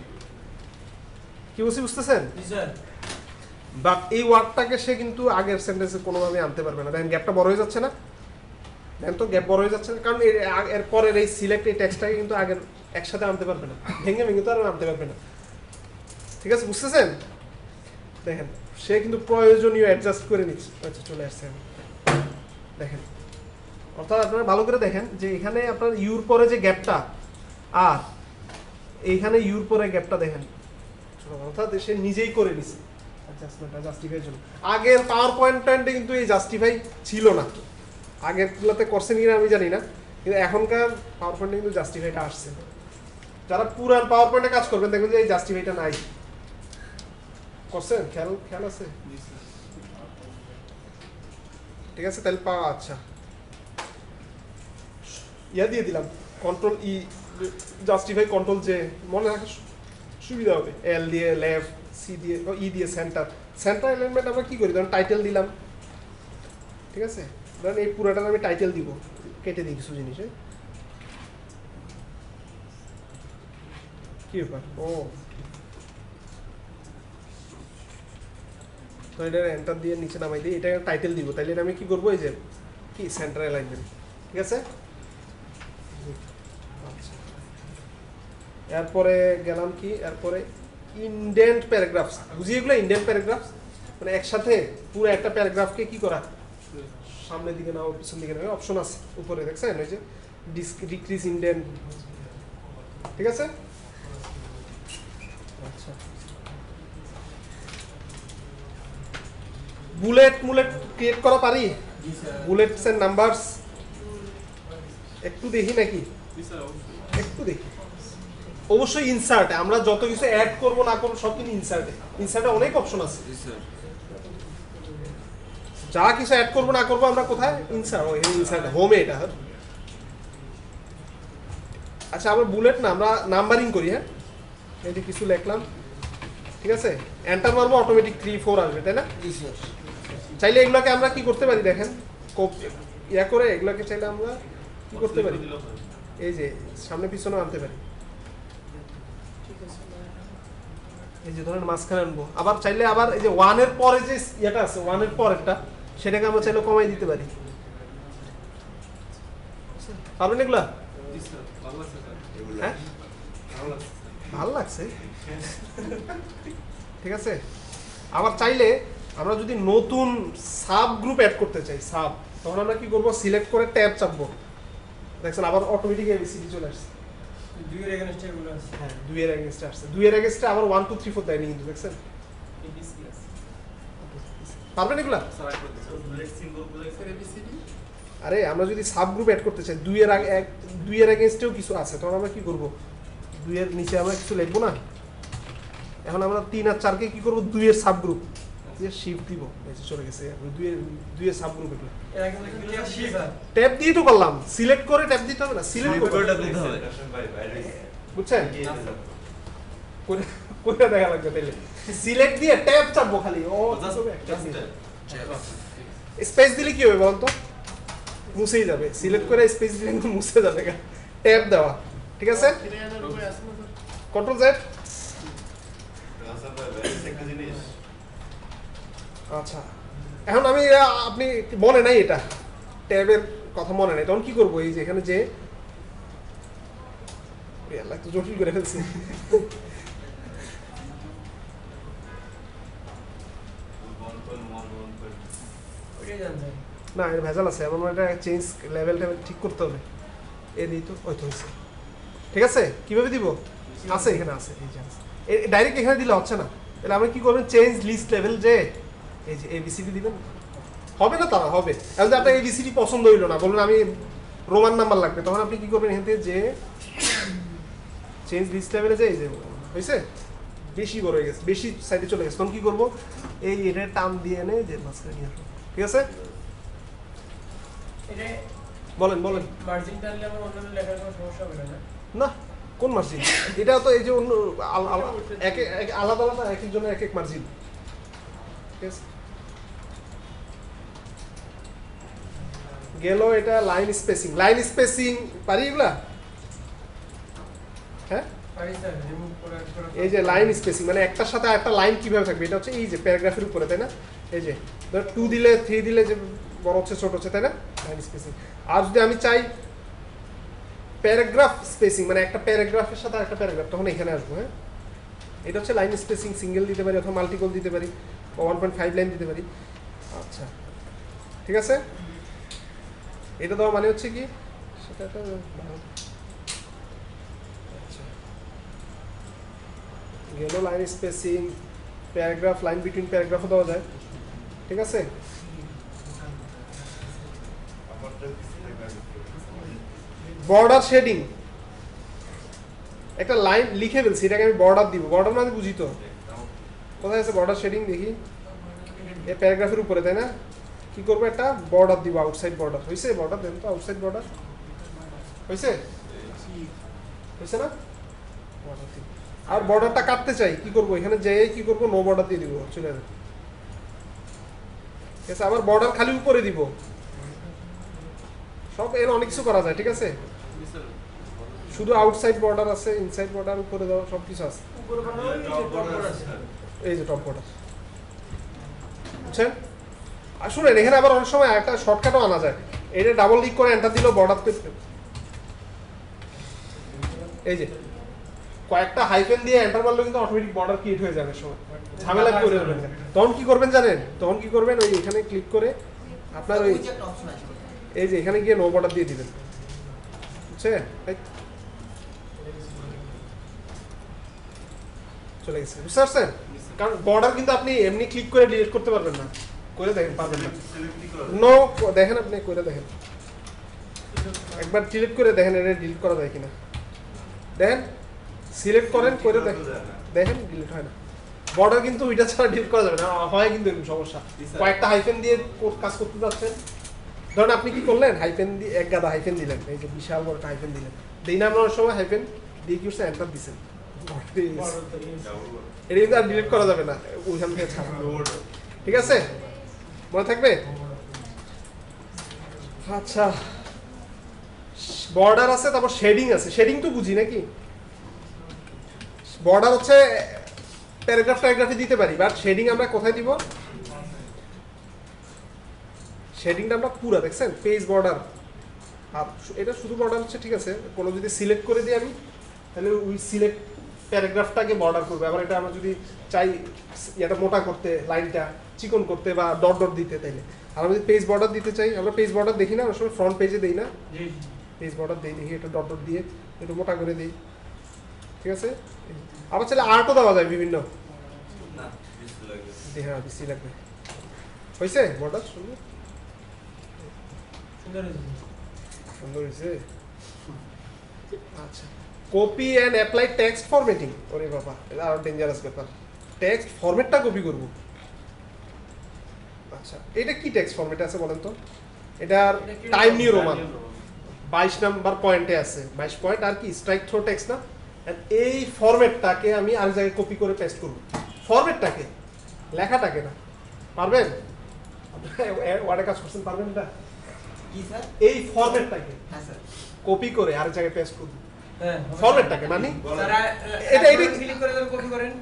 কি বলছি বুঝতেছেন? বাট এই ওয়ার্ডটাকে সে কিন্তু আগের সেন্টেন্সে কোনোভাবে আনতে পারবে না। দেখেন গ্যাপটা বড় হয়ে যাচ্ছে না, দেখেন তো গ্যাপ বড় হয়ে যাচ্ছে না, কারণ এর পরের এই সিলেক্ট এই টেক্সটটাকে কিন্তু আগের একসাথে আনতে পারবে না, ভেঙে ভেঙে তো আর আনতে পারবে না, ঠিক আছে বুঝতেছেন? দেখেন সে কিন্তু প্রয়োজনীয় অ্যাডজাস্ট করে নিচ্ছে। আচ্ছা চলে আসছে, দেখেন অর্থাৎ আপনারা ভালো করে দেখেন যে এখানে আপনার ইউর পরে যে গ্যাপটা আর এইখানে ইউর পরে গ্যাপটা দেখেন, অর্থাৎ সে নিজেই করে নিছে অ্যাডজাস্টমেন্টটা জাস্টিফাইয়ের জন্য। আগের পাওয়ার পয়েন্টে কিন্তু এই জাস্টিফাই ছিল না, আগেরগুলোতে করছেন কিনা আমি জানি না, কিন্তু এখনকার পাওয়ার পয়েন্টে কিন্তু জাস্টিফাইটা আসছে। যারা পুরান পাওয়ার পয়েন্টে কাজ করবেন দেখবেন যে এই জাস্টিফাইটা নাই, করছেন খেয়াল আছে, ঠিক আছে? তাহলে পাওয়া, আচ্ছা ইয়া দিয়ে দিলাম কন্ট্রোল ই, জাস্টিফাই কন্ট্রোল জে, মনে রাখার সুবিধা হবে। এল দিয়ে লেফট, সি দিয়ে ই দিয়ে সেন্টার অ্যালাইনমেন্ট আমরা কি করি, ধরুন টাইটেল দিলাম, ঠিক আছে? ধরেন এই পুরোটার আমি টাইটেল দিব, কেটে দিই কিছু জিনিস, কি ব্যাপার, ও তো এটা এন্টার দিয়ে নিচে নামাই দিই, এটা টাইটেল দিব, তাইলে আমি কি করবো, এই যে কি সেন্টার অ্যালাইনমেন্ট, ঠিক আছে? এরপরে গেলাম কি, এরপরে ইনডেন্ট প্যারাগ্রাফস, বুঝি এগুলো ইনডেন্ট প্যারাগ্রাফস মানে একসাথে পুরো একটা প্যারাগ্রাফকে কি করা, সামনের দিকে নাও পিছন দিকে নাও, অপশন আছে উপরে দেখছেন ওই যে ডিক্রিজ ইনডেন্ট, ঠিক আছে? আচ্ছা বুলেট ক্রিয়েট করা পারি, বুলেটস এন্ড নাম্বারস একটু দেখি নাকি, একটু দেখি। অবশ্যই ইনসার্ট, আমরা যত কিছু অ্যাড করব না করব সব কিন্তু ইনসার্টে অনেক অপশন আছে, যা কিছু অ্যাড করব না করব আমরা কোথায়, ইনসার্ট হোমে এটা। আচ্ছা আমরা বুলেট না, আমরা নাম্বারিং করি, হ্যাঁ এই যে কিছু লিখলাম, ঠিক আছে? এন্টার মারবো, অটোমেটিক 3 4 আসবে, তাই না? চাইলে এগুলোকে আমরা কি করতে পারি, দেখেন ইয়া করে এগুলোকে চাইলে আমরা কি করতে পারি, এই যে সামনে পিছনে আনতে পারি, এই যে ধরেন মাঝখানে আনবো, আবার চাইলে আবার এই যে 1 এর পরে যে ইয়েটা আছে 1 এর পরেরটা সেটাকে আমরা চাইলে কমাই দিতে পারি, পারবেন এগুলা? হ্যাঁ ভালো লাগছে, ঠিক আছে? আবার চাইলে আমরা যদি নতুন সাব গ্রুপ অ্যাড করতে চাই, সাব, তখন আমরা কি করবো, সিলেক্ট করে ট্যাব চাপবো, দেখছেন আবার অটোমেটিক এবিসিডি চলে আসছে, 2 এর এগেইনস্টে এগুলো আছে, হ্যাঁ 2 এর এগেইনস্টে আসছে, 2 এর এগেইনস্টে আবার 1 2 3 4 দেয়নি কিন্তু, দেখছেন? এবিসি আছে, পারবেন এগুলা? আরে আমরা যদি সাব গ্রুপ অ্যাড করতে চাই, 2 এর এগেইনস্টেও কিছু আছে, তখন আমরা কি করব, 2 এর নিচে আমরা কিছু লিখবো না, এখন আমরা 3 আর 4 কে কি করব, 2 এর সাব গ্রুপ দিয়ে শিফট দিব, এই যে চলে গেছে 2 এর সাব গ্রুপ, এগুলো এর আগে আমরা শিফট ট্যাব দিয়ে তো করলাম, সিলেক্ট করে ট্যাব দিতে হবে না, সিলেক্ট করে ওটা দিতে হবে, বুঝছেন? কোনটা দেখা লাগবে তাইলে, সিলেক্ট দিয়ে ট্যাব চাপবো খালি, ও স্পেস দিলে কি হবে বলুন তো, মুছেই যাবে, সিলেক্ট করে স্পেস দিলে কিন্তু মুছে যাবে, ট্যাব দেওয়া, ঠিক আছে? কন্ট্রোল জেড, আচ্ছা এখন আমি আপনি মনে নাই এটা ট্যাবের কথা মনে নাই, তখন কি করবো, এই যে এখানে যে তো জটিল করে ফেলছি, না এর ভেজাল আছে, আমার মানে এটা চেঞ্জ লেভেলটা ঠিক করতে হবে, এ দিই তো ওই তো হয়েছে, ঠিক আছে? কিভাবে দিব, আছে এখানে আছে, এই যে ডাইরেক্ট এখানে দিলে হচ্ছে না, তাহলে আপনি কি করবেন, চেঞ্জ লিস্ট লেভেল, যে এই যে এবিসিডি দিবেন, হবে না তারা হবে। এখন যে আপনার এবিসিডি পছন্দ হইলো না, বলুন আমি রোমান নাম্বার লাগবে, তখন আপনি কি করবেন, এখান থেকে যে চেঞ্জ লিস্ট লেভেলে যে এই যে হয়েছে, বেশি বড় হয়ে গেছে, বেশি সাইডে চলে গেছে, তখন কি করবো, এই এটা টান দিয়ে এনে যে মাঝখানে নিয়ে আসবো, ঠিক আছে? এটা বলেন বলেন। মার্জিন টানলে আমার অন্যান্য লেখার কোনো সমস্যা হবে না? না, কোন মার্জিন? এটা তো এই যে অন্য আলাদা আলাদা এক একজনের এক এক মার্জিন, ঠিক আছে? গেল এটা লাইন স্পেসিং, লাইন স্পেসিং পারি এগুলা? হ্যাঁ, পারি স্যার, রিমুভ করে এই যে লাইন স্পেসিং মানে একটার সাথে একটা লাইন কিভাবে থাকবে, এটা হচ্ছে এই যে প্যারাগ্রাফের উপরে, তাই না? এই যে ধর 2 দিলে 3 দিলে যে বড় হচ্ছে ছোট হচ্ছে, তাই না? Line spacing. আর যদি আমি চাই প্যারাগ্রাফ স্পেসিং মানে একটা প্যারাগ্রাফের সাথে একটা প্যারাগ্রাফ, তখন এখানে আসবো। হ্যাঁ, এটা হচ্ছে লাইন স্পেসিং, সিঙ্গেল দিতে পারি অথবা মাল্টিপল দিতে পারি, 1.5 লাইন দিতে পারি। আচ্ছা, ঠিক আছে, এটা দেওয়া মানে হচ্ছে কি সেটা একটা আচ্ছা গেল line spacing, paragraph, line between প্যারাগ্রাফও দেওয়া যায়, ঠিক আছে? বর্ডার শেডিং, একটা লাইন লিখে ফেলছি, এটাকে আমি বর্ডার দিব, বর্ডার মানে বুঝি তো, কোথায় আছে বর্ডার শেডিং দেখি, এই প্যারাগ্রাফের উপরে, তাই না? কি করবো, একটা বর্ডার দিব, আউটসাইড বর্ডার, হয়েছে? বর্ডার দেন তো, আউটসাইড বর্ডার হয়েছে, হয়েছে না? আর বর্ডারটা কাটতে চাই, কি করবো, এখানে যেয়ে কি করবো, নো বর্ডার দিয়ে দিব, চলে যাবে, ঠিক আছে? আবার বর্ডার খালি উপরে দিব, সব এর অনেক কিছু করা যায়, ঠিক আছে? শুধু আউটসাইড বর্ডার আছে, ইনসাইড বর্ডার, উপরে দেওয়া সব কিছু আছে, উপরে বানানো এই যে টপ বর্ডার আছে। এই যে টপ বর্ডার, বুঝছেন? আর শুনেন, এখানে আবার অনেক সময় একটা শর্টকাটও আনা যায়, এটা ডাবল ক্লিক করে এন্টার দিলেও বর্ডার, এই যে কয়েকটা হাইফেন দিয়ে এন্টার মারলেও কিন্তু অটোমেটিক বর্ডার ক্রিয়েট হয়ে যাবে, সময় ঝামেলা করে দেবেন। তখন কি করবেন জানেন, তখন কি করবেন, ওই এখানে ক্লিক করে আপনার ওই যে একটা অপশন আছে, এই যে এখানে গিয়ে নো বর্ডার দিয়ে দিবেন, বুঝছেন? চলে গেছে, বুঝতে পারছেন? কারণ বর্ডার কিন্তু আপনি এমনি ক্লিক করে ডিলিট করতে পারবেন না, করে দেখেন, পারবেন না। নো, দেখেন আপনি করে দেখেন, একবার ডিলিট করে দেখেন এটা ডিলিট করা যায় কিনা, দেখেন, সিলেক্ট করেন, করে দেখেন, দেখেন ডিলিট হয় না। বর্ডার কিন্তু ওইটা ছাড়া ডিলিট করা যাবে না, হয় কিন্তু এরকম সমস্যা, কয়েকটা হাইফেন দিয়ে কাজ করতে যাচ্ছেন, ধরেন আপনি কি করলেন, হাইফেন দিয়ে এক গাদা হাইফেন দিলেন, এই যে বিশাল বড় একটা হাইফেন দিলেন, দিই না আপনার সময় হাইফেন দিয়ে কি করছে, এন্টার দিচ্ছেন, এটা কিন্তু আর ডিলিট করা যাবে না, ওইখান থেকে ছাড়া, ঠিক আছে? মনে থাকবে? আচ্ছা, বর্ডার আছে, তারপর শেডিং আছে, শেডিং তো বুঝি নাকি? বর্ডার হচ্ছে প্যারাগ্রাফ ট্যারাগ্রাফে দিতে পারি, বাট শেডিং আমরা কোথায় দিব? শেডিংটা আমরা পুরো দেখছেন, পেজ বর্ডার, আর এটা শুধু বর্ডার হচ্ছে, ঠিক আছে? কোনো যদি সিলেক্ট করে দিই আমি, তাহলে ওই সিলেক্ট প্যারাগ্রাফটাকে বর্ডার করবে। আবার এটা আমরা যদি চাই এটা মোটা করতে, লাইনটা চিকন করতে বা ডট ডট দিতে, তাইলে আর আমি যদি পেজ বর্ডার দিতে চাই, আমরা পেজ বর্ডার দেখি না, অনেক সময় ফ্রন্ট পেজে দিই না, পেজ বর্ডার দিই, দেখি এটা ডট ডট দিয়ে একটু মোটা করে দিই, ঠিক আছে? আবার চাইলে আর্টও দেওয়া যায় বিভিন্ন, হ্যাঁ বেশি লাগবে, হয়েছে? বর্ডার সুন্দর সুন্দর হয়েছে। আচ্ছা, copy and apply text formatting, ওরে বাবা এটা আরো ডেঞ্জারাস ব্যাপার, টেক্সট ফরম্যাটটা কপি করব। আচ্ছা, এটা কি টেক্সট ফরম্যাটে আছে বলেন তো? এটার টাইম নিউ রোমান 22 নাম্বার পয়েন্টে আছে, 22 পয়েন্ট, আর কি স্ট্রাইক থ্রো টেক্সট না? এই ফরম্যাটটাকে আমি আরেক জায়গায় কপি করে পেস্ট করব, ফরম্যাটটাকে, লেখাটাকে না। পারবেন? ওয়ার্ডে কাজ করছেন, পারবেন এটা? কি স্যার? এই ফরম্যাটটাকে হ্যাঁ স্যার, কপি করে আরেক জায়গায় পেস্ট করব, হ্যাঁ ফরম্যাটটাকে মানে এটা ক্লিক করে দেন, কপি করেন।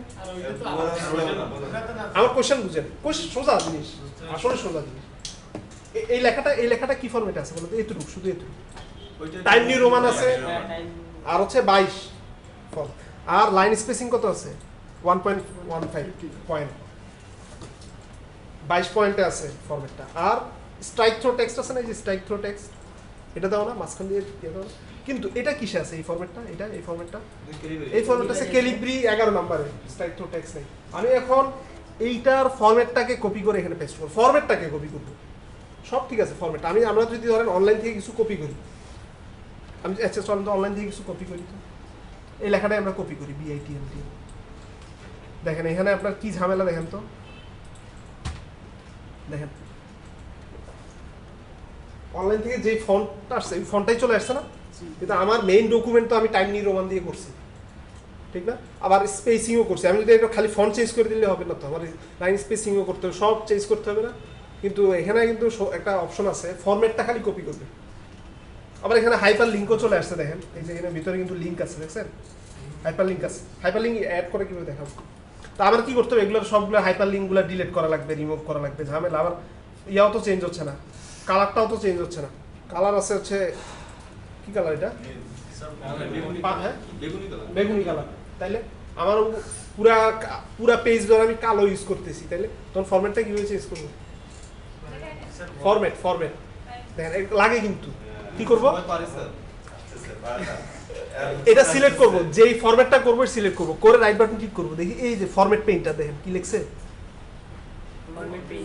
আমার কোশ্চেন বুঝেন, কোশ্চেন সোজা জিনিস, আসলে সোজা জিনিস। এই লেখাটা কি ফরম্যাটে আছে বলতো? এতটুকু, শুধু এতটুকু, টাইম নিউ রোমান আছে, আর হচ্ছে 22 ফন্ট, আর লাইন স্পেসিং কত আছে? 1.15 পয়েন্ট, 22 পয়েন্টে আছে ফরম্যাটটা। আর স্ট্রাইক থ্রো টেক্সট আছে না, এই যে স্ট্রাইক থ্রো টেক্সট, এটা দাও না, মাঝখান দিয়ে ইয়ে দাও না। কিন্তু এটা কিসে আছে এই ফরম্যাটটা? এই ফরম্যাটটা আছে ক্যালিব্রি 11 নম্বরে, স্ট্রাইক থ্রু টেক্সট নেই। আমি এখন এইটার ফরম্যাটটাকে কপি করে এখানে পেস্ট করব, ফরম্যাটটাকে কপি করব। সব ঠিক আছে ফরম্যাট। আমরা যদি ধরেন অনলাইন থেকে কিছু কপি করি, আমি আচ্ছা চলেন তো অনলাইন থেকে কিছু কপি করি, তো এই লেখাটাই আমরা কপি করি BITMT। দেখেন এখানে আপনার কি ঝামেলা দেখেন তো, দেখেন অনলাইন থেকে যে ফন্টটা আসছে এই ফন্টটাই চলে আসছে না, কিন্তু আমার মেইন ডকুমেন্ট তো আমি টাইম নিউ রোমান দিয়ে করছি, ঠিক না? আবার স্পেসিংও করছি। আমি যদি এটা খালি ফন্ট চেঞ্জ করে দিলে হবে না, তো আমার লাইন স্পেসিংও করতে হবে, সব চেঞ্জ করতে হবে না। কিন্তু এখানে কিন্তু একটা অপশন আছে, ফরম্যাটটা খালি কপি করবে। আবার এখানে হাইপার লিঙ্কও চলে আসছে, দেখেন এই যে এখানে ভিতরে কিন্তু লিঙ্ক আছে, দেখছেন হাইপার লিঙ্ক আছে। হাইপার লিঙ্ক অ্যাড করে কিভাবে দেখাবো? তো আমার কি করতে হবে, এগুলোর সবগুলো হাইপার লিঙ্কগুলো ডিলিট করা লাগবে, রিমুভ করা লাগবে, ঝামেলা। আবার ইয়াও তো চেঞ্জ হচ্ছে না, কালারটাও তো চেঞ্জ হচ্ছে না। কালার আছে হচ্ছে কি কালার এটা? হ্যাঁ বেগুনি কালার। তাইলে আমার পুরা পেজ ধরে আমি কালো ইউজ করতেছি, তাইলে তখন ফরম্যাটটা কিভাবে চেঞ্জ করবো? ফরম্যাট দেখেন লাগে, কিন্তু কি করবো? এটা সিলেক্ট করবো, যেই ফরম্যাটটা করবো সিলেক্ট করবো, করে রাইট বাটন ক্লিক করবো। দেখি এই যে ফরম্যাট পেইন্টার, দেখেন কি লিখছে,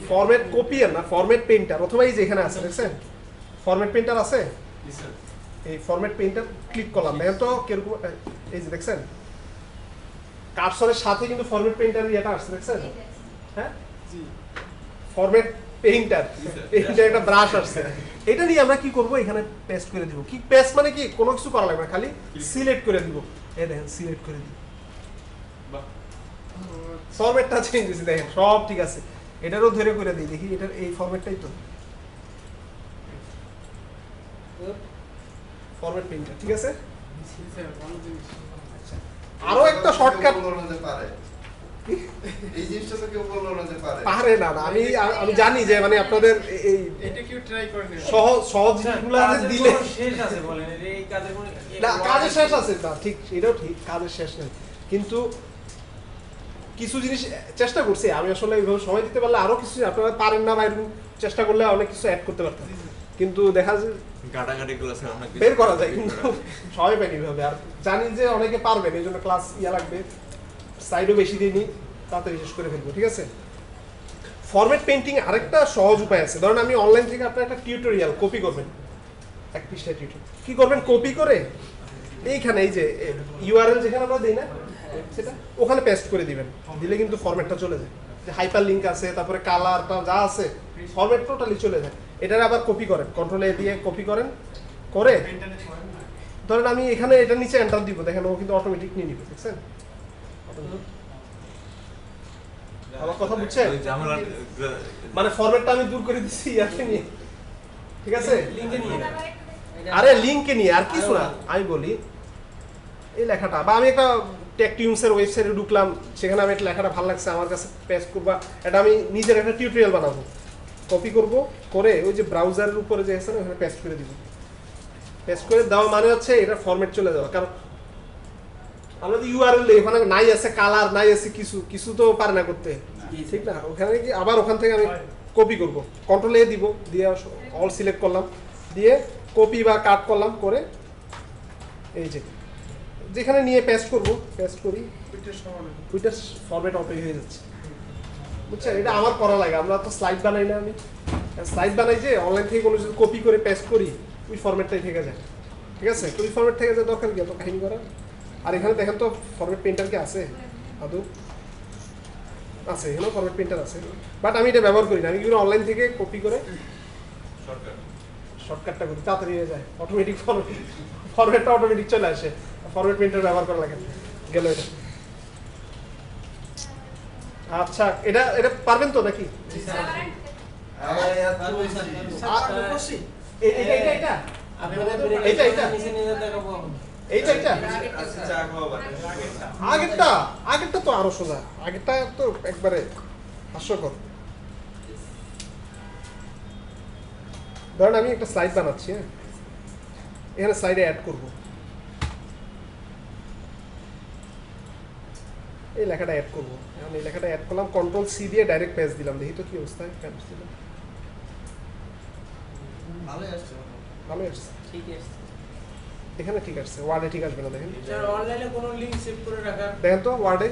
ফরম্যাট কপিয়ার না, ফরম্যাট পেইন্টার। অথবা এই যে এখানে আছে, দেখছেন ফরম্যাট পেইন্টার আছে, এই ফরম্যাট পেইন্টার ক্লিক করলাম, দেখেন তো কিরকম, এই যে দেখছেন কার্সরের সাথে কিন্তু ফরম্যাট পেইন্টার এটা আসছে, দেখছেন? হ্যাঁ ফরম্যাট পেইন্টার, এইটা একটা ব্রাশ আসছে। এটা নিয়ে আমরা কি করব, এখানে পেস্ট করে দিব। কি পেস্ট মানে কি, কোনো কিছু করা লাগবে না, খালি সিলেক্ট করে দিব। এই দেখেন সিলেক্ট করে দিব, ফরম্যাটটা চেঞ্জ হয়েছে, দেখেন সব ঠিক আছে। এটারও ধরে করে দিই, দেখি এটার এই ফরম্যাটটাই তো ফরম্যাট পেইন্টার, ঠিক আছে। আরো একটা শর্টকাট পারে, এই জিনিসটা তো কেউ বললো না যে পারে। পারে না, আমি জানি যে মানে আপনাদের এই এটা কেউ ট্রাই করে না। সহজ জিনিসগুলো দিলে শেষ আছে বলেন, এই কাজের কোনো না, কাজের শেষ আছে না, ঠিক এটাও ঠিক, কাজের শেষ নেই। কিন্তু কিছু জিনিস চেষ্টা করছি আমি, আসলে এইভাবে সময় দিতে পারলে আরো কিছু আপনারা পারেন না, বা এরকম চেষ্টা করলে অনেক কিছু অ্যাড করতে পারতাম, কিন্তু দেখা যায় গাটাগাটিগুলো স্যার অনেক বের করা যায়, কিন্তু সবাই পাইনি এইভাবে। আর জানি যে অনেকে পারবেন, এই জন্য ক্লাস লাগবে, সাইডও বেশি দিইনি, তাড়াতাড়ি শেষ করে ফেলবো, ঠিক আছে। ফরম্যাট পেইন্টিং আরেকটা সহজ উপায় আছে। ধরেন আমি অনলাইন থেকে আপনার একটা টিউটোরিয়াল কপি করবেন, এক পৃষ্ঠা টিউটোরিয়াল, কি করবেন, কপি করে এইখানে এই যে ইউআরএল যেখানে আমরা দিই না, সেটা ওখানে পেস্ট করে দিবেন, দিলে কিন্তু ফরম্যাটটা চলে যায়। যে হাইপার লিঙ্ক আছে, তারপরে কালারটা যা আছে, ফরম্যাট টোটালি চলে যায়। এটার আবার কপি করেন, কন্ট্রোল এ দিয়ে কপি করেন, করে ধরেন আমি এখানে এটার নিচে এন্টার দিব, দেখেন ও কিন্তু অটোমেটিক নিয়ে নিবে, দেখছেন? আমার কথা বুঝছেন? মানে ফরম্যাটটা আমি দূর করে দিচ্ছি ইয়াতে নিয়ে, ঠিক আছে? লিংকে নিয়ে আরে লিংকে নিয়ে আর কিছু না, আমি বলি এই লেখাটা, বা আমি একটা টেকটিউমসের ওয়েবসাইটে ঢুকলাম, সেখানে আমি একটা লেখাটা ভালো লাগছে, আমার কাছে পেস্ট করবা, এটা আমি নিজের একটা টিউটোরিয়াল বানাবো, কপি করব, করে ওই যে ব্রাউজারের উপরে যে আছে না ওখানে পেস্ট করে দিব। পেস্ট করে দেওয়া মানে হচ্ছে এটা ফরম্যাট চলে যাওয়া, কারণ আমরা তো ইউআরএল ওখানে নাই আছে কালার, নাই আছে কিছু কিছু তো পারে না করতে, ঠিক না? ওখানে কি আবার ওখান থেকে আমি কপি করব, কন্ট্রোল এ দিব, দিয়ে অল সিলেক্ট করলাম, দিয়ে কপি বা কাট করলাম, করে এই যে যেখানে নিয়ে পেস্ট করব, পেস্ট করি, ওইটা ফরম্যাট অটো হয়ে যাচ্ছে, বুঝছেন? এটা আমার করা লাগে, আমরা তো স্লাইড বানাই না, আমি স্লাইড বানাই যে অনলাইন থেকে কোনো কিছু কপি করে পেস্ট করি, ওই ফরম্যাটটাই থেকে যায়, ঠিক আছে? তো ওই ফরম্যাট থেকে যায়, দরকার কি এত কাহিনী করা? আর এখানে দেখেন তো ফরম্যাট পেইন্টার কি আছে আদৌ? আছে, এখানেও ফরম্যাট পেইন্টার আছে, বাট আমি এটা ব্যবহার করি না। আমি কিন্তু অনলাইন থেকে কপি করে শর্টকাটটা করি, তাড়াতাড়ি হয়ে যায়, অটোমেটিক ফরম্যাটটা অটোমেটিক চলে আসে, ফরম্যাট পেইন্টার ব্যবহার করা লাগে গেল এটা। আচ্ছা, এটা এটা পারবেন তো নাকি? আগেরটা তো আরো সোজা, আগেরটা তো একবারে হাস্যকর। ধরেন আমি একটা স্লাইড বানাচ্ছি, হ্যাঁ, এখানে স্লাইডে অ্যাড করব, এই লেখাটা অ্যাড করবো, এখন এই লেখাটা অ্যাড করলাম, কন্ট্রোল সি দিয়ে ডাইরেক্ট পেজ দিলাম, দেখি তো কি অবস্থা। ভালো আসছে, ঠিক আছে। এখানে ঠিক আসছে, ওয়ার্ডে ঠিক আসবে না দেখেন। স্যার অনলাইনে কোনো লিংক সেভ করে রাখার দেখেন তো ওয়ার্ডে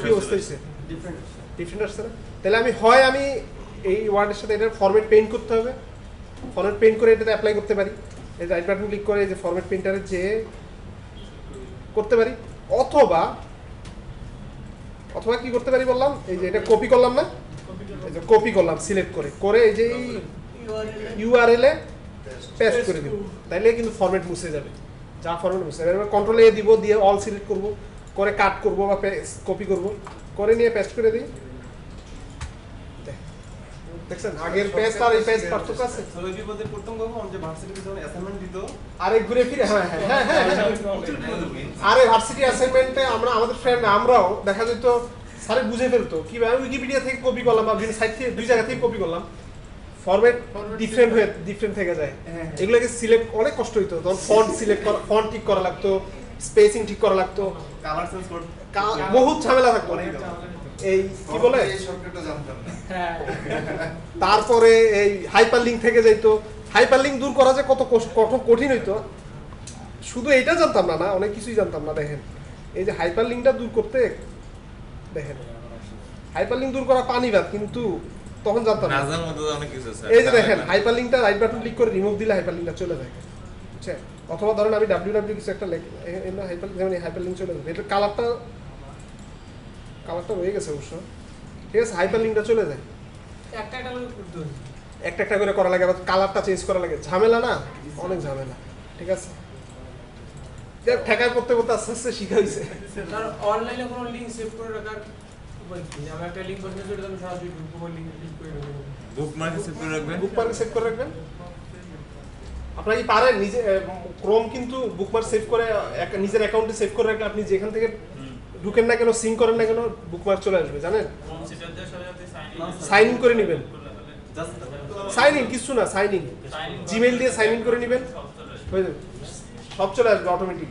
কি অবস্থা হয়েছে, ডিফারেন্ট ডিফারেন্ট আসছে না? তাহলে আমি এই ওয়ার্ডের সাথে এটার ফরম্যাট পেইন্ট করতে হবে, ফরম্যাট পেইন্ট করে এটাতে অ্যাপ্লাই করতে পারি। এই রাইট বাটন ক্লিক করে এই যে ফরম্যাট পেইন্টারে যে করতে পারি, অথবা কি করতে পারি বললাম, এই যে এটা কপি করলাম না, এই যে কপি করলাম সিলেক্ট করে এই যে ইউআরএল এ পেস্ট করে দিব, তাইলে কিন্তু ফরম্যাট মুছে যাবে, যা ফরম্যাট মুছে যাবে। এবার কন্ট্রোল এ দিব, দিয়ে অল সিলেক্ট করব, করে কাট করব বা কপি করব, করে নিয়ে পেস্ট করে দিই। দেখছেন আগের পেস্ট আর এই পেস্ট পার্থক্য আছে। ওই বিপদে পড়তাম কখন যে ভার্সিটিতে যখন অ্যাসাইনমেন্ট দিত আরে ঘুরে ফিরে হ্যাঁ, আরে ভার্সিটি অ্যাসাইনমেন্টে আমাদের ফ্রেন্ড আমরাও দেখা যেত স্যারে বুঝে ফেলতো কিভাবে উইকিপিডিয়া থেকে কপি করলাম বা বিভিন্ন সাইট থেকে দুই জায়গা থেকে কপি করলাম, ফরম্যাট ডিফারেন্ট থেকে যায়। এগুলোকে সিলেক্ট অনেক কষ্ট হইতো, তখন ফন্ট সিলেক্ট করা, ফন্ট ঠিক করা লাগতো, স্পেসিং ঠিক করা লাগতো, কালার চেঞ্জ করতে বহুত ঝামেলা থাকতো। এই কি বলে এই শর্টকাটটা জানতাম না। হ্যাঁ, তারপরে এই হাইপার লিঙ্ক থেকে যাইতো, হাইপার লিঙ্ক দূর করা যে কত কঠিন হইতো, শুধু এইটা জানতাম না, অনেক কিছুই জানতাম না। দেখেন এই যে হাইপার লিঙ্কটা দূর করতে, দেখেন হাইপার লিঙ্ক দূর করা পানি ভাত, কিন্তু তখন জানতাম না। রাজার মধ্যে অনেক কিছু আছে। এই যে দেখেন হাইপার লিঙ্কটা রাইট বাটন ক্লিক করে রিমুভ দিলে হাইপার লিঙ্কটা চলে যায়, বুঝছেন? অথবা ধরেন আমি www কিছু একটা হাইপার লিঙ্ক চলে যাবে, এটা কালারটা রয়ে গেছে অবশ্য, ঠিক আছে, হাইপার লিঙ্কটা চলে যায়। একটা করে করতে হবে। একটা করে করা লাগে, আবার কালারটা চেঞ্জ করা লাগে, ঝামেলা না, অনেক ঝামেলা, ঠিক আছে। ঠেকায় করতে আস্তে আস্তে শিখা হয়েছে। স্যার অনলাইনে কোনো লিংক সেভ করে রাখার উপায় কি? আমি একটা লিংক বসাতে চাই, আমি সরাসরি ঢুকবো, লিংক ক্লিক করে দেবো। বুকমার্ক সেভ করে রাখবেন। বুকমার্ক সেভ করে রাখবেন। আপনারা কি পারেন নিজে ক্রোম কিন্তু বুকমার্ক সেভ করে নিজের অ্যাকাউন্টে সেভ করে রাখলে আপনি যেখান থেকে ঢুকেন না কেন, সিং করেন না কেন, বুকমার্ক চলে আসবে, জানেন? সাইন ইন করে নেবেন, সাইন ইন কিছু না, সাইন ইন জিমেইল দিয়ে সাইন ইন করে নেবেন, হয়ে যাবে, সব চলে আসবে অটোমেটিক।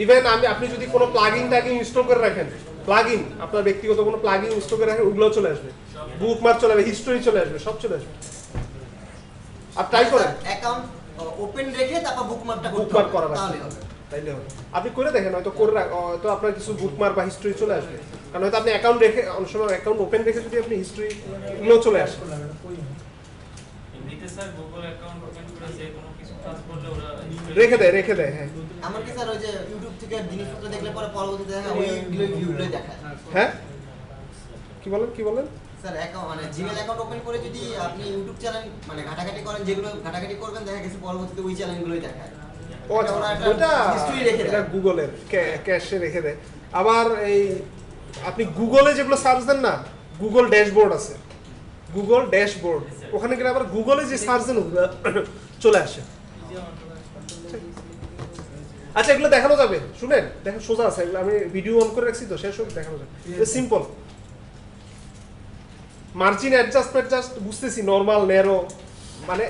ইভেন আপনি যদি কোনো প্লাগইন ইনস্টল করে রাখেন, প্লাগইন আপনার ব্যক্তিগত কোনো প্লাগইন ইনস্টল করে রাখেন, ওগুলো চলে আসবে, বুকমার্ক চলে আসবে, হিস্টোরি চলে আসবে, সব চলে আসবে। আর ট্রাই করেন অ্যাকাউন্ট ওপেন রেখে তারপর বুকমার্কটা করতে বুকমার্ক হবে, করা তাহলে লাগবে, হবে। তাইলে হবে। আপনি করে দেখেন, হয়তো হয়তো আপনার কিছু বুকমার্ক বা হিস্ট্রি চলে আসবে, কারণ হয়তো আপনি অ্যাকাউন্ট রেখে, অনেক সময় অ্যাকাউন্ট ওপেন রেখে যদি আপনি হিস্ট্রি গুলো চলে আসে। এমনিতে স্যার গুগল অ্যাকাউন্ট ওপেন করে যে কোনো কিছু কাজ করলে ওরা রেখে দেয় হ্যাঁ। এমনকি স্যার ওই যে ইউটিউব থেকে জিনিসপত্র দেখলে পরে পরবর্তীতে দেখা ওইগুলো ভিউগুলো দেখায়। হ্যাঁ কি বলেন স্যার অ্যাকাউন্ট মানে জিমেল অ্যাকাউন্ট ওপেন করে যদি আপনি ইউটিউব চ্যানেল মানে ঘাটাঘাটি করেন, যেগুলো ঘাটাঘাটি করবেন দেখা গেছে পরবর্তীতে ওই চ্যানেলগুলোই দেখায়। ও আচ্ছা, ওরা একটা ওটা history রেখে দেয়। এটা গুগলের ক্যাশে রেখে দেয়। আবার এই আপনি গুগলে যেগুলো সার্চ দেন না, গুগল ড্যাশবোর্ড আছে, গুগল ড্যাশবোর্ড, ওখানে গেলে আবার গুগলে যে সার্চ দেন ওগুলো চলে আসে। আচ্ছা এগুলো দেখানো যাবে, শুনেন দেখেন সোজা আছে, এগুলো আমি ভিডিও অন করে রাখছি তো, শেষ হোক দেখানো যাবে, সিম্পল। মার্জিন অ্যাডজাস্টমেন্ট জাস্ট বুঝতেছি, নরমাল ন্যারো মানে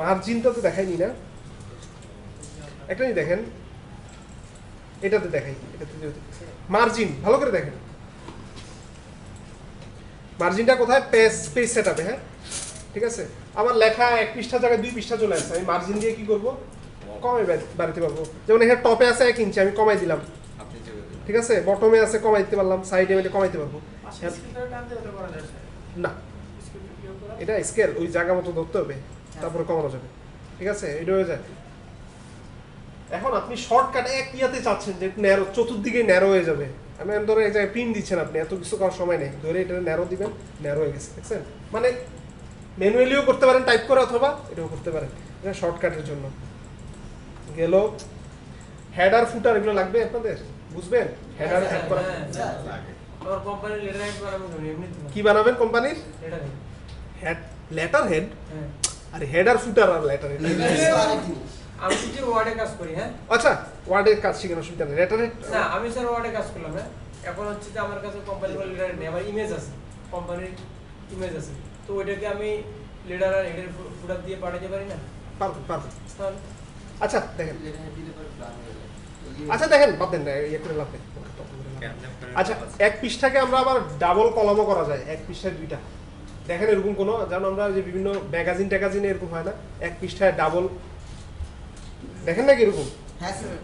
মার্জিনটা তো দেখাইনি না, একটা দেখেন এটাতে দেখাই, এটাতে মার্জিন ভালো করে দেখেন, মার্জিনটা কোথায়, পেজ সেটআপে, হ্যাঁ ঠিক আছে। আমার লেখা 1 পৃষ্ঠা জায়গায় 2 পৃষ্ঠা চলে আসছে, আমি মার্জিন দিয়ে কি করব, কমাই বাড়াতে পারবো। যেমন এখানে টপে আছে 1 ইঞ্চি, আমি কমাই দিলাম, ঠিক আছে, বটমে আছে কমাই দিতে পারলাম, সাইডে আমি কমাইতে পারবো না, এটা স্কেল ওই জায়গা মতো ধরতে হবে, তারপরে কমানো যাবে, ঠিক আছে, এটা হয়ে যায়। এখন আপনি শর্টকাট এক ইয়াতে চাচ্ছেন যে ন্যারো, চতুর্দিকে ন্যারো হয়ে যাবে, আমি ধরে এক জায়গায় পিন দিচ্ছেন আপনি, এত কিছু করার সময় নেই, ধরে এটা ন্যারো দিবেন, ন্যারো হয়ে গেছে, দেখছেন। মানে ম্যানুয়ালিও করতে পারেন টাইপ করে, অথবা এটাও করতে পারেন, এটা শর্টকাটের জন্য গেল। হেডার ফুটার এগুলো লাগবে আপনাদের, বুঝবেন হেডার অ্যাড করা আমার কোম্পানির লেটার হেড বানাবো না, এমনিতে কি বানাবেন কোম্পানির letter head. Head, letter head, হ্যাঁ আরে হেডার ফুটার আর লেটার হেড, আরেক জিনিস। আমি যে ওয়ার্ডে কাজ করি, হ্যাঁ আচ্ছা ওয়ার্ডের কাজ শিখানো সুবিধা নেই, লেটার হেড না আমি স্যার ওয়ার্ডে কাজ করলাম, হ্যাঁ এখন হচ্ছে যে আমার কাছে কোম্পানির লেটার হেড নেই, আমার ইমেজ আছে, কোম্পানির ইমেজ আছে, তো ওইটাকে আমি লেটার আর হেডের ফুটার দিয়ে পাঠাতে পারি না, পারবেন তাহলে আচ্ছা দেখেন, দিলে পরে প্ল্যান হয়ে যায়। আচ্ছা দেখেন বাদ দেন না, ইয়ে করে লাভ নেই। আচ্ছা 1 পৃষ্ঠাকে আমরা আবার ডাবল কলামও করা যায়, 1 পৃষ্ঠায় 2টা, দেখেন এরকম কোনো, যেমন আমরা যে বিভিন্ন ম্যাগাজিনে এরকম হয় না, 1 পৃষ্ঠায় ডাবল দেখেন না কিরকম? হ্যাঁ স্যার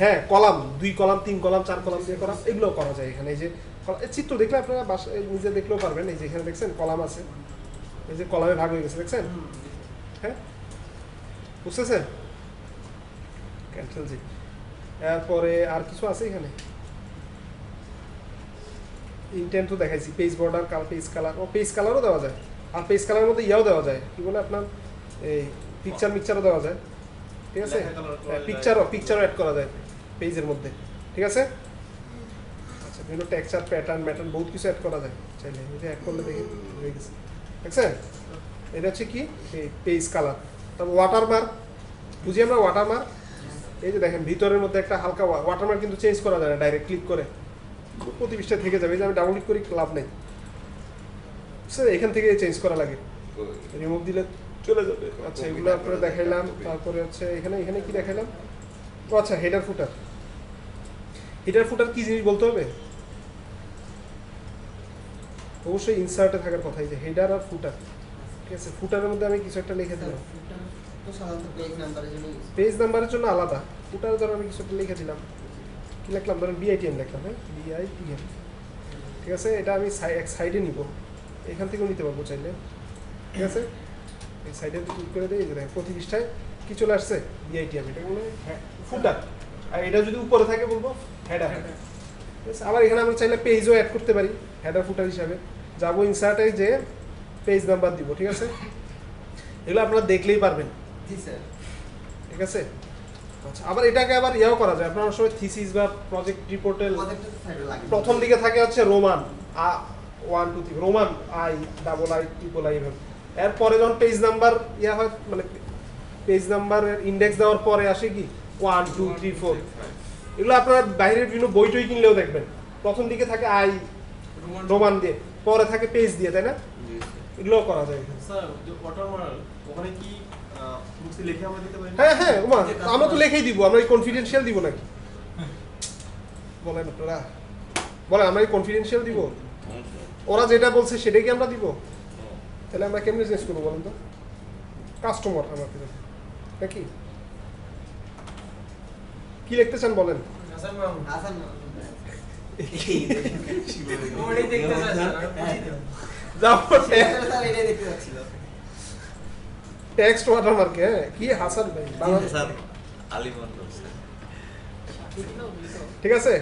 হ্যাঁ, কলাম 2 কলাম 3 কলাম 4 কলাম দিয়ে করা, এগুলো করা যায় এখানে। এই যে এই চিত্র দেখলে আপনারা নিজে দেখলেও পারবেন। এই যে এখানে দেখছেন কলাম আছে, এই যে কলামে ভাগ হয়ে গেছে, দেখছেন? হ্যাঁ, বুঝতেছেন? ক্যান্সেল জি। এরপরে আর কিছু আছে এখানে? ইন্টেন্ট তো দেখাইছি, পেজ বর্ডার, পেজ কালার, ও পেজ কালারও দেওয়া যায়। আর পেজ কালারের মধ্যে ইয়াও দেওয়া যায়, কি বলে আপনার এই মিক্সচারও দেওয়া যায়, ঠিক আছে? পিকচারও অ্যাড করা যায় পেজের মধ্যে, ঠিক আছে? আচ্ছা, বিভিন্ন টেক্সচার, প্যাটার্ন বহুত কিছু অ্যাড করা যায় চাইলে। এটা অ্যাড করলে দেখে হয়ে গেছে, দেখছেন? এটা হচ্ছে কি পেজ কালার। তারপর ওয়াটারমার্ক, বুঝি আমরা ওয়াটারমার্ক। এই যে দেখেন ভিতরের মধ্যে একটা হালকা ওয়াটারমার্ক কিন্তু চেঞ্জ করা যায় না, ডাইরেক্ট ক্লিক করে প্রতি পৃষ্ঠায় থেকে যাবে। এই যে আমি ডাবল ক্লিক করি, লাভ নেই, স্যার এখান থেকে চেঞ্জ করা লাগে, রিমুভ দিলে চলে যাবে। আচ্ছা, এগুলো আপনারা দেখাইলাম। তারপরে হচ্ছে এখানে কি দেখাইলাম? ও আচ্ছা, হেডার ফুটার কি জিনিস বলতে হবে? অবশ্যই ইনসার্টে থাকার কথা। এই যে হেডার আর ফুটার, ঠিক আছে? ফুটারের মধ্যে আমি কিছু একটা লিখে দিলাম, তো সাধারণত পেজ নাম্বারের জন্য আলাদা। ফুটারে ধরো আমি কিছু একটা লিখে দিলাম, কি লিখলাম? ধরেন BITM লিখলাম, হ্যাঁ BITM, ঠিক আছে? এটা আমি এক সাইডে নিব, এখান থেকেও নিতে পারবো চাইলে, ঠিক আছে? এই সাইডে ক্লিক করে দিই, যে প্রতি পৃষ্ঠায় কি চলে আসছে? BITM, এটা বলে ফুটার। আর এটা যদি উপরে থাকে বলবো হেডার, ঠিক আছে? আবার এখানে আমরা চাইলে পেজও অ্যাড করতে পারি হেডার ফুটার হিসাবে। যাবো ইনসার্টে, যে পেজ নাম্বার দিব, ঠিক আছে? এগুলো আপনারা দেখলেই পারবেন, জি স্যার, ঠিক আছে? আচ্ছা, আবার এটাকে আবার ইয়াও করা যায়। আপনার সময় থিসিস বা প্রজেক্ট রিপোর্টের প্রথম দিকে থাকে হচ্ছে Roman 1 2 3, Roman I double I triple I এভাবে। এরপরে যখন পেজ নাম্বার ইয়া হয়, মানে পেজ নাম্বারের ইন্ডেক্স দেওয়ার পরে আসে কি 1 2 3 4। এগুলো আপনারা বাইরের বিভিন্ন বই টই কিনলেও দেখবেন, প্রথম দিকে থাকে I রোমান দিয়ে, পরে থাকে পেজ দিয়ে, তাই না? এগুলো করা যায় এখানে। স্যার যে ওয়াটারমার্ক ওখানে কি মুছে লিখে আমরা দিতে পারি? হ্যাঁ হ্যাঁ, ওমা আমরা তো লিখেই দিব, আমরা কনফিডেন্সিয়াল দিব নাকি? বলেন আপনারা, বলেন আমরা কনফিডেন্সিয়াল দিব? ওরা যেটা বলছে সেটাই কি আমরা দিব? তাহলে আমরা কেমনে চেঞ্জ করবো বলেন তো? কাস্টমার আমাকে নাকি কি লিখতে চান বলেন? হাসান মাহমুদ, হাসান ওটাই দেখতে চাচ্ছেন, যাবো স্যার এটাই দেখতে যাচ্ছিল। টেক্সট ওয়াটারমার্ক, হ্যাঁ কি হাসান ভাই বাংলাদেশ, স্যার আলী মন্ডল স্যার। ঠিক আছে?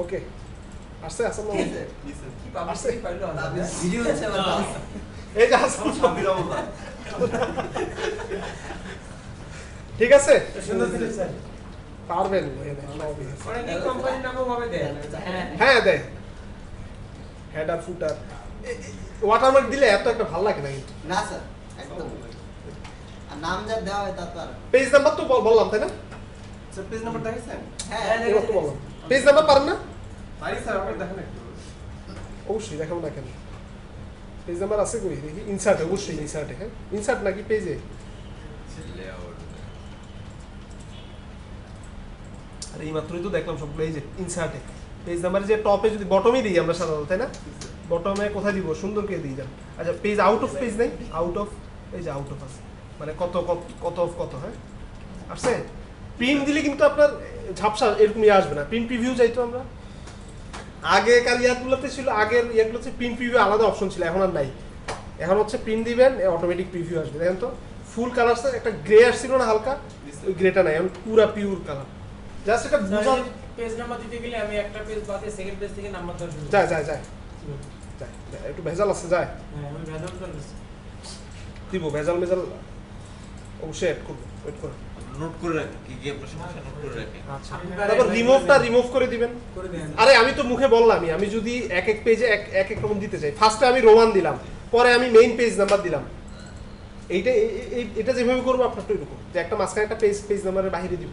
ওকে, আসছে হাসান মাহমুদ, কি পাবলিসিটি পাইলো হাসান? ভিডিও হচ্ছে আবার এই যে হাসান সাবির রহমান ঠিক আছে? সুন্দর ছিল স্যার। পারবেন, অনেক কোম্পানির নামও ভাবে দেয়। হ্যাঁ দেয় হেডার ফুটার। ওয়াটারমার্ক দিলে এত একটা ভালো লাগে না কিন্তু। না স্যার, একদম। আর নাম যা দেওয়া হয় তা তো আর পেজ নাম্বার তো বললাম, তাই না? স্যার পেজ নাম্বার দেখেছেন? হ্যাঁ এবার তো বললাম পেজ নাম্বার পারেন না? পারি স্যার, আপনি দেখেন একটু। অবশ্যই দেখাবো না কেন, পেজ নাম্বার আছে কই দেখি। ইনসার্ট, অবশ্যই ইনসার্টে। হ্যাঁ ইনসার্ট নাকি পেজে? আরে এই মাত্রই তো দেখলাম সবগুলো। এই যে ইনসার্টে পেজ নাম্বারে যে টপে যদি বটমে দিই আমরা সাধারণত, তাই না? বটমে কোথায় দিব? সুন্দর করে দিয়ে যান। আচ্ছা, পেজ আউট অফ পেজ নাই? আউট অফ, এই যে আউট অফ আছে, মানে কত কত অফ কত। হ্যাঁ আসছে। প্রিন্ট দিলে কিন্তু আপনার ঝাপসা এরকম ইয়ে আসবে না। প্রিন্ট প্রিভিউ চাইতো আমরা আগেকার ইয়াগুলোতে ছিল, আগের ইয়াগুলোতে প্রিন্ট প্রিভিউ আলাদা অপশন ছিল, এখন আর নাই। এখন হচ্ছে প্রিন্ট দিবেন, অটোমেটিক প্রিভিউ আসবে। দেখেন তো ফুল কালার, একটা গ্রে আসছিল না হালকা, ওই গ্রেটা নাই, এখন পুরা পিওর কালার। জাস্ট এটা বুঝার পেজ নাম্বার দিতে গেলে আমি একটা পেজ বাদে সেকেন্ড পেজ থেকে নাম্বার দেওয়া শুরু যায় যায় যায় একটু ভেজাল আছে, যায় হ্যাঁ, আমি ভেজাল করতেছি। দিব ভেজাল অবশ্যই অ্যাড করবো, ওয়েট করুন। নোট করে রাখেন, কি কি আপনার সমস্যা নোট করে রাখেন। আচ্ছা, তারপর রিমুভ করে দিবেন। করে দেন। আরে আমি তো মুখে বললামই, আমি যদি এক এক পেজে এক এক রকম দিতে চাই, ফার্স্টে আমি রোমান দিলাম, পরে আমি মেইন পেজ নাম্বার দিলাম। এটা যেভাবে করবো আপনার তো এরকম, যে একটা মাঝখানে একটা পেজ নাম্বারের বাইরে দিব।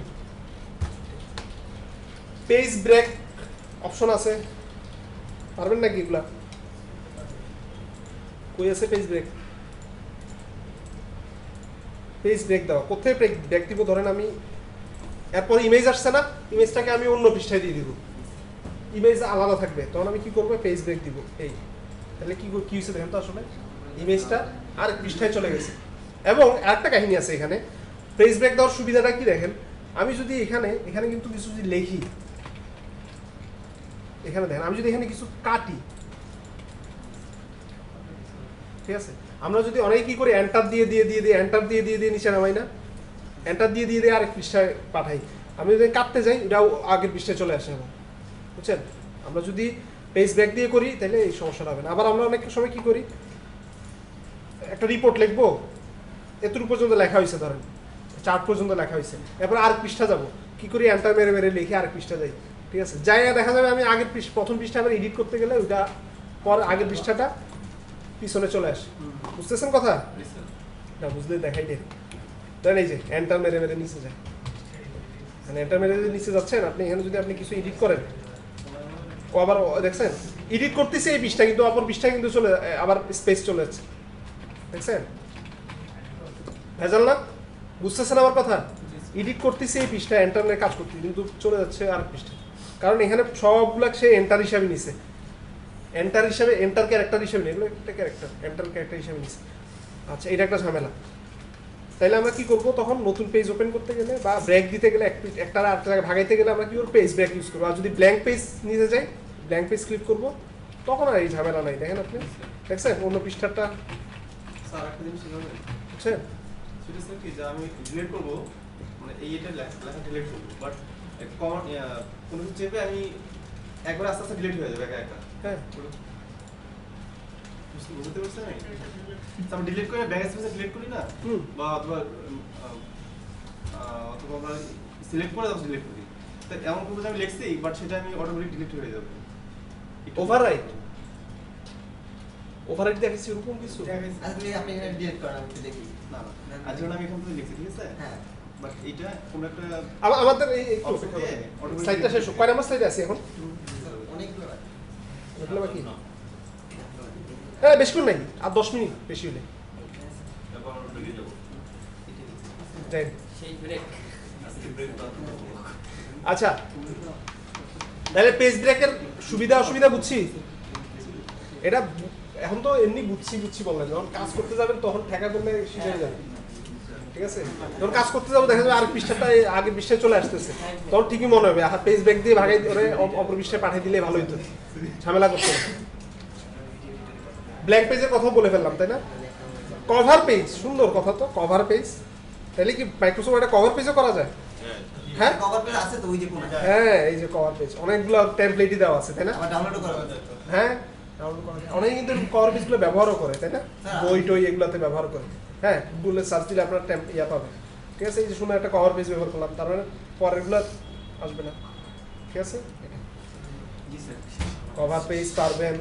পেজ ব্রেক অপশন আছে, পারবেন নাকি এগুলা? কই আছে পেজ ব্রেক? পেজ ব্রেক দাও, কোথায় ব্রেক দিব? ধরেন আমি এরপর ইমেজ আসছে না, ইমেজটাকে আমি অন্য পৃষ্ঠায় দিয়ে দিব, ইমেজ আলাদা থাকবে, তখন আমি কি করবো? পেজ ব্রেক দিব। এই তাহলে কি হয়েছে দেখেন তো, আসলে ইমেজটা আর পৃষ্ঠায় চলে গেছে। এবং আরেকটা কাহিনী আছে এখানে, পেজ ব্রেক দেওয়ার সুবিধাটা কি দেখেন, আমি যদি এখানে কিন্তু কিছু যদি লিখি, এখানে দেখেন আমি যদি এখানে কিছু কাটি, ঠিক আছে, আমরা যদি অনেক কি করি এন্টার দিয়ে এন্টার দিয়ে নিচে নামাই না, এন্টার দিয়ে আরেক পৃষ্ঠায় পাঠাই, আমি যদি কাটতে যাই ওটাও আগের পৃষ্ঠায় চলে আসে। এখন বুঝছেন, আমরা যদি পেজ ব্রেক দিয়ে করি তাহলে এই সমস্যাটা হবে না। আবার আমরা অনেক সময় কি করি, একটা রিপোর্ট লিখবো, এতটুকু পর্যন্ত লেখা হয়েছে, ধরেন চার্ট পর্যন্ত লেখা হয়েছে, এরপর আরেক পৃষ্ঠা যাবো, কি করি এন্টার মেরে লিখে আরেক পৃষ্ঠা যাই, ঠিক আছে, যাই দেখা যাবে আমি আগের প্রথম পৃষ্ঠা আবার এডিট করতে গেলে ওইটা পর আগের পৃষ্ঠাটা পিছনে চলে আসে। বুঝতেছেন কথা? না বুঝলে দেখাই দেন, ধরেন এই যে এন্টার মেরে নিচে যায়, মানে এন্টার মেরে নিচে যাচ্ছেন আপনি, এখানে যদি আপনি কিছু এডিট করেন, ও আবার দেখছেন এডিট করতেছে এই পৃষ্ঠা, কিন্তু অপর পৃষ্ঠা কিন্তু চলে আবার স্পেস চলে যাচ্ছে, দেখছেন ভেজাল না? বুঝতেছেন আমার কথা? এডিট করতেছে এই পৃষ্ঠা, এন্টার মেরে কাজ করতে কিন্তু চলে যাচ্ছে আরেক পৃষ্ঠা, কারণ এখানে সবগুলা সে এন্টার হিসাবে নিছে, এন্টার হিসাবে, এন্টার ক্যারেক্টার হিসাবে নেই, এগুলো একটা ক্যারেক্টার, এন্টার ক্যারেক্টার হিসাবে নিছে। আচ্ছা, এটা একটা ঝামেলা। তাইলে আমরা কি করব, তখন নতুন পেজ ওপেন করতে গেলে বা ব্রেক দিতে গেলে, একটা আরেকটা জায়গায় ভাগাইতে গেলে আমরা কি করব, পেজ ব্রেক ইউজ করবো। আর যদি ব্ল্যাঙ্ক পেজ নিতে যাই, ব্ল্যাঙ্ক পেজ ক্লিক করবো, তখন আর এই ঝামেলা নাই। দেখেন আপনি দেখছেন অন্য পৃষ্ঠাটা, স্যার একটা জিনিস শিখাবেন, বুঝছেন? সেটা স্যার কি যে আমি ডিলিট করবো, মানে এটা লেখা ডিলিট করবো, বাট কোনো কিছু চেপে আমি একবার আস্তে আস্তে ডিলিট হয়ে যাবে একা একা। হ্যাঁ, বুঝতে পারছেন? আমি ডিলিট করে ব্যাক স্পেসে ডিলিট করি না, বা অথবা আমরা সিলেক্ট করে তারপর ডিলিট করি, তো এমন করবো যে আমি লিখছি বাট সেটা আমি অটোমেটিক ডিলিট হয়ে যাবে। ওভাররাইট দেখেছি এরকম কিছু। আসলে আপনি এখানে ডিলিট করেন, আমি একটু দেখি। না আজ যখন আমি এখান থেকে লিখছি, ঠিক আছে, হ্যাঁ, বাট এইটা কোনো একটা আমাদের এই স্লাইডটা শেষ, কয় নাম্বার স্লাইডে আছি এখন? অনেকগুলো আছে। এগুলো বাকি? হ্যাঁ, বেশিক্ষণ নাই, আর 10 মিনিট বেশি হলে যাই। সেই ব্রেক আচ্ছা, তাহলে পেজ ব্রেকের সুবিধা অসুবিধা বুঝছি। এটা এখন তো এমনি বুঝছি বললেন, যখন কাজ করতে যাবেন তখন ঠেকা করলে শিখে যাবে, ঠিক আছে? যখন কাজ করতে যাবো দেখা যাবে আর পৃষ্ঠাটা আগের পৃষ্ঠায় চলে আসতেছে, তখন ঠিকই মনে হবে পেজ ব্রেক দিয়ে ভাগাই ধরে অপর পৃষ্ঠায় পাঠিয়ে দিলে ভালো হতো, ঝামেলা করতে হবে। ব্ল্যাঙ্ক পেজের কথা বলে ফেললাম, তাই না? কভার পেজ, সুন্দর কথা তো, কভার পেজ। তাহলে কি মাইক্রোসফট এটা কভার পেজও করা যায়? হ্যাঁ, কভার পেজ আছে তো, ওই যে কোন, হ্যাঁ, এই যে কভার পেজ অনেকগুলো টেমপ্লেটই দেওয়া আছে, তাই না? আবার ডাউনলোড করা আছে। হ্যাঁ, ডাউনলোড করা যায়। অনেকে কিন্তু কভার পেজগুলো ব্যবহারও করে, তাই না? বই টই এগুলোতে ব্যবহার করে। হ্যাঁ, গুগলে সার্চ দিলে আপনার ইয়া পাবে, ঠিক আছে? এই যে শুনে একটা কভার পেজ ব্যবহার করলাম, তার মানে পরেরগুলো আসবে না, ঠিক আছে? জি স্যার, কভার পেজ পারবেন।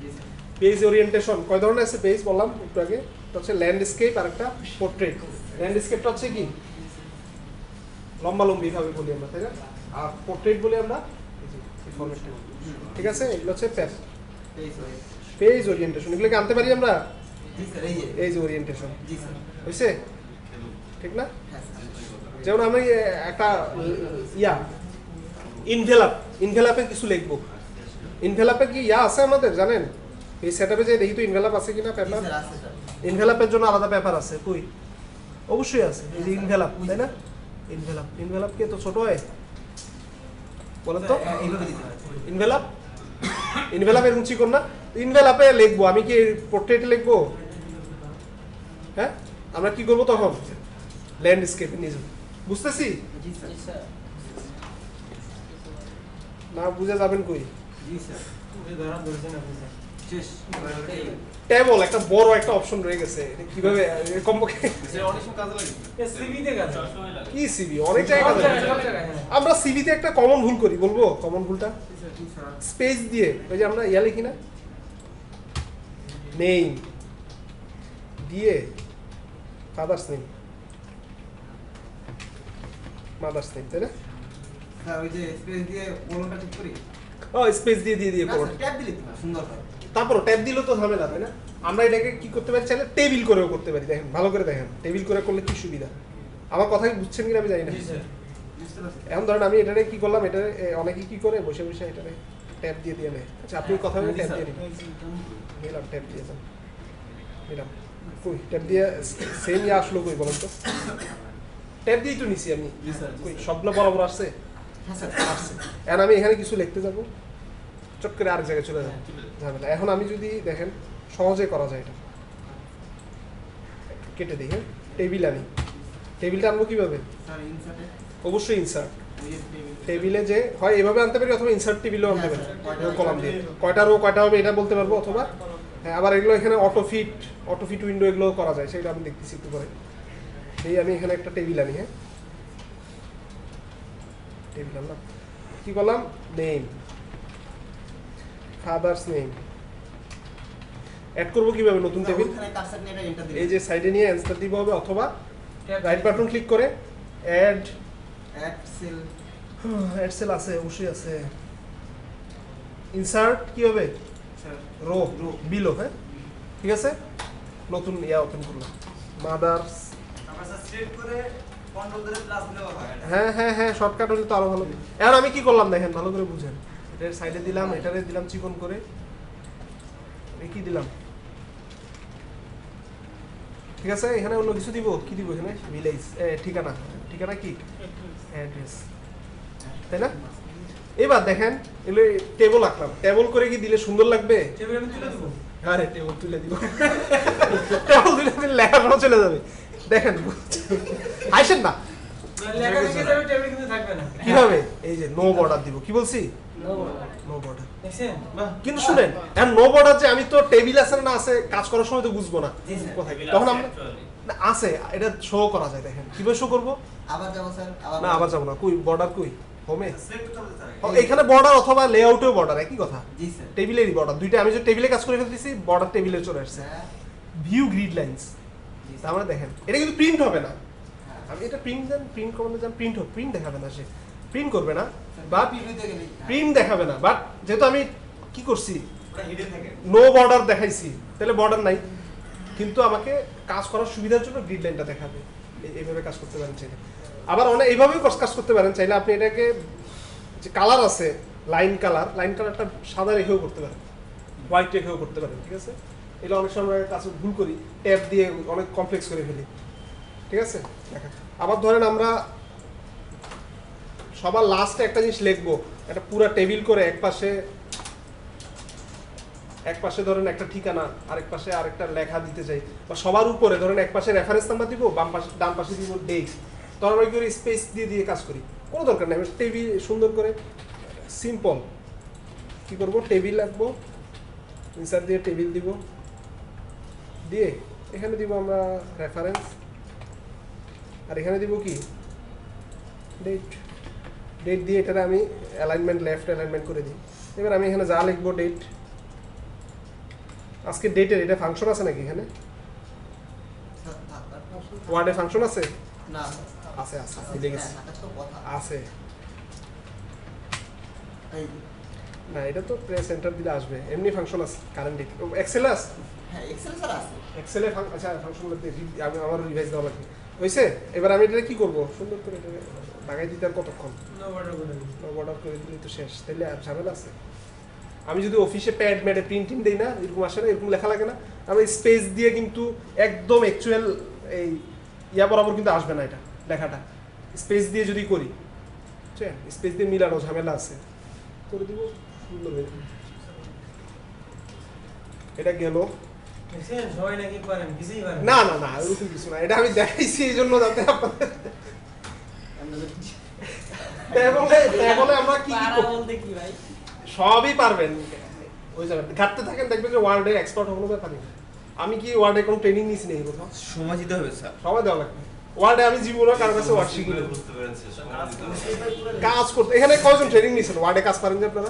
জি স্যার। পেজ ওরিয়েন্টেশন কয় ধরনের আছে পেজ বললাম একটু আগে, এটা হচ্ছে ল্যান্ডস্কেপ আর একটা পোর্ট্রেট। ল্যান্ডস্কেপটা হচ্ছে কি লম্বালম্বি ভাবে বলি আমরা, তাই না? আর পোর্ট্রেট বলি আমরা এই ফরম্যাটটা, ঠিক আছে? এগুলো হচ্ছে পেজ ওরিয়েন্টেশন, এগুলোকে আনতে পারি আমরা। জি স্যার, এই যে, এই যে ওরিয়েন্টেশন, জি স্যার, হয়েছে? ঠিক না? হ্যাঁ স্যার। যেমন আমি একটা ইনভেলাপে কিছু লিখবো, ইনভেলাপে কি আছে আমাদের জানেন? এই সেটআপে যে দেখি তো ইনভেলাপ আছে কিনা, জি পেপার স্যার, আছে স্যার। ইনভেলাপের জন্য আলাদা পেপার আছে, কই? অবশ্যই আছে, এই যে ইনভেলাপ, তাই না? ইনভেলাপ কি তো ছোট হয় বলেন তো? এইভাবে দিতে হয়। ইনভেলাপ এর উঁচি কোন না, ইনভেলাপে লিখবো, আমি কি পোর্ট্রেটে লিখবো? হ্যাঁ, আমরা কি করবো তখন? ল্যান্ডস্কেপে নিয়ে যাবো। বুঝতেছি জি স্যার, না? বুঝে যাবেন কই? জি স্যার। ধরা ধরছেন আপনি স্যার। শেষ। ট্যাবল একটা বড় একটা অপশন রয়ে গেছে, এটা কিভাবে কমপক্ষে সেটা অনেক সময় কাজে লাগে। এ সিভিতে কাজ হয়। কি সিভি অনেক জায়গায় কাজে লাগে। সব জায়গায়, হ্যাঁ। আমরা সিভিতে একটা কমন ভুল করি, বলবো কমন ভুলটা? জি স্যার। স্পেস দিয়ে, ওই যে আমরা ইয়া লিখি না, নেম দিয়ে ফাদার্স নেম, মাদার্স নেম, তাই না? স্যার, ওই যে স্পেস দিয়ে কোলনটা ঠিক করি। ও স্পেস দিয়ে না করো, স্যার, ট্যাব দিলে তো সুন্দর হয়। তারপর ট্যাব দিলে তো ঝামেলা, তাই না? আমরা এটাকে কি করতে পারি, চাইলে টেবিল করেও করতে পারি। দেখেন ভালো করে দেখেন, টেবিল করে করলে কি সুবিধা। আমার কথা কি বুঝছেন কিনা আমি জানি না। জি স্যার। বুঝতে পারছি। এখন ধরেন আমি এটারে কি করলাম, এটা অনেকে কি করে বসে বসে এটারে ট্যাব দিয়ে দিয়ে নেয়। আচ্ছা, আপনি কথা বলে ট্যাব দিয়ে নিলাম, ট্যাব দিয়েছেন নিলাম, কই ট্যাব দিয়ে সেম ইয়ে আসলো কই বলেন তো? ট্যাব দিয়েই তো নিছি আমি জি স্যার, জি কই, স্যার। সবগুলো বরাবর আসছে হ্যাঁ স্যার আসছে এখন আমি এখানে কিছু লিখতে যাব চট করে আরেক জায়গায় চলে যাবো ঝামেলা এখন আমি যদি দেখেন সহজে করা যায় এটা কেটে দিই হ্যাঁ টেবিল আনি টেবিলটা আনবো কিভাবে স্যার ইনসার্টে অবশ্যই ইনসার্ট ওই যে টেবিল টেবিলে যে হয় এভাবে আনতে পারি অথবা ইনসার্ট টেবিলেও আনতে পারি হ্যাঁ, কলাম দিয়ে কয়টা রো কয়টা হবে এটা বলতে পারবো অথবা হ্যাঁ আবার এগুলো এখানে অটো ফিট উইন্ডো এগুলো করা যায় সেটা আমি দেখতেছি একটু পরে এই আমি এখানে একটা টেবিল আনি হ্যাঁ টেবিল আনলাম কি করলাম নেম ফাদার্স নেম অ্যাড করবো কিভাবে নতুন টেবিল ওখানে কার্সর নিয়ে এটা এন্টার দিবেন এই যে সাইডে নিয়ে অ্যান্সার দিব হবে অথবা রাইট বাটন ক্লিক করে add add cell add cell আছে অবশ্যই আছে ইনসার্ট কি হবে স্যার রো বিলো হ্যাঁ ঠিক আছে নতুন ইয়া ওপেন করলাম মাদার্স আমরা স্যার সিলেক্ট করে কন্ট্রোল ধরে প্লাস দিলেও হয় হ্যাঁ হ্যাঁ হ্যাঁ শর্টকাট হলে তো আরো ভালো এখন আমি কি করলাম দেখেন ভালো করে বুঝেন এটার সাইডে দিলাম এটারে দিলাম চিকন করে এই কি দিলাম ঠিক আছে এখানে অন্য কিছু দিব কি দিব এখানে ভিলেজ ঠিকানা ঠিকানা কি অ্যাড্রেস তাই না এবার দেখেন এগুলো টেবল আঁকলাম টেবল করে কি দিলে সুন্দর লাগবে টেবিল আমি তুলে দেবো আরে টেবল তুলে দিব টেবল তুলে দিলে লেখাপড়া চলে যাবে দেখেন আইসেন না লেখা লিখে যাবে টেবিল কিন্তু থাকবে না কিভাবে এই যে নো বর্ডার দিব কি বলছি নো বর্ডার কিন্তু শুনেন এখন নো বর্ডার যে আমি তো টেবিল আছে না আছে কাজ করার সময় তো বুঝবো না কোথায় তখন আমরা না আছে এটা শো করা যায় দেখেন কিভাবে শো করব আবার যাব স্যার না আবার যাব না কই বর্ডার কই হোমে সিলেক্ট করতে হবে স্যার এখানে বর্ডার অথবা লেআউটেও বর্ডার একই কথা জি স্যার টেবিলেরই বর্ডার দুইটা আমি যে টেবিলে কাজ করে ফেলতেছি বর্ডার টেবিলে চলে আসছে স্যার ভিউ গ্রিড লাইন্স জি তার মানে দেখেন এটা কিন্তু প্রিন্ট হবে না হ্যাঁ আমি এটা প্রিন্ট কমান্ডে যান প্রিন্ট দেখাবে না সে প্রিন্ট করবে না বা পিভিতে গেলে প্রিন্ট দেখাবে না বাট যেহেতু আমি কি করছি ওটা হিডেন থাকে নো বর্ডার দেখাইছি তাহলে বর্ডার নাই কিন্তু আমাকে কাজ করার সুবিধার জন্য গ্রিড লাইনটা দেখাবে এইভাবে কাজ করতে পারেন চাইলে আবার অনেক এইভাবেও কাজ করতে পারেন চাইলে আপনি এটাকে যে কালার আছে লাইন কালারটা সাদা রেখেও করতে পারেন হোয়াইট রেখেও করতে পারেন ঠিক আছে এটা অনেক সময় আমরা কাজ ভুল করি ট্যাব দিয়ে অনেক কমপ্লেক্স করে ফেলি ঠিক আছে দেখা আবার ধরেন আমরা সবার লাস্টে একটা জিনিস লিখবো একটা পুরো টেবিল করে এক পাশে ধরেন একটা ঠিকানা আরেক পাশে আরেকটা লেখা দিতে চাই বা সবার উপরে ধরেন এক পাশে রেফারেন্স নাম্বার দিব বাম পাশে ডান পাশে দিব ডেট তখন আমরা কি করি স্পেস দিয়ে কাজ করি কোনো দরকার নেই টেবিল সুন্দর করে সিম্পল কি করব টেবিল রাখবো ইনসার্ট দিয়ে টেবিল দিব দিয়ে এখানে দিব আমরা রেফারেন্স আর এখানে দিব কি ডেট দিয়ে এটারে আমি অ্যালাইনমেন্ট লেফট অ্যালাইনমেন্ট করে দিই এবার আমি এখানে যা লিখবো ডেট আজকে ডেটের এটা ফাংশন আছে নাকি এখানে ওয়ার্ডে ফাংশন আছে না আছে আছে ভুলে গেছি আছে এই না এটা তো প্রেস এন্টার দিলে আসবে এমনি ফাংশন আছে কারেন্ট ডেট এক্সেল আছে হ্যাঁ এক্সেল স্যার আছে এক্সেলে আচ্ছা ফাংশনগুলোতে আমি আমার রিভাইজ দেওয়া লাগবে হয়েছে এবার আমি এটা কি করব সুন্দর করে এটা লাগাই দিতে আর কতক্ষণ নো বর্ডার করে দিই অর্ডার করে দিলেই তো শেষ তাহলে আর ঝামেলা আছে আমি যদি অফিসে প্যাড ম্যাডে প্রিন্টিং দেই না এরকম আসে না এরকম লেখা লাগে না আমি স্পেস দিয়ে কিন্তু একদম অ্যাকচুয়াল এই ইয়া বরাবর কিন্তু আসবে না এটা লেখাটা স্পেস দিয়ে যদি করি বুঝছেন স্পেস দিয়ে মিলানো ঝামেলা আছে করে দিব সুন্দর হয়ে যাবে। এটা গেল দেখছেন সবাই নাকি পারেন কিছুই পারেন না না না ওরকম কিছু না এটা আমি দেখাইছি এই জন্য যাতে আপনাদের তাহলে আমরা কি কি পারা করব? বলতে কি ভাই সবই পারবেন ওই জায়গায় ঘাটতে থাকেন দেখবেন যে ওয়ার্ল্ডে এক্সপার্ট হওয়ার ব্যাপারই না। আমি কি ওয়ার্ল্ডে কোনো ট্রেনিং নিয়েছি নাকি কোথাও সময় দিতে হবে স্যার সবাই দেওয়া লাগবে ওয়ার্ল্ডে আমি জীবনে কারোর কাছে ওয়ার্ড শিখিনি বুঝতে পেরেছি কাজ করতে এখানে কয়জন ট্রেনিং নিয়েছেন ওয়ার্ডে কাজ পারেন যে আপনারা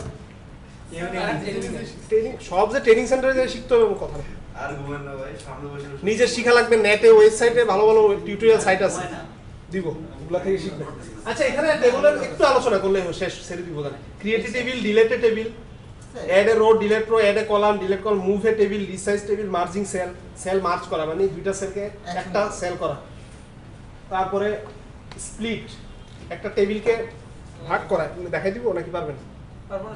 ট্রেনিং সব যে ট্রেনিং সেন্টারে যে শিখতে হবে এমন কথা না আর ঘুমেন না ভাই সামনে বসে বসে- নিজের শিখা লাগবে নেটে ওয়েবসাইটে ভালো ভালো টিউটোরিয়াল সাইট আছে দিব ওগুলা থেকে শিখবেন আচ্ছা এখানে টেবিলের একটু আলোচনা করলে শেষ ছেড়ে দিব জানেন create table delete table add a row delete row add a column delete column move a table resize table merging cell merge করা মানে দুইটা সেলকে একটা সেল করা তারপরে স্প্লিট একটা টেবিলকে ভাগ করা দেখাই দিব নাকি পারবেন পারবো না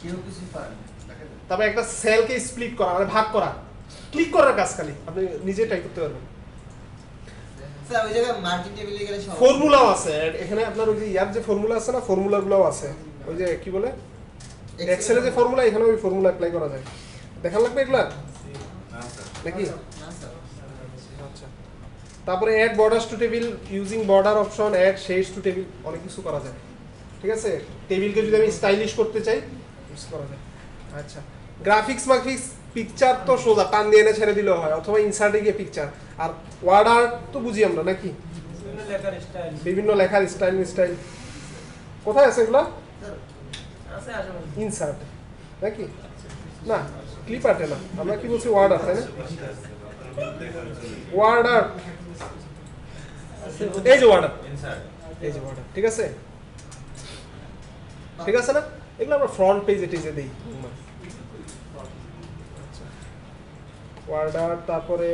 কেউ কিছু পারে না। তারপরে একটা সেলকে স্প্লিট করা মানে ভাগ করা ক্লিক করার কাজ খালি আপনি নিজে ট্রাই করতে পারবেন স্যার ওই জায়গায় মার্জিন টেবিলে গেলে সব ফর্মুলাও আছে এখানে, আপনার ওই যে ইয়ার যে ফর্মুলা আছে না, ফর্মুলাগুলোও আছে। ওই যে কি বলে এক্সেলে যে ফর্মুলা, এখানে ওই ফর্মুলা অ্যাপ্লাই করা যায়। দেখান লাগবে এগুলা নাকি? না স্যার। আচ্ছা, তারপরে add borders to table using border option, add shades to table, অনেক কিছু করা যায়। ঠিক আছে, টেবিলকে যদি আমি স্টাইলিশ করতে চাই ইউজ করা যায়। আচ্ছা, গ্রাফিক্স মাফিক্স পিকচার তো সোজা টান দিয়ে এনে ছেড়ে দিলেও হয়, অথবা ইনসার্টে গিয়ে পিকচার। আর ওয়ার্ড আর্ট তো বুঝি আমরা নাকি, বিভিন্ন লেখার স্টাইল বিভিন্ন লেখার স্টাইল। কোথায় আছে এগুলো? আছে আসলে ইনসার্ট নাকি? না, ক্লিপ আর্টে না, আমরা কি বলছি ওয়ার্ড আর্ট, তাই না? ওয়ার্ড আর্ট, এই যে ওয়ার্ড আর্ট, এই যে ওয়ার্ড আর্ট, ঠিক আছে ঠিক আছে না? এগুলো আমরা ফ্রন্ট পেজে টেজে দিই। ওয়ার্ড আর্ট, তারপরে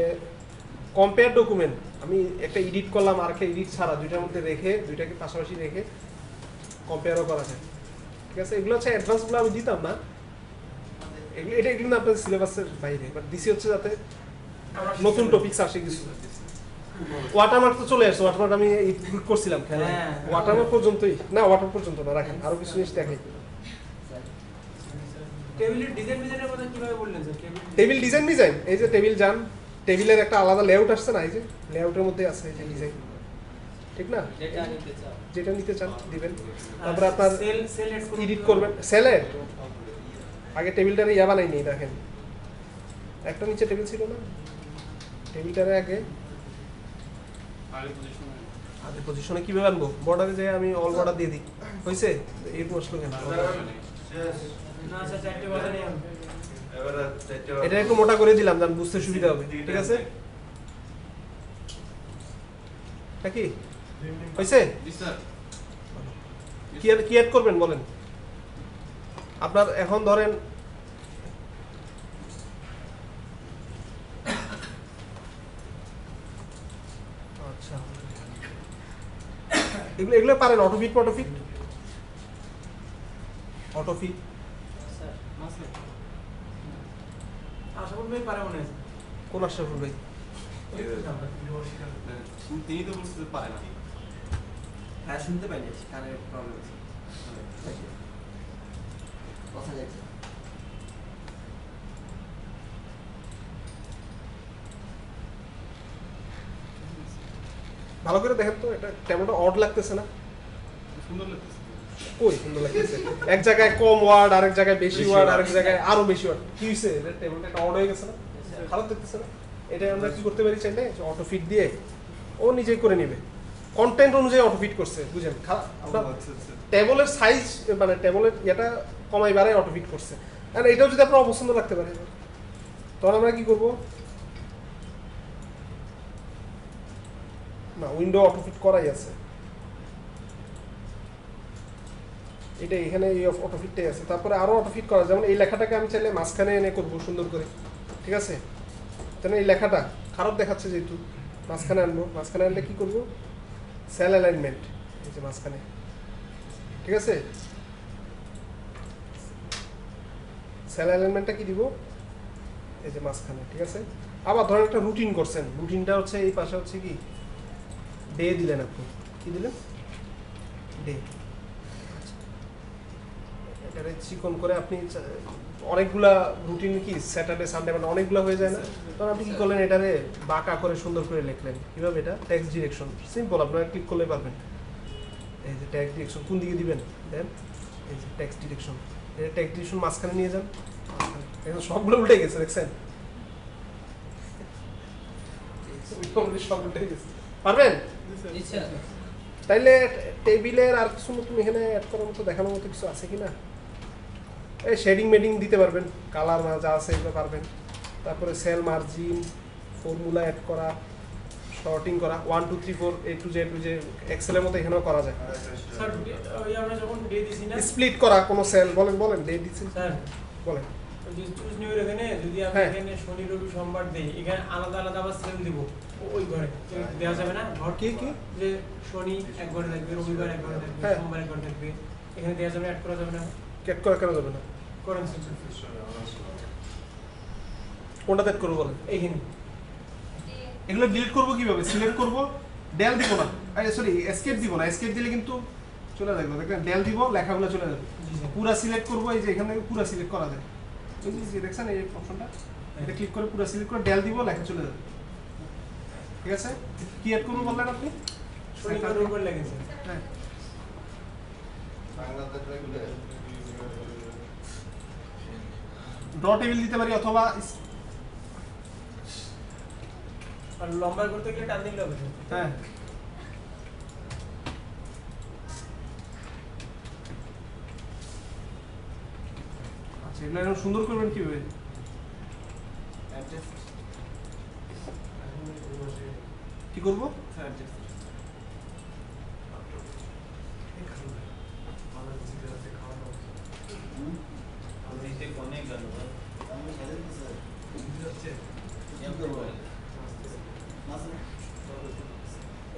কম্পেয়ার ডকুমেন্ট, আমি একটা এডিট করলাম আর একটা এডিট ছাড়া, দুইটার মধ্যে রেখে, দুইটাকে পাশাপাশি রেখে কম্পেয়ারও করা যায়। ঠিক আছে, এগুলো হচ্ছে অ্যাডভান্সগুলো আমি দিতাম না, এগুলো না আপনাদের সিলেবাসের বাইরে, বাট দিছি হচ্ছে যাতে নতুন টপিকস আসে কিছু। ওয়াটারমার্ক তো চলে আসছে, ওয়াটারমার্ক আমি ক্লিক করছিলাম খেলা, ওয়াটারমার্ক পর্যন্তই না, ওয়াটার পর্যন্ত না, রাখেন আরো কিছু জিনিস দেখাই। টেবিলের ডিজাইনের কথা কিভাবে বললেন স্যার? টেবিল ডিজাইন, এই যে টেবিল যান, টেবিলের একটা আলাদা লেআউট আসছে না, এই যে লেআউটের মধ্যে আছে এই যে ডিজাইন, ঠিক না? যেটা নিতে চান দিবেন। তারপরে আপনার সেল এডিট করবেন, সেলে আগে টেবিলটারে ইয়া বানাই নিই, দেখেন একটা নিচে টেবিল ছিল না, টেবিলটারে আগে আগে পজিশনে কিভাবে আনবো? বর্ডারে যে আমি অল বর্ডার দিয়ে দিই, হয়েছে? এই প্রশ্ন কেন? না স্যার, চারটে কথা নেই আমি। এটা একটু মোটা করে দিলাম, জান বুঝতে সুবিধা হবে, ঠিক আছে? নাকি হয়েছে? কি অ্যাড করবেন বলেন? আপনার এখন ধরেন আচ্ছা, এগুলো পারেন? অটোফিট স্যার মাসলে আশাফুল ভাই পারে মনে হয়। কোন আশরাফুল ভাই? তিনি তো বলতে পারে না। হ্যাঁ শুনতে পাইনি, কানের প্রবলেম আছে, কথা যাচ্ছে। ভালো করে দেখেন তো, এটা কেমনটা অড লাগতেছে না? সুন্দর লাগতেছে। কই সুন্দর লাগতেছে? এক জায়গায় কম ওয়ার্ড, আরেক জায়গায় বেশি ওয়ার্ড, আরেক জায়গায় আরো বেশি ওয়ার্ড। কি হইছে? এটা টেবিলটা একটা অড হয়ে গেছে না? খারাপ দেখতেছে না? এটা আমরা কি করতে পারি চাইলে, অটো ফিট দিয়ে ও নিজেই করে নেবে, কন্টেন্ট অনুযায়ী অটো ফিট করছে, বুঝেন? আপনার টেবলের সাইজ মানে টেবলের এটা কমাই বাড়াই অটো ফিট করছে। আর এটাও যদি আপনার অপছন্দ লাগতে পারে, তখন আমরা কি করব? না, উইন্ডো অটো ফিট করাই আছে, এটা এখানে এই অটো ফিটটাই আছে। তারপরে আরো অটো ফিট করা, যেমন এই লেখাটাকে আমি চাইলে মাঝখানে এনে করবো সুন্দর করে, ঠিক আছে? তাহলে এই লেখাটা খারাপ দেখাচ্ছে যেহেতু, মাঝখানে আনবো, মাঝখানে আনলে কি করবো? সেল অ্যালাইনমেন্ট, এই যে মাঝখানে, ঠিক আছে? সেল অ্যালাইনমেন্টটা কি দিব? এই যে মাঝখানে, ঠিক আছে? আবার ধরেন একটা রুটিন করছেন, রুটিনটা হচ্ছে এই পাশে হচ্ছে কি ডে দিলেন, আপনি কি দিলেন? ডে। এটা চিকন করে আপনি অনেকগুলা রুটিন কি স্যাটারডে সানডে মানে অনেকগুলা হয়ে যায় না? তখন আপনি কি করলেন? এটারে বাঁকা করে সুন্দর করে লিখলেন। কিভাবে? এটা টেক্সট ডিরেকশন, সিম্পল, আপনারা ক্লিক করলে পারবেন। এই যে টেক্সট ডিরেকশন কোন দিকে দিবেন? দেন এই যে টেক্সট ডিরেকশন, এটা টেক্সট ডিরেকশন মাঝখানে নিয়ে যান, এখন সবগুলো উল্টে গেছে, দেখছেন? সব উল্টে গেছে, পারবেন? তাইলে টেবিলের আর কিছু নতুন এখানে অ্যাড করার মতো, দেখানোর মতো কিছু আছে কিনা? এই শেডিং মেডিং দিতে পারবেন, কালার যা আছে এগুলো পারবেন। তারপরে সেল মার্জিন, ফর্মুলা অ্যাড করা, শর্টিং করা, 1 2 3 4 A to Z যে এক্সেলের মতো এখানেও করা যায়। স্যার ওই আমরা যখন ডে দিছি না, স্প্লিট করা কোনো সেল, বলেন ডে দিছি স্যার বলেন। যে চুজ নিউ এখানে যদি আমি এখানে শনি রবি সোমবার দেই, এখানে আলাদা আলাদা আবার সেল দিব ওই ঘরে, দেওয়া যাবে না? ঘর কি যে শনি এক ঘরে থাকবে, রবিবার এক ঘরে থাকবে, সোমবার এক ঘরে থাকবে, এখানে দেওয়া যাবে, অ্যাড করা যাবে না? ক্যাট করা কেন যাবে না? করেন কোনটা অ্যাড করব বলেন? এইখানে এগুলো ডিলিট করব কিভাবে? সিলেক্ট করব, ডেল দিব না, আরে সরি এসকেপ দিব না, এসকেপ দিলে কিন্তু চলে যাবে, দেখেন ডেল দিব লেখাগুলো চলে যাবে। পুরা সিলেক্ট করব, এই যে এখান থেকে পুরা সিলেক্ট করা যায়, এই যে দেখছেন এই অপশনটা, এটা ক্লিক করে পুরা সিলেক্ট করে ডেল দিব, লেখা চলে যাবে। ঠিক আছে, কি অ্যাড করব বললেন আপনি? শনিবার রবিবার লেগেছে। হ্যাঁ ড্র টেবিল দিতে পারি অথবা আর লম্বা করতে গেলে টান দিলে হবে। হ্যাঁ আচ্ছা, এগুলো এরকম সুন্দর করবেন কিভাবে? কি করবো?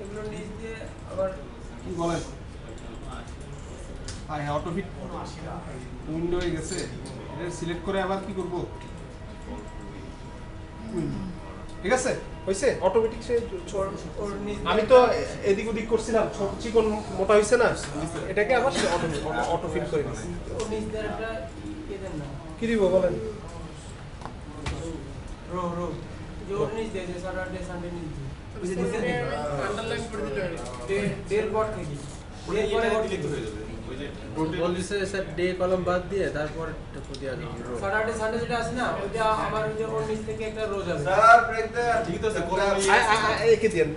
এগুলো নিচ দিয়ে আবার কি বলেন? হ্যাঁ অটো ফিট উইন্ডো হয়ে গেছে, এটা সিলেক্ট করে আবার কি করব? ঠিক আছে, হইছে অটোমেটিক সে ওর নিচ আমি তো এদিক ওদিক করছিলাম, চিকন মোটা হইছে না, এটাকে আবার সে অটো ফিট করে দিছে। ওর নিচ দিয়ে একটা কে দেন না, কি দিব বলেন? রো রো যে ওর নিচ দিয়ে যে স্যাটারডে সানডে নিচ দিয়ে ওই যে নিচে দিয়ে আন্ডারলাইন করে দিলে ডের পর থেকে ওটা ডের পরে ডিলিট হয়ে যাবে। ওই যে বলছে স্যার ডে কলম বাদ দিয়ে তারপর টুকু দিয়া যাবে স্যাটারডে সানডে যেটা আছে না, ওইটা আমার ওই যে ওর নিচ থেকে একটা রো যাবে। স্যার ব্রেক দেন। ঠিক আছে, কলম একে দেন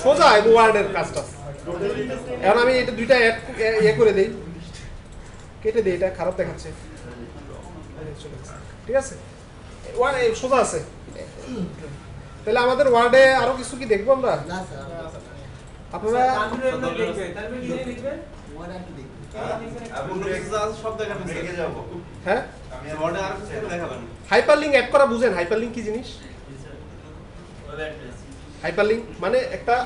সোজা ওয়ার্ডের কাজটা। এখন আমি এটা দুইটা ইয়ে করে দেই, কেটে দেই, এটা খারাপ দেখাচ্ছে। ঠিক আছে, ওয়ার্ড সোজা আছে। তাহলে আমাদের ওয়ার্ডে আরো কিছু কি দেখবো আমরা? না স্যার আপনারা তানভীর এমনি দেখবে, তানভীর কি দেখবে? ওয়ার্ড আর কি দেখবেন? আপনি সব দেখাবেন, রেখে যাব। হ্যাঁ আমি ওয়ার্ডে আর কিছু দেখাবেন। হাইপারলিংক অ্যাড করা বুঝেন? হাইপারলিংক কি জিনিস? হাইপারলিংক মানে একটা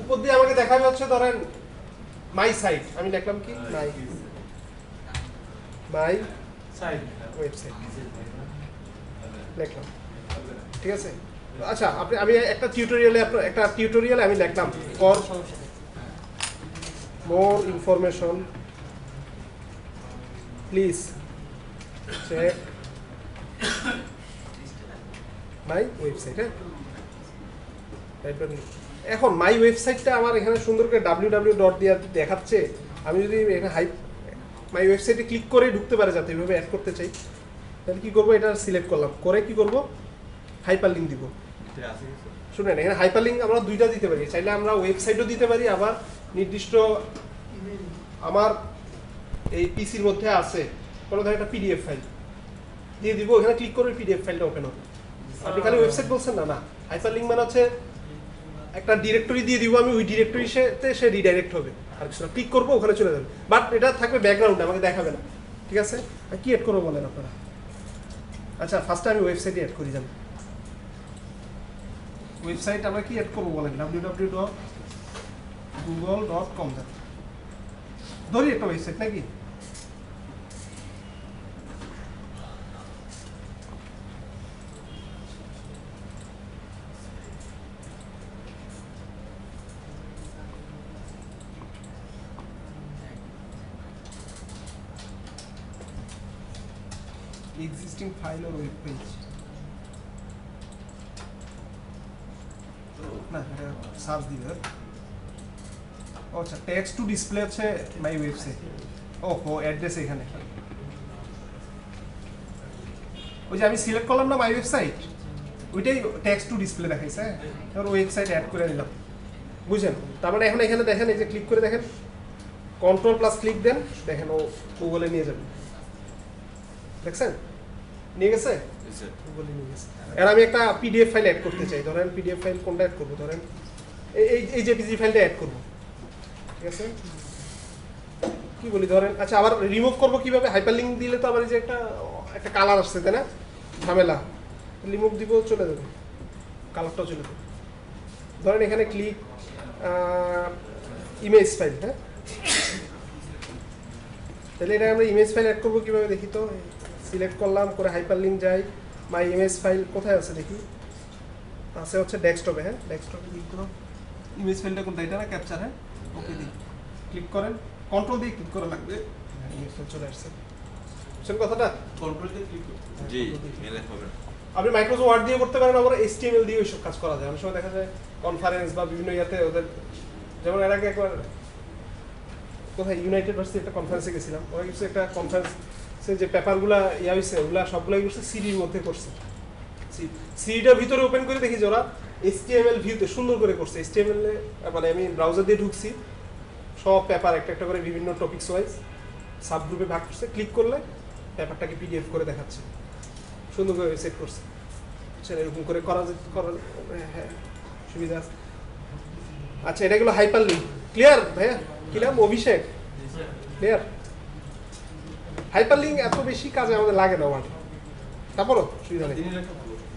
উপর দিয়ে আমাকে দেখাবে হচ্ছে ধরেন মাই সাইট, আমি লিখলাম কি মাই সাইড ওয়েবসাইট লিখলাম। ঠিক আছে, আচ্ছা আমি একটা টিউটোরিয়ালে আমি লিখলাম for more information please check my website. হ্যাঁ এখন মাই ওয়েবসাইটটা আমার এখানে সুন্দর করে www ডট দিয়ে দেখাচ্ছে। আমি যদি এখানে মাই ওয়েবসাইটে ক্লিক করে ঢুকতে পারে, যাতে এইভাবে অ্যাড করতে চাই, তাহলে কি করবো? এটা সিলেক্ট করলাম, করে কি করব? হাইপারলিংক দিব। শুনেন, এখানে হাইপারলিংক আমরা দুইটা দিতে পারি, চাইলে আমরা ওয়েবসাইটও দিতে পারি, আবার নির্দিষ্ট আমার এই পিসির মধ্যে আছে কোনো ধরনের একটা পিডিএফ ফাইল দিয়ে দিব, এখানে ক্লিক করে পিডিএফ ফাইলটা ওপেন হবে। আপনি খালি ওয়েবসাইট বলছেন না, না হাইপারলিংক মানে হচ্ছে একটা ডিরেক্টরি দিয়ে দিব আমি, ওই ডিরেক্টরিতে সে রিডাইরেক্ট হবে, আর কিছু ক্লিক করবো ওখানে চলে যাবে, বাট এটা থাকবে ব্যাকগ্রাউন্ডে, আমাকে দেখাবে না। ঠিক আছে, কি অ্যাড করবো বলেন আপনারা? আচ্ছা ফার্স্টে আমি ওয়েবসাইটে অ্যাড করি। যান ওয়েবসাইট আমরা কি অ্যাড করবো বলেন? www.google.com ধরি একটা ওয়েবসাইট নাকি? existing file or web page না, এটা সার্চ দিবে। আচ্ছা টেক্সট টু ডিসপ্লে আছে মাই ওয়েবসাইট। ওহো অ্যাড্রেস এখানে, ওই যে আমি সিলেক্ট করলাম না মাই ওয়েবসাইট, ওইটাই টেক্সট টু ডিসপ্লে দেখাইছে। এবার ওয়েবসাইট অ্যাড করে নিলাম, বুঝছেন? তার মানে এখন এখানে দেখেন, এই যে ক্লিক করে দেখেন, কন্ট্রোল প্লাস ক্লিক দেন, দেখেন ও গুগলে নিয়ে যাবে। দেখছেন নিয়ে গেছে, গুগলে নিয়ে গেছে। এর আমি একটা পিডিএফ ফাইল অ্যাড করতে চাই, ধরেন পিডিএফ ফাইল কোনটা অ্যাড করবো? ধরেন এই জেপিজি ফাইলটা অ্যাড করবো। ঠিক আছে, কি বলি ধরেন, আচ্ছা আবার রিমুভ করবো কিভাবে? হাইপারলিংক দিলে তো আবার এই যে একটা কালার আসছে, তাই না? ঝামেলা, রিমুভ দিব, চলে যাবে, কালারটাও চলে যাবে। ধরেন এখানে ক্লিক ইমেজ ফাইল। হ্যাঁ, তাহলে এটা আমরা ইমেজ ফাইল অ্যাড করবো কিভাবে দেখি তো? সিলেক্ট করলাম, করে হাইপারলিংক যাই, মাই ইমেজ ফাইল কোথায় আছে দেখি, আছে হচ্ছে ডেস্কটপে। হ্যাঁ, ডেস্কটপে ক্লিক করো, ইমেজ ফাইলটা কোনটা, এটা না ক্যাপচার? হ্যাঁ, ওকে দিই, ক্লিক করেন, কন্ট্রোল দিয়ে ক্লিক করা লাগবে। ইমেজ ফাইল চলে আসছে, বুঝছেন কথাটা? কন্ট্রোল দিয়ে ক্লিক করতে জি মেলে হবে না। আপনি মাইক্রোসফট ওয়ার্ড দিয়ে করতে পারেন, আবার HTML দিয়ে ওইসব কাজ করা যায়। অনেক সময় দেখা যায় কনফারেন্স বা বিভিন্ন ইয়াতে ওদের, যেমন এর আগে একবার কোথায় ইউনাইটেড ভার্সিটি একটা কনফারেন্সে গেছিলাম, ওরা কিছু একটা কনফারেন্সে যে পেপারগুলা ইয়া হয়েছে ওগুলা সবগুলাই করছে সিডির মধ্যে করছে। সিডিটার ভিতরে ওপেন করে দেখি যে ওরা HTML ভিউতে সুন্দর করে করছে। HTML মানে আমি ব্রাউজার দিয়ে ঢুকছি, সব পেপার একটা একটা করে বিভিন্ন টপিকস ওয়াইজ সাব গ্রুপে ভাগ করছে, ক্লিক করলে পেপারটাকে PDF করে দেখাচ্ছে, সুন্দর করে সেট করছে। আচ্ছা, এরকম করে করা হ্যাঁ সুবিধা আছে। আচ্ছা, এটা গেলো হাইপার লিঙ্ক। ক্লিয়ার ভাইয়া? কি নাম? অভিষেক। ক্লিয়ার? হাইপার লিঙ্ক এত বেশি কাজে আমাদের লাগে না ওয়ার্ডে, তারপরও সুবিধা নেই।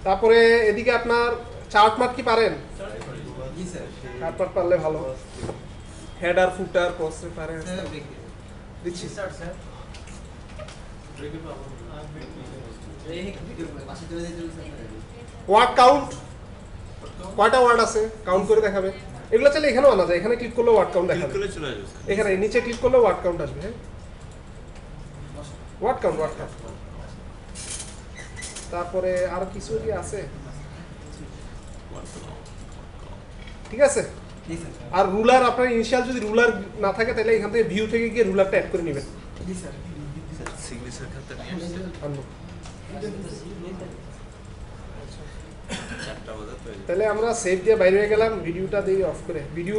তারপরে এদিকে আপনার চার্ট মার্ক কি পারেন? জি স্যার। চার্ট মার্ক পারলে ভালো। হেডার ফুটার ক্রস পারেন? স্যার দেখি। দিচ্ছি। স্যার ব্রেকে পাবো এই ভিডিও পাশে চলে যেতে স্যার। ওয়ার্ড কাউন্ট, কয়টা ওয়ার্ড আছে কাউন্ট করে দেখাবে। এগুলো চাইলে এখানেও আনা যায়, এখানে ক্লিক করলে ওয়ার্ড কাউন্ট ক্লিক দেখাবে। করলে চলে আসবে স্যার। এখানে নিচে ক্লিক করলে ওয়ার্ড কাউন্ট আসবে। হ্যাঁ, ওয়ার্ড কাউন্ট। তারপরে আর কিছু কি আছে? ঠিক আছে। জি স্যার। আর রুলার, আপনার ইনিশিয়াল যদি রুলার না থাকে তাহলে এখান থেকে ভিউ থেকে গিয়ে রুলারটা অ্যাড করে নেবেন। জি স্যার। সিগনেচার খাতা নিয়ে আসছে আনবো। 4টা বাজে তো তাহলে আমরা সেভ দিয়ে বাইরে হয়ে গেলাম, ভিডিওটা দিয়ে অফ করে। ভিডিও